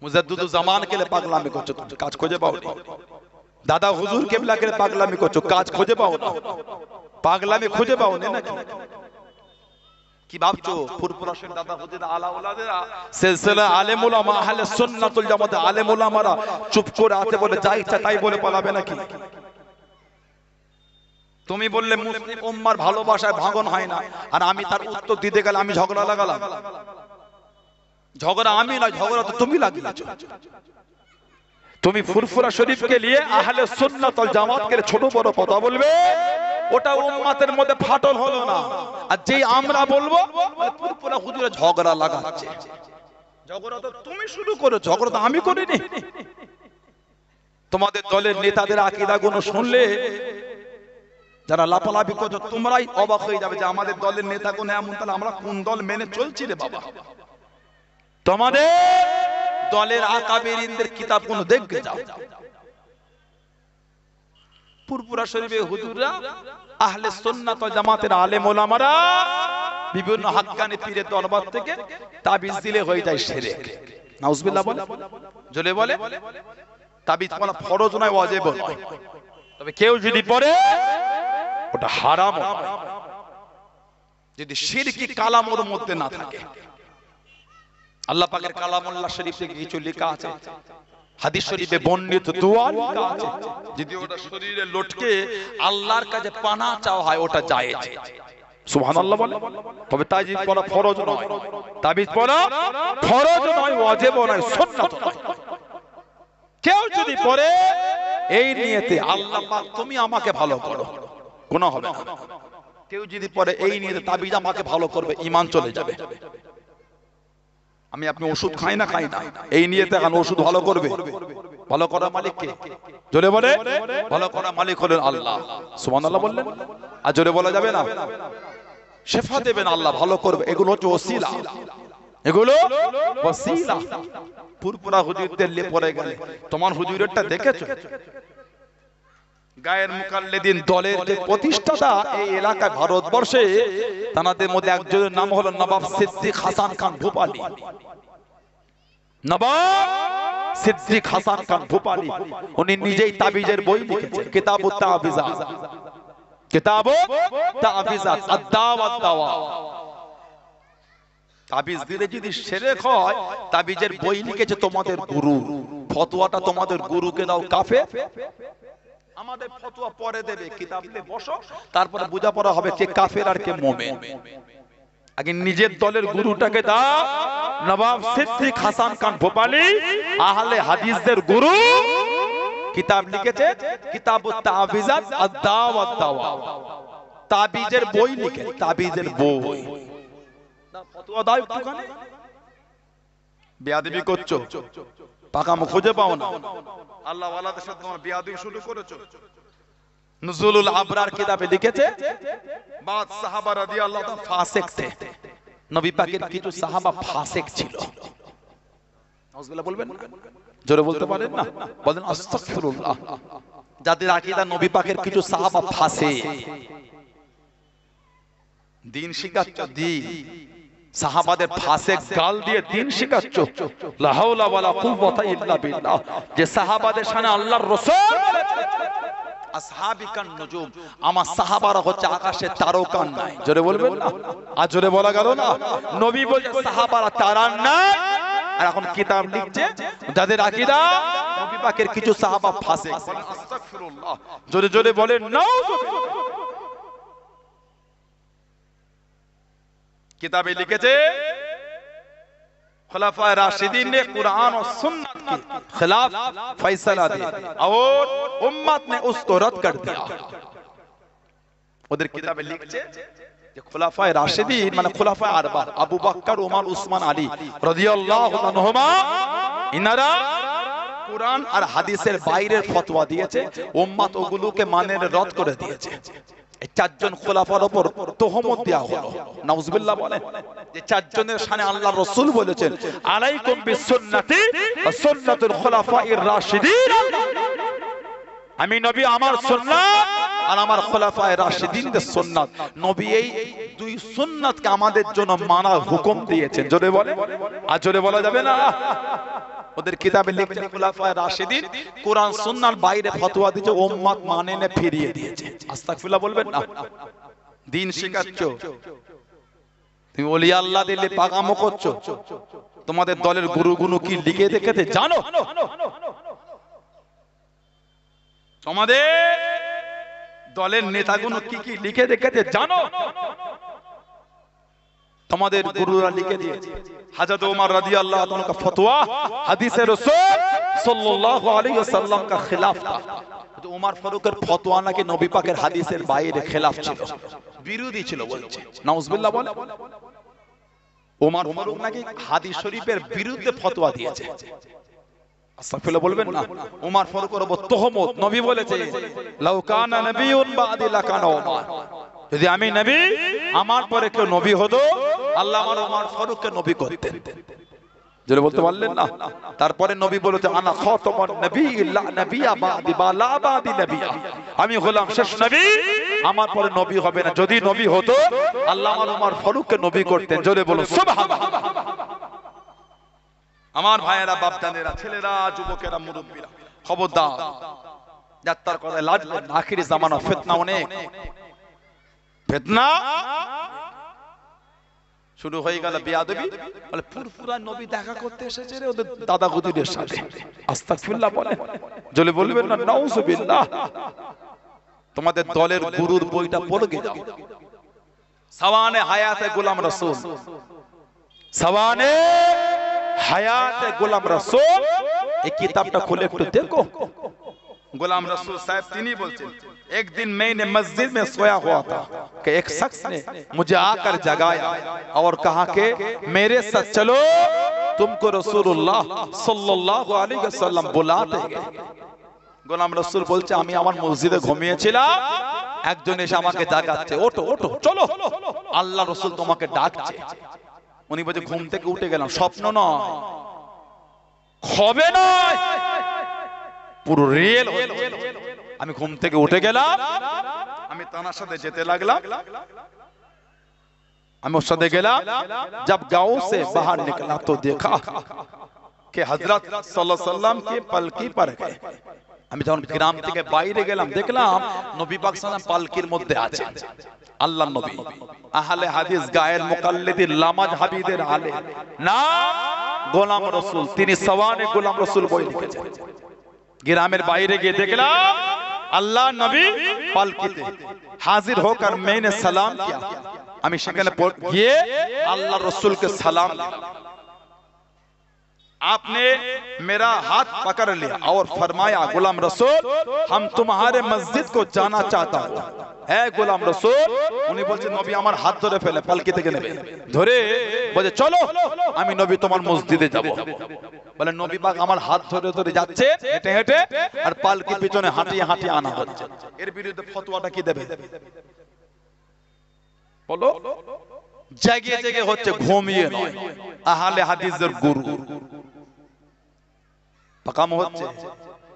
মুজাদ্দিদুজ জামান কেলে পাগলামি করছো, তুমি কাজ খুঁজে পাও না। দাদা হুজুর কেবলা কেলে পাগলামি করছো, কাজ খুঁজে পাও না। পাগলামি খুঁজে পাও না নাকি? কি ভাবছো ফুরফুরা শরীফ দাদা হুজুর আলা ওলাদেরা সিলসিলা আলেম উলামা আহলে সুন্নাত ওয়াল জামাত আলেম উলামারা চুপ করে আছে বলে যা ইচ্ছা তাই বলে পালাবে নাকি? তুমি বললে মুসলিম উম্মার ভালোবাসায় ভাঙন হয় না, আর আমি তার উত্তর দিতে গেলে আমি ঝগড়া লাগালাম। ঝগড়া আমি না, ঝগড়া তো তুমি লাগিয়েছো। তুমি ফুরফুরা শরীফকে নিয়ে আহলে সুন্নাত ওয়াল জামাতকে ছোট বড় কথা বলবে, ওটা উম্মতের মধ্যে ফাটল হলো না। আর যেই আমরা বলবো ফুরফুরা হুজুরে ঝগড়া লাগাচ্ছে, ঝগড়া তো তুমি শুরু করো, ঝগড়া তো আমি করিনি। তোমাদের দলের নেতাদের আকীদাগুলো শুনলে যারা লাপালাপি করছো তোমরাই অবাক হয়ে যাবে যে আমাদের দলের নেতাগুলো এমন, তাহলে আমরা কোন দল মেনে চলছি রে বাবা? তোমাদের দলের আকাবেরিনদের কিতাবগুলো দেখবে যাও। ফুরফুরা শরীফে হুজুররা আহলে সুন্নাত ওয়াল জামাতের আলেম ওলামারা বিভিন্ন হাক্কানি পীরের দরবার থেকে তাবিজ দিলে হয়ে যায় শিরক। নাউজুবিল্লাহ বলে, জলে বলে তাবিজ পড়া ফরজ নয়, ওয়াজিব নয়, তবে কেউ যদি পড়ে ওটা হারাম হয় যদি শিরকি কালাম ওর মধ্যে না থাকে। আল্লাহ পাকের কালামুল্লাহ শরীফে কিছু লেখা আছে, হাদিস শরীফে বর্ণিত দোয়া লেখা আছে, যদি ওটা শরীরে লটকে আল্লাহর কাছে পানাহ চাওয়া হয় ওটা জায়েজ। সুবহানাল্লাহ বলে। তবে তাবিজ পড়া ফরজ নয়, তাবিজ পড়া ফরজ নয়, ওয়াজিবও নয়, সুন্নাত নয়। কেউ যদি পড়ে এই নিয়তে আল্লাহ পাক তুমি আমাকে ভালো করো, গুনাহ হবে না। কেউ যদি পড়ে এই নিয়তে তাবিজ আমাকে ভালো করবে, ঈমান চলে যাবে। আমি আপনি ওষুধ খাই না, এই নিয়তে এখন ওষুধ ভালো করবে, ভালো করার মালিক কে? জোরে বলে, ভালো করার মালিক হলেন আল্লাহ। সুবহানাল্লাহ বললেন। আর জোরে বলা যাবে না? শেফা দেবেন আল্লাহ, ভালো করবে। এগুলো হচ্ছে ওসিলা, এগুলো ওসিলা। পুরপুরা হুজুরদের লে পড়ে গেলে তোমার হুজুরেরটা দেখেছো? গায়ের মুকাল্লিদিন দলের যে প্রতিষ্ঠাতা এই এলাকায় ভারতবর্ষে, তাদের মধ্যে একজনের নাম হলো নবাব সিদ্দিক হাসান খান ভূপালী। নবাব সিদ্দিক হাসান খান ভূপালী উনি নিজেই তাবিজের বই লিখেছেন, কিতাবুত তাবিজাত, কিতাবুত তাবিজাত, আদ-দাওয়া আদ-দাওয়া। তাবিজ দিলে যদি শিরক হয়, তাবিজের বই লিখেছে তোমাদের গুরু, ফতোয়াটা তোমাদের গুরুকে দাও, কাফের। আমাদের ফতোয়া পরে দেবে, কিতাব নিয়ে বসো, তারপরে বোঝাপড়া হবে কে কাফের আর কে মুমিন। আগে নিজের দলের গুরুটাকে দাও। নবাব সিদ্দিক হাসান খান ভূপালী আহলে হাদিসদের গুরু, কিতাব লিখেছে কিতাবুত তাবিজাত, আদ-দাওয়া আদ-দাওয়া। তাবিজের বই লিখে, তাবিজের বই। ফতোয়া দাও একটুখানি, বেয়াদবি করছো, পাকামো খুঁজে পাও না, আল্লাহ ওয়ালাদের সাথে তোমার বেয়াদবি শুরু করেছো। নুজুলুল আবরার কিতাবে লিখেছে বাদ সাহাবা রাদিয়াল্লাহু তাআলা ফাসিক थे, নবী পাকের কিছু সাহাবা ফাসিক ছিল। নাউজুবিল্লাহ বলবেন না? জোরে বলতে পারেন না? বলেন আস্তাগফিরুল্লাহ। যাদের আকীদা নবী পাকের কিছু সাহাবা ফাসিক, দিন শিখাচ্ছ, দিন সাহাবাদের ফাসিক গাল দিয়ে দিন শিখাচ্ছ, লা হাওলা ওয়ালা কুওয়াতা ইল্লা বিল্লাহ। যে সাহাবাদের শানে আল্লাহর রাসূল আসহাবিকান নুজুম, আমার সাহাবারা হচ্ছে আকাশের তারকা নাই। জোরে বলবেন না? আর জোরে বলা গেল না? নবী বলছে সাহাবারা তারা নাই, আর এখন কিতাব লিখছে যাদের আকীদা নবী পাকের কিছু সাহাবা ফাসিক। আস্তাগফিরুল্লাহ। জোরে জোরে বলেন নাউজুবিল্লাহ। किताबें लिखे थे खुलाफाए राशिदीन ने कुरान और सुन्नत के खिलाफ फैसला दिया और उम्मत ने उसको रद्द कर दिया। उधर किताबें लिखे যে খুলাফায়ে রাশিদিন মানে খুলাফায়ে আরবা, আবু বকর, ওমর, উসমান, আলী রাদিয়াল্লাহু আনহুমা, ইনারা কুরআন আর হাদিসের বাইরের ফতোয়া দিয়েছে, উম্মত ওগুলোকে মানে রদ করে দিয়েছে। এই চারজন খোলাফার উপর তোহমত দেয়া হলো। নাউজুবিল্লাহ বলেন। যে চারজনের শানে আল্লাহর রাসূল বলেছেন আলাইকুম বিসুন্নতি ওয়া সুন্নাতুল খুলাফায়ে রাশিদিন, আমি নবী আমার সুন্নাত আর আমার খুলাফায়ে রাশিদিনদের সুন্নাত। নবী এই দুই সুন্নাতকে আমাদের জন্য মানার হুকুম দিয়েছেন। জোরে বলেন। আর জোরে বলা যাবে না? ওদের কিতাবে লিখছে খুলাফায়ে রাশিদিন কুরআন সুন্নাহর বাইরে ফতোয়া দিয়েছে, উম্মত মানে না ফিরিয়ে দিয়েছে। আস্তাগফিরুল্লাহ বলবেন না? দিন শিখাচ্ছ, তুমি ওলি আল্লাহ দিলে পাগামো করছো, তোমাদের দলের গুরুগুলো কি লিখে দেখেছে জানো? তোমাদের দলের নেতাগুলো কি কি লিখে রেখেছে জানো? তোমাদের গুরুরা লিখে দিয়েছে। হযরত ওমর রাদিয়াল্লাহু তাআলা का फतवा হাদিসে রাসূল সাল্লাল্লাহু আলাইহি ওয়াসাল্লাম का खिलाफ था। তো ওমর ফারুকের ফতোয়া নাকি নবী পাকের হাদিসের বাইরে খেলাফ ছিল, বিরোধী ছিল বলছে। নাউজুবিল্লাহ বলে। ওমর ফারুক নাকি হাদিস শরীফের বিরুদ্ধে ফতোয়া দিয়েছে। আস্তাগফিরুল্লাহ বলবেন না? ওমর ফারুকের উপর তোহমত। নবী বলেছে লাউ কানা নবিয়ুন বাদি লাকানা ওমর, যদি আমি নবী আমার পরে কেউ নবী হতো আল্লাহ আমার ওমর ফারুককে নবী করতেন। জোরে বলতে পারলেন না? তারপরে নবী বলেছে আনা খাতামুন নবিয়্যিন লা নাবিয়্যা বাদি বা লা বাদি নাবিয়্যা, আমি হলাম শেষ নবী, আমার পরে নবী হবে না। যদি নবী হতো আল্লাহ আমার ওমর ফারুককে নবী করতেন। জোরে বলো সুবহানাল্লাহ। আমার ভাইয়েরা, বাপদানেরা, ছেলেরা, যুবকেরা, মুরব্বীরা, খবরদার, যাত্রার কথায় লাজ করবেন না। আখিরি জামানা, ফিতনা অনেক, ফিতনা শুরু হয়ে গেল। বেয়াদবি বলে ফুরফুরা নবী দেখা করতে এসেছে রে ওদের দাদা হুজুরের সাথে। আস্তাগফিরুল্লাহ বলে। জলে বলবেন না নাউজুবিল্লাহ। তোমাদের দলের গুরুর বইটা পড়ে যাও, সওয়ানে হায়াতে গোলাম রাসূল, সওয়ানে হায়াতে গোলাম রাসূল, এই কিতাবটা খুলে একটু দেখো। गुलाम रसूल साहब तिनी बोलते, एक दिन मैंने मस्जिद में सोया हुआ था कि एक शख्स ने मुझे आकर जगाया और कहा कि मेरे साथ चलो, तुमको रसूलुल्लाह सल्लल्लाहु अलैहि वसल्लम बुलाते हैं। গোলাম রাসূল বলছে আমি আমার মসজিদে ঘুমিয়েছিলাম, একজন এসে আমাকে জাগাচ্ছে, ওঠো ওঠো চলো, আল্লাহ রাসূল তোমাকে ডাকছে। উনি বলছে ঘুম থেকে উঠে গেলাম, স্বপ্ন নয়, হবে নয়, পুরো রিয়েল। আমি ঘুম থেকে উঠে গেলাম, আমি তানার সাথে যেতে লাগলাম, আমি ওর সাথে গেলাম। जब गांव से बाहर निकला तो देखा कि हजरत सल्लल्लाहु अलैहि वसल्लम की पलकी पर गए। আমি যখন গ্রাম থেকে বাইরে গেলাম দেখলাম নবী পাক সাল্লাল্লাহু আলাইহি ওয়াসাল্লাম পালকির মধ্যে আছেন। আল্লাহর নবী, আহলে হাদিস গায়ের মুকাল্লিদিন লামাজ হাবিদের আলে নাম গোলাম রাসূল, তিনি সওয়ানে গোলাম রাসূল বই লিখেছেন। গ্রামের বাইরে গিয়ে দেখলাম আল্লাহ নবী পালকিতে হাজির होकर मैंने सलाम किया। আমি সেখানে গিয়ে আল্লাহ রাসূলকে সালাম দিলাম। आपने मेरा हाथ पकड़ लिया और फरमाया गुलाम रसूल हम तुम्हारे मस्जिद को जाना चाहता हूं। है गुलाम रसूल, উনি বলছেন নবী আমার হাত ধরে ফেলে পালকি থেকে নেবে, ধরে বলে চলো আমি নবী তোমার মসজিদে যাব। বলে নবী পাক আমার হাত ধরে ধরে যাচ্ছে হেঁটে হেঁটে, আর পালকি পিছনে হাঁটিয়ে হাঁটিয়ে আনা হচ্ছে। এর বিরুদ্ধে ফতোয়াটা কি দেবে বলো? জায়গা জায়গা হচ্ছে, ঘুমিয়ে নয়, আহলে হাদিসের গুরু পাকাম হচ্ছে।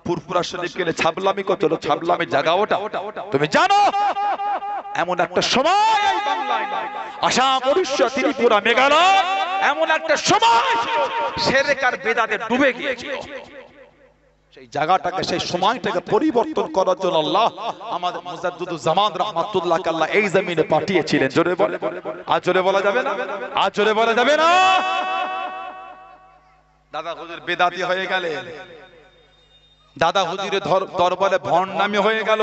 ফুরফুরা শরীফ গেলে ছাবলামি কত, ছাবলামি জায়গা ওটা। তুমি জানো এমন একটা সময় এই বাংলায় আসাম, উড়িষ্যা, ত্রিপুরা, মেঘালয় এমন একটা সময় ছিল শিরক আর বিদআতে ডুবে গিয়েছিল। সেই জায়গাটাকে, সেই সময়টাকে পরিবর্তন করার জন্য আল্লাহ আমাদের মুজাদ্দিদুজ জামান রাহমাতুল্লাহ আল্লাহ এই জমিনে পাঠিয়েছিলেন। জোরে বলে, আজ জোরে বলা যাবে না, আজ জোরে বলা যাবে না। দাদা হুজুর বেদাতি হয়ে গেলে, দাদা হুজুরের দরবারে ভণ্ডামি হয়ে গেল,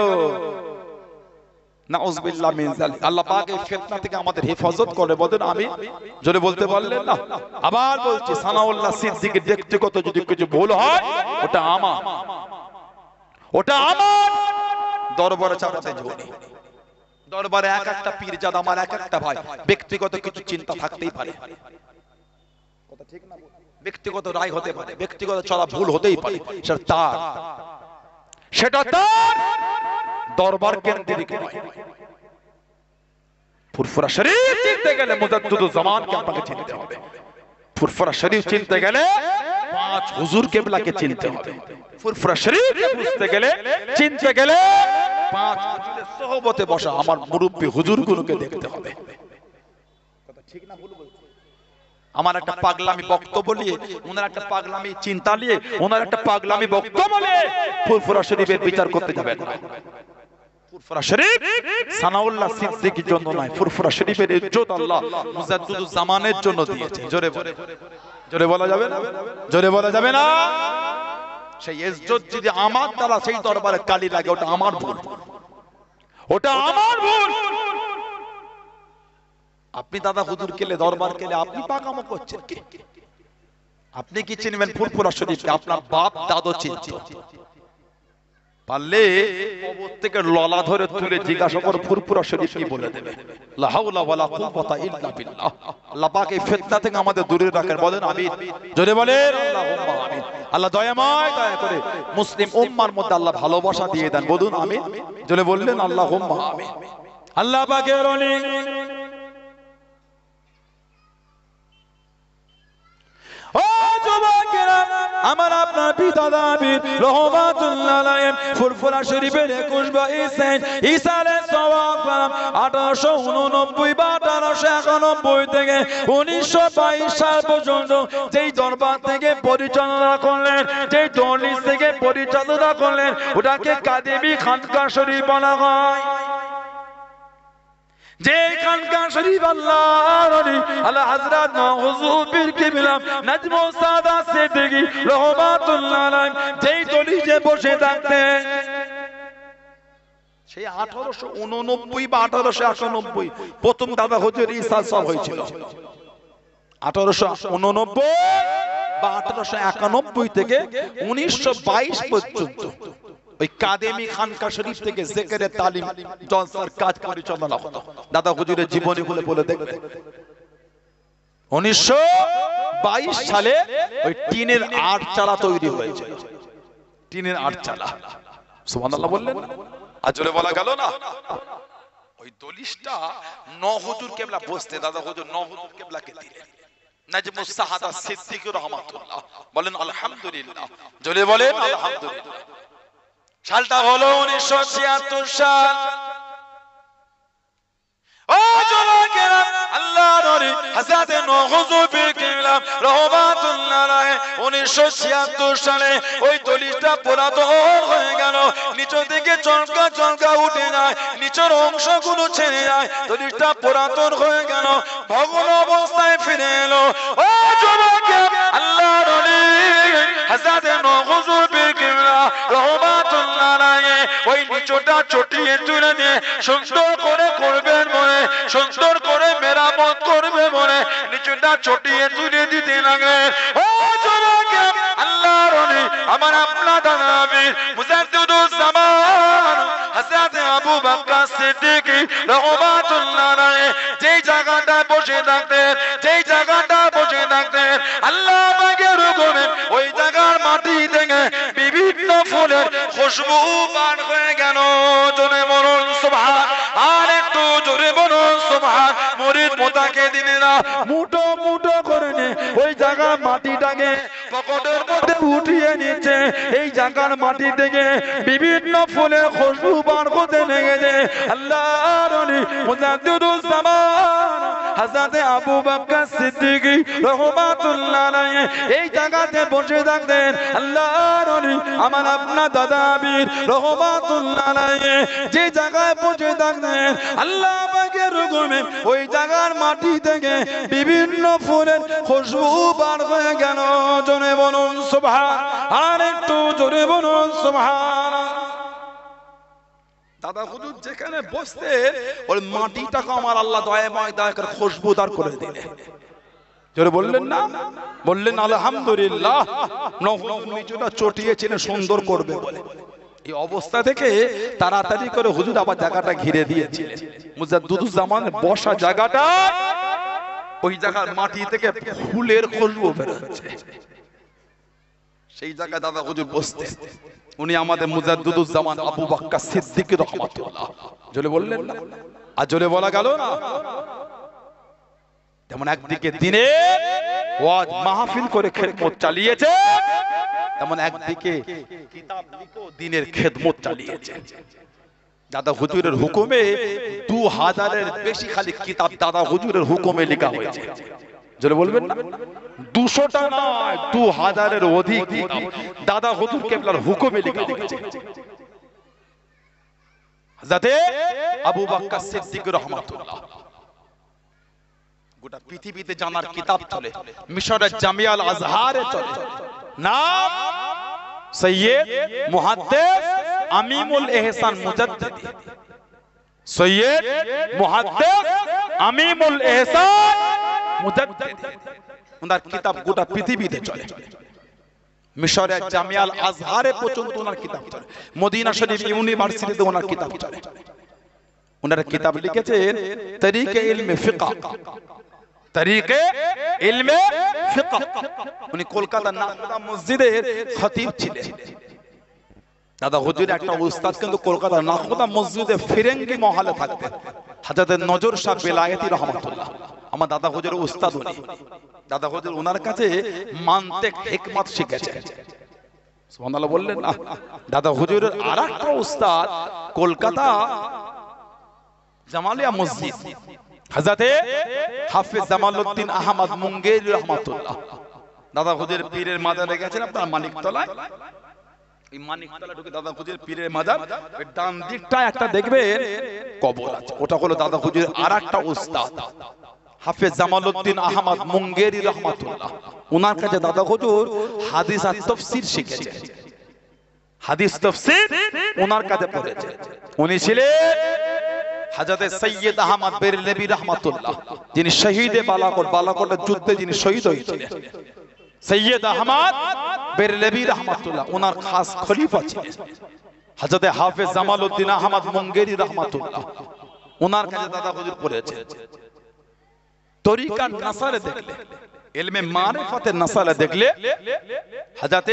নাউযুবিল্লাহ মিন যালিক। আল্লাহ পাক এই ফিতনা থেকে আমাদের হেফাজত করে। বলেন আমি, জোরে বলতে পারলেন না? আবার বলছি সানাউল্লাহ সিদ্দিকীর ব্যক্তিগত যদি কিছু ভুল হয় ওটা আমার, ওটা আমার দরবারে চাপাতে যাবে। দরবারে এক একটা পীরজাদা আমার এক একটা ভাই, ব্যক্তিগত কিছু চিন্তা থাকতেই পারে, কথা ঠিক না? ব্যক্তিগত রায় হতে পারে, ব্যক্তিগত চলা ভুল হতেই পারে, সেটা তার দরবার কেন্দ্রিক নয়। ফুরফুরা শরীফ চিনতে গেলে মুজাদ্দিদুজ জামানকে আপনাকে চিনতে হবে। ফুরফুরা শরীফ চিনতে গেলে পাঁচ হুজুর কিবলাকে চিনতে হবে। ফুরফুরা শরীফ বুঝতে গেলে, চিনতে গেলে পাঁচ হুজুরের সোহবতে বসা আমার মুরব্বি হুজুরগুলোকে দেখতে হবে। কথা ঠিক না ভুল বলছি? আমার একটা পাগলামি বক্তব্য নিয়ে, ওনার একটা পাগলামি চিন্তা নিয়ে, ওনার একটা পাগলামি বক্তব্য নিয়ে ফুরফুরা শরীফের বিচার করতে যাবেন না। ফুরফুরা শরীফ সানাউল্লাহ সিদ্দিকীর জন্য নয়, ফুরফুরা শরীফের ইজ্জত আল্লাহ মুজাদ্দিদুজ জামানের জন্য দিয়েছে। জোরে বলে, জোরে বলা যাবে না, জোরে বলা যাবে না। সেই ইজ্জত যদি আমার দ্বারা সেই দরবারে কালি লাগে, ওটা আমার ভুল, ওটা আমার ভুল। আপনি দাদা হুজুর কেলে, দরবার কেলে আপনি পাকামো করছেন কি? আপনি কি চিনবেন ফুরফুরা শরীফকে? আপনার বাপ দাদু চিনত। পারলে কবর থেকে ললা ধরে তুলে জিজ্ঞাসা করে ফুরফুরা শরীফ কি বলে দেবে। লা হাওলা ওয়ালা কুওয়াতা ইল্লা বিল্লাহ। আল্লাহ পাক এই ফিতনা থেকে আমাদের দূরে রাখেন। বলেন আমিন, জোরে বলেন আল্লাহুম্মা আমিন। আল্লাহ দয়াময় দয়া করে মুসলিম উম্মার মধ্যে আল্লাহ ভালোবাসা দিয়ে দেন। বলুন আমিন, জোরে বললেন আল্লাহুম্মা আমিন। আল্লাহ পাকের ওলি ও যুবকেরা, আমার আপনার পিতা দাবিদ রহমাতুল্লাহ আলাইহি ফুরফুরা শরীফের 21 ঈসা আলাইহিস সালাম 1889 বা 1891 থেকে 1922 সাল পর্যন্ত যেই দরবার থেকে পরিচালনা করলেন, যেই দরবার থেকে পরিচালনা করলেন, ওটাকে কাদেমি খানকা শরীফ বলা হয়। যে খানকা শরীফ আল্লাহর ওলি আলা হযরত হুজুর পীর কিবলা নাজমুস সাদাত সিদ্দিকী রাহমাতুল্লাহ আলাইহি যেই দলিলে বসে থাকতেন, সেই 1889 বা 1891 প্রথম দাদা হুজুর ঈসা সাহেব হয়েছিল। 1889 বা 1891 থেকে 1922 পর্যন্ত ওই কাদেমি খানকা শরীফ থেকে জিকিরে তালিম জলসার কাজ পরিচালনা হতো। দাদা হুজুরের জীবনী বলে দেখবেন। 1922 সালে ওই টিনের আটচালা তৈরি হয়েছিল। টিনের আটচালা, সুবহানাল্লাহ বললেন, আজলে বলা গেল না। ওই দলিশটা হুজুর কেবলা বসতে, দাদা হুজুর হুজুর কেবলাকে দিলেন। নাজমুস সাহাদা সিদ্দিক রাহমাতুল্লাহ বলেন আলহামদুলিল্লাহ, জলে বলেন আলহামদুলিল্লাহ। সালটা হলো 1976 সাল। ও জওয়ানেরা, আল্লাহর ওলি হযরত হুজুর পীর কিবলা রাহমাতুল্লাহ আলাইহি 1976 সালে ওই দলিলটা পুরাতন হয়ে গেল। নিচ থেকে চলকা চলকা উঠে যায়, নিচের অংশগুলো ছেড়ে যায়, দলিলটা পুরাতন হয়ে গেল, ভগ্ন অবস্থায় ফিরে এলো। ও জওয়ানেরা, আল্লাহর ওলি হযরত হুজুর পীর কিবলা রাহমাতুল্লাহ আলাইহি ওই নিচটা চটিয়ে তুলে নিয়ে সুন্দর করে করবেন মনে, সুন্দর করে মেরামত করবে মনে নিচটা চটিয়ে তুলে দিতে লাগলেন। ও জওয়ানকে আল্লাহর ওলি আমার আপনার দাদা আমির মুজাদ্দিদুজ জামান হযরত আবু বকর সিদ্দিক রাহমাতুল্লাহ আলাইহি যেই জায়গাটা বসে থাকতেন, যেই জায়গাটা বসে থাকতেন, আল্লাহ আমাকে রুকবেন ওই জায়গার মাটি থেকে বিভিন্ন ফুলের খুশবু বার হয়ে গেল। জোরে বলুন সুবহান, আর একটু জোরে বলুন সুবহান। মুরিদ মোতাকে দিনে না মুঠো মুঠো করে নে ওই জায়গার মাটিটাকে পকেটের মধ্যে উঠিয়ে নিচ্ছে। এই জায়গার মাটি থেকে বিভিন্ন ফুলের খুশবু বার করতে লেগেছে। আল্লাহর ওলি মুজাদ্দিদুজ জামান হযরত আবু বকর সিদ্দিক রাহমাতুল্লাহ আলাইহি এই জায়গাতে বসে থাকতেন। আল্লাহর ওলি আমার আপনার দাদা আমির রাহমাতুল্লাহ আলাইহি যে জায়গায় বসে থাকতেন, আল্লাহ পাকের হুকুমে ওই জায়গার মাটি থেকে বিভিন্ন ফুলের খুশবু বার হয়ে গেল। জোরে বলুন সুবহান, আর একটু জোরে বলুন সুবহান। দাদা হুজুর যেখানে বসতেন ওই মাটিটাকে আমার আল্লাহ দয়াময় দয়া করে খুশবুদার করে দিলেন। জোরে বললেন না, বললেন আলহামদুলিল্লাহ। নিচটা চটিয়েছিলেন সুন্দর করবে বলে। এই অবস্থা থেকে তাড়াতাড়ি করে হুজুর আবার জায়গাটা ঘিরে দিয়েছিলেন। মুজাদ্দিদুজ জামান বসা জায়গাটা ওই জায়গার মাটি থেকে ফুলের খুশবু বের হচ্ছে। সেই জায়গায় দাদা হুজুর বসতেন। উনি আমাদের মুজাদ্দিদুজ জামান আবু বকর সিদ্দিক রাহমাতুল্লাহ। জোরে বললেন না, আর জোরে বলা গেল না। যেমন একদিকে দিনে ওয়াজ মাহফিল করে খেদমত চালিয়েছে, তেমন একদিকে কিতাব লিখে দ্বীনের খেদমত চালিয়েছে। দাদা হুজুরের হুকুমে 2000-এর বেশি খালি কিতাব দাদা হুজুরের হুকুমে লেখা হয়েছে। জোরে বলবেন না, 200টা নয় 2000-এর অধিক কিতাব দাদা হুজুর কেবলার হুকুমে লেখা হয়েছে। হযরত আবু বকর সিদ্দিক রাহমাতুল্লাহ গোটা পৃথিবীতে জানার কিতাব চলে, মিশরের জামিয়া আল আজহারে চলে। নাম সৈয়দ মুহাদ্দিস আমিমুল ইহসান মুজাদ্দিদি। সৈয়দ মুহাদ্দিস আমিমুল ইহসান মুজাদ্দিদি, ওনার কিতাব গোটা পৃথিবীতে চলে। মিশরের জামিয়া আল আজহারে পর্যন্ত ওনার কিতাব চলে। মদিনা শরীফ ইউনিভার্সিটিতে ওনার কিতাব চলে। ওনার কিতাব লিখেছেন তরিকে ইলমে ফিকহ, তরিকে ইলমে ফিকহ। উনি কলকাতার নাখোদা মসজিদের খতিব ছিলেন। দাদা হুজুর একটা উস্তাদ কিন্তু কলকাতার নাখোদা মসজিদে ফিরেঙ্গি মহলে থাকতেন। হযরত নজর শাহ বেলায়েতি রাহমাতুল্লাহ আমার দাদা হুজুরের উস্তাদ উনি। দাদা হুজুর ওনার কাছে মানতিক হিকমত শিখেছেন। সুবহানাল্লাহ বললেন না। দাদা হুজুরের আরেকটা উস্তাদ কলকাতা জামালিয়া মসজিদ হযরত হাফেজ জামালউদ্দিন আহমদ মুঙ্গেরি রাহমাতুল্লাহ। দাদা হুজুরের পীরের মাজারে গেছেন আপনারা মানিকতলায়। এই মানিকতলা ঢুকে দাদা হুজুরের পীরের মাজার, ওই ডান দিকটায় একটা দেখবেন কবর আছে। ওটা হলো দাদা হুজুরের আরেকটা উস্তাদ হাফেজ জামালউদ্দিন আহমদ মুঙ্গেরি রাহমাতুল্লাহ। ওনার কাছে দাদা হুজুর হাদিস আর তাফসীর শিখেছেন। হাদিস তাফসীর ওনার কাছে পড়েছে। উনি ছিলেন হযরত সৈয়দ আহমদ বেরলভী রাহমাতুল্লাহ, যিনি শহীদে বালাকোটের যুদ্ধে যিনি শহীদ হয়েছিলেন। সৈয়দ আহমদ বেরলভী রাহমাতুল্লাহ ওনার খাস খলিফা ছিলেন হযরত হাফেজ জামালউদ্দিন আহমদ মুঙ্গেরি রাহমাতুল্লাহ। ওনার কাছে দাদা হুজুর পড়েছে। তরিকার নাসালে দেখলে, ইলমে মারিফাতের নাসালে দেখলে হযরত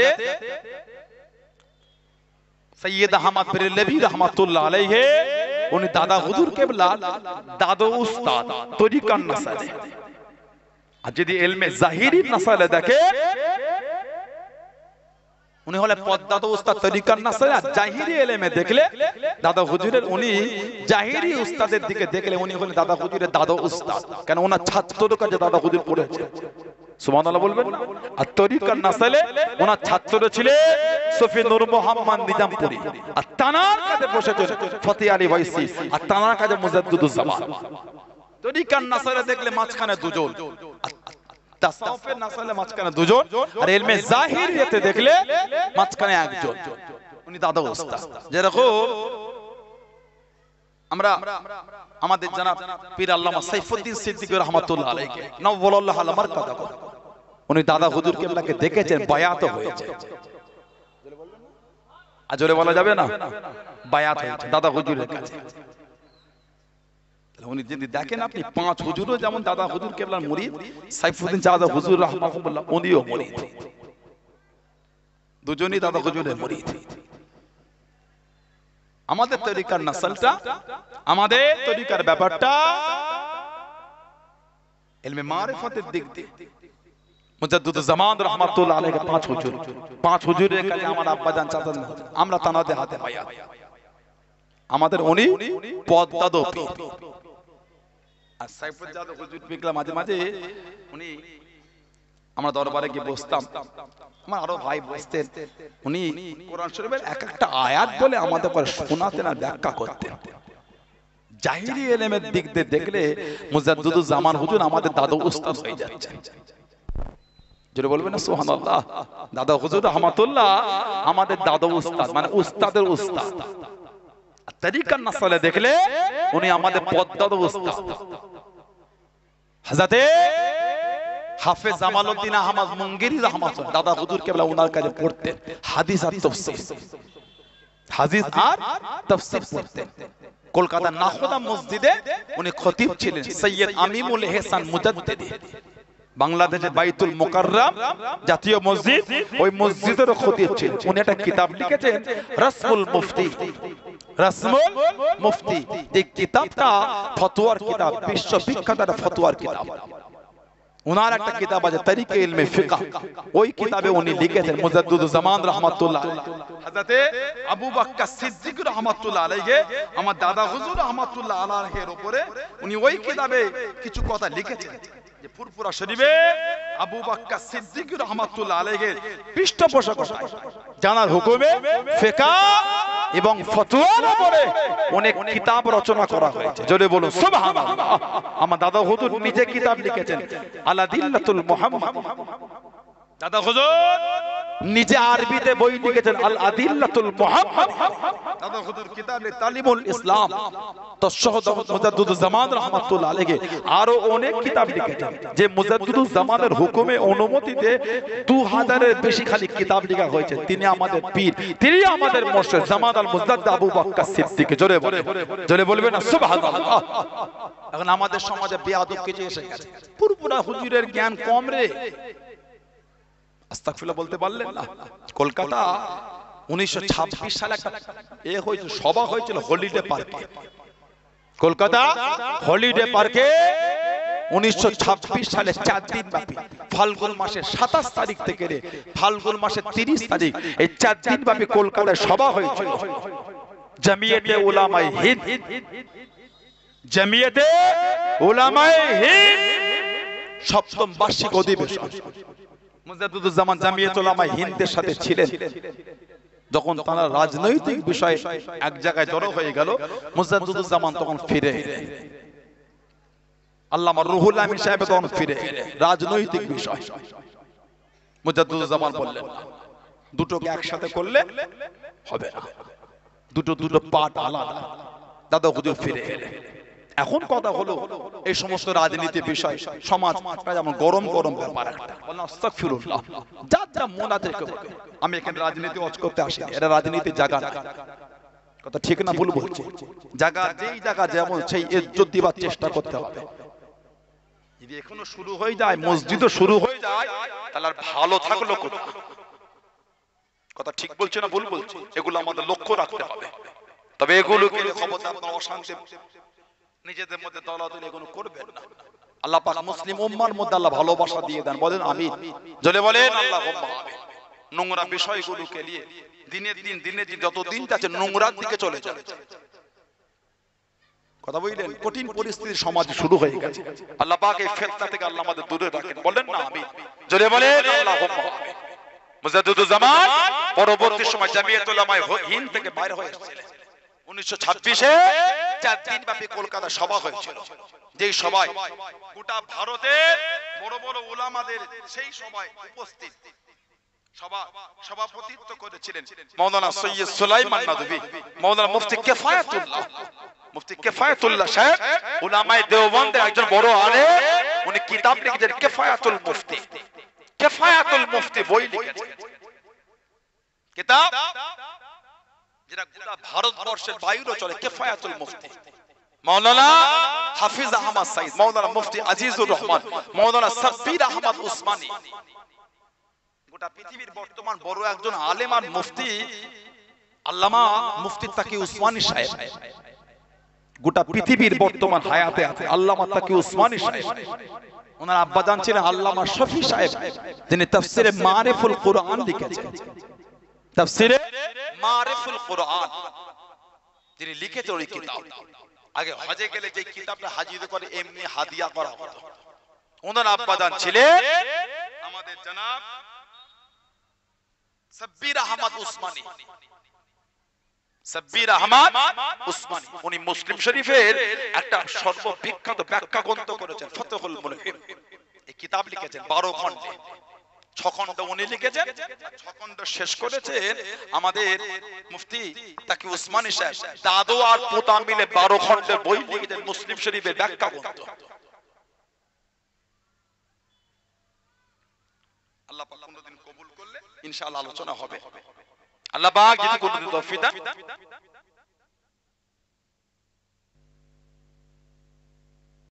সৈয়দ আহমদ বেরলভী রাহমাতুল্লাহ আলাইহি উনি দাদা হুজুর কেবলা দাদা উস্তাদ তরিকার নাসালে। আর যদি ইলমে জাহিরি নাসালে দেখে উনি হলে পদ্মাদ উস্তাদ তরিকার নাসালে। আর জাহিরি ইলমে দেখলে দাদা হুজুরের উনি জাহিরি উস্তাদের দিকে দেখলে উনি হলেন দাদা হুজুরের দাদা উস্তাদ, কেন ওনার ছাত্রদের কাছে দাদা হুজুর পড়েছে। সুবহানাল্লাহ বলবেন। আর তরিকার নাসালে ওনার ছাত্র ছিলেন সফি নূর মোহাম্মদ নিজামপুরি, আর তানার কাছে বসেছেন ফতে আলী ওয়াইসি, আর তানার কাছে মুজাদ্দিদুজ জামান। তরিকার নাসালে দেখলে মাঝখানে দুজন, তাসাউফের নাসালে মাঝখানে দুজন, আর ইলমে জাহিরিয়াতে দেখলে মাঝখানে একজন, উনি দাদা উস্তাদ। যেরকম আমরা আমাদের জানাব পীর আল্লামা সাইফুদ্দিন সিদ্দিকী রাহমাতুল্লাহ আলাইহি নওয়াল্লাহ আলা মারকাদাহু, উনি দাদা হুজুর কেবলাকে দেখেছেন, বায়াত হয়েছে। আজরে বলা যাবে না, বায়াত হয়েছে দাদা হুজুরের কাছে। উনি যদি দেখেন আপনি পাঁচ হুজুরও যেমন দাদা হুজুর কেবলার মুরিদ, সাইফুদ্দিন দাদা হুজুর রাহমাহুল্লাহ উনিও মুরিদ, দুজনই দাদা হুজুরের মুরিদ। আমাদের তরিকার নাসলটা, আমাদের তরিকার ব্যাপারটা ইলমে মারিফাতের দিক দিয়ে মুজাদ্দিদুজ জামান রাহমাতুল্লাহ আলাইহি পাঁচ হুজুরের কাছে আমার আব্বা জান চাচা জান, আমরা তানাদের হাতে বায়াত। আমাদের উনি পদ্মাদো পীর। আর সাইফুল জাদা হুজুর পিকলা মাঝে মাঝে উনি আমরা দরবারে গিয়ে বসতাম, আমার আরো ভাই বসতেন, উনি কোরআন শরীফের এক একটা আয়াত বলে আমাদের পরে শোনাতেন আর ব্যাখ্যা করতেন। জাহিরি ইলমের দিক দিয়ে দেখলে মুজাদ্দিদুজ জামান হুজুর আমাদের দাদা উস্তাদ হয়ে যাচ্ছে। জোরে বলবেন না সুবহানাল্লাহ। দাদা হুজুর রাহমাতুল্লাহ আমাদের দাদা উস্তাদ, মানে উস্তাদের উস্তাদ। তরিকার নাসালে দেখলে উনি আমাদের পদ্মাদ উস্তাদ। হযরত হাফেজ জামালউদ্দিন আহমদ মুঙ্গেরি রাহমাতুল্লাহ দাদা হুজুর কেবলা ওনার কাছে পড়তেন, হাদিস আর তাফসীর, হাদিস আর তাফসীর পড়তেন। কলকাতার নাখোদা মসজিদে উনি খতিব ছিলেন, সৈয়দ আমিমুল ইহসান মুজাদ্দিদি। বাংলাদেশের বাইতুল মুকাররম জাতীয় মসজিদ, ওই মসজিদের খতিব ছিলেন। উনি একটা কিতাব লিখেছেন রাসমুল মুফতি, রাসমুল মুফতি। এই কিতাবটা ফতোয়ার কিতাব, বিশ্ববিখ্যাত একটা ফতোয়ার কিতাব। ওনার একটা কিতাব আছে তরিকে ইলমে ফিকহ, ওই কিতাবে উনি লিখেছেন মুজাদ্দিদুজ জামান রাহমাতুল্লাহ হযরত আবু বকর সিদ্দিক রাহমাতুল্লাহ আলাইহি আমার দাদা হুজুর রাহমাতুল্লাহ আলাইহির উপরে উনি ওই কিতাবে কিছু কথা লিখেছেন যে ফুরফুরা শরীফে আবু বকর সিদ্দিক রাহমাতুল্লাহ আলাইহির পৃষ্ঠপোষকতায় জানার হুকুমে ফিকহ এবং ফতোয়ার উপরে অনেক কিতাব রচনা করা হয়েছে। জোরে বলুন সুবহানাল্লাহ। আমার দাদা হুজুর নিজে কিতাব লিখেছেন আল-আদিল্লাতুল মুহাম্মাদ। দাদা হুজুর নিজে আরবিতে বই লিখেছেন আল-আদিল্লাতুল মুহাম্মাদ। দাদা হুজুর কিতাবে তালিমুল ইসলাম তশহদ মুজাদ্দিদুজ জামান রাহমাতুল্লাহ আলাইহি আরো অনেক কিতাব লিখেছেন, যে মুজাদ্দিদুজ জামানের হুকুমে অনুমতিতে 2000 এর বেশি খালি কিতাব লেখা হয়েছে। তিনি আমাদের পীর, তিনি আমাদের মুর্শিদ জামাত আল মুজাদ্দিদ আবু বকর সিদ্দিক। জোরে বলবেন না সুবহানাল্লাহ। এখন আমাদের সমাজে বেয়াদব কিছু এসে গেছে, পুরোপুরা হুজুরের জ্ঞান কম রে। আস্তাগফিরুল্লাহ বলতে পারলেন না? কলকাতা 1926 সালে একটা হয়েছিল, সভা হয়েছিল হলিডে পার্কে। কলকাতা হলিডে পার্কে 1926 সালে 4 দিন ব্যাপী ফাল্গুন মাসের 27 তারিখ থেকে ফাল্গুন মাসের 30 তারিখ এই 4 দিন ব্যাপী কলকাতায় সভা হয়েছিল। জমিয়তে উলামায়ে হিন্দ, জমিয়তে উলামায়ে হিন্দ সপ্তম বার্ষিক অধিবেশন। মুজাদ্দিদুজ জামান জামিয়াত উলামায়ে হিন্দের সাথে ছিলেন। যখন তারা রাজনৈতিক বিষয়ে এক জায়গায় জড়ো হয়ে গেল, মুজাদ্দিদুজ জামান তখন ফিরে এলেন। আল্লামা রুহুল আমিন সাহেব তখন ফিরে এলেন। রাজনৈতিক বিষয় মুজাদ্দিদুজ জামান বললেন দুটোকে একসাথে করলে হবে না। দুটো দুটো পার্ট আলাদা। দাদা হুজুর ফিরে এলেন। এখন কথা হলো এই সমস্ত রাজনীতি বিষয় সমাজটা যেমন গরম গরম ব্যাপার একটা, বললাম আস্তাগফিরুল্লাহ, যার যা মন আছে কেউ। আমি এখানে রাজনীতি ওয়াজ করতে আসিনি, এটা রাজনীতি জায়গা না। কথা ঠিক না ভুল বলছি? জায়গা যেই জায়গা যেমন সেই ইজ্জত দিবার চেষ্টা করতে হবে। যদি এখনো শুরু হয়ে যায়, মসজিদও শুরু হয়ে যায়, তাহলে আর ভালো থাকলো কোথায়? কথা ঠিক বলছে না ভুল বলছি? এগুলো আমাদের লক্ষ্য রাখতে হবে। তবে এগুলোকে খবরদার আপনারা অশান্তি নিজেদের মধ্যে দলাদলি এগুলো করবেন না। আল্লাহ পাক মুসলিম উম্মার মধ্যে আল্লাহ ভালোবাসা দিয়ে দেন, বলেন আমিন। জলে বলেন আল্লাহুম্মা আমিন। নোংরা বিষয়গুলোকে নিয়ে দিনের দিন যত দিন যাচ্ছে নোংরার দিকে চলে যায়। কথা বুঝলেন? কঠিন পরিস্থিতি সমাজ শুরু হয়ে গেছে। আল্লাহ পাক এই ফিতনা থেকে আল্লাহ আমাদের দূরে রাখেন, বলেন না আমিন। জলে বলেন আল্লাহুম্মা আমিন। মুজাদ্দিদুজ জামান পরবর্তী সময় জামিয়াতুল উলামায়ে হিন্দ থেকে বাইরে হয়ে এসেছিলেন। 1926-এ 4 দিন ব্যাপী কলকাতা সভা হয়েছিল। যেই সভায় গোটা ভারতের বড় বড় উলামাদের সেই সভায় উপস্থিত সভাপতিত্ব করেছিলেন মাওলানা সৈয়দ সুলাইমান নদভী, মাওলানা মুফতি কিফায়াতুল্লাহ সাহেব, উলামায়ে দেওবন্দের একজন বড় আলেম। উনি কিতাব লিখেছেন কিফায়াতুল মুফতি বই লিখেছেন। কিতাব যেটা গোটা ভারতবর্ষের বাইরে চলে, কিফায়াতুল মুফতি। মাওলানা হাফিজ আহমদ সাইদ, মাওলানা মুফতি আজিজুর রহমান, মাওলানা সাব্বির আহমদ উসমানী, গোটা পৃথিবীর বর্তমান বড় একজন আলেম আর মুফতি আল্লামা মুফতি তাকি উসমানী সাহেব। গোটা পৃথিবীর বর্তমান হায়াতে আছে আল্লামা তাকি উসমানী সাহেব। ওনার আব্বাজান ছিলেন আল্লামা শফি সাহেব, যিনি তাফসিরে মারিফুল কুরআন লিখেছেন। তাফসিরে মারিফুল কুরআন যিনি লিখেছেন ওই কিতাব। আগে হজে গেলে যে কিতাবটা হাজির করে এমনি হাদিয়া করা হতো। ওনার আব্বাজান ছিলেন আমাদের জনাব সাব্বির আহমদ উসমানী। সাব্বির আহমদ উসমানী উনি মুসলিম শরীফের একটা সর্ববিখ্যাত ব্যাখ্যা গ্রন্থ করেছেন ফতহুল মুলহিম। এই কিতাব লিখেছেন 12 খণ্ডে। 6 খণ্ড উনি লিখেছেন, 6 খণ্ড শেষ করেছেন আমাদের মুফতি তাকি উসমানী সাহেব। দাদু আর পোতা মিলে 12 খণ্ডের বই লিখেছেন মুসলিম শরীফের ব্যাখ্যা গ্রন্থ। আল্লাহ পাক কোনদিন কবুল করলে ইনশাআল্লাহ আলোচনা হবে। আল্লাহ পাক যদি কোনদিন তৌফিক দেন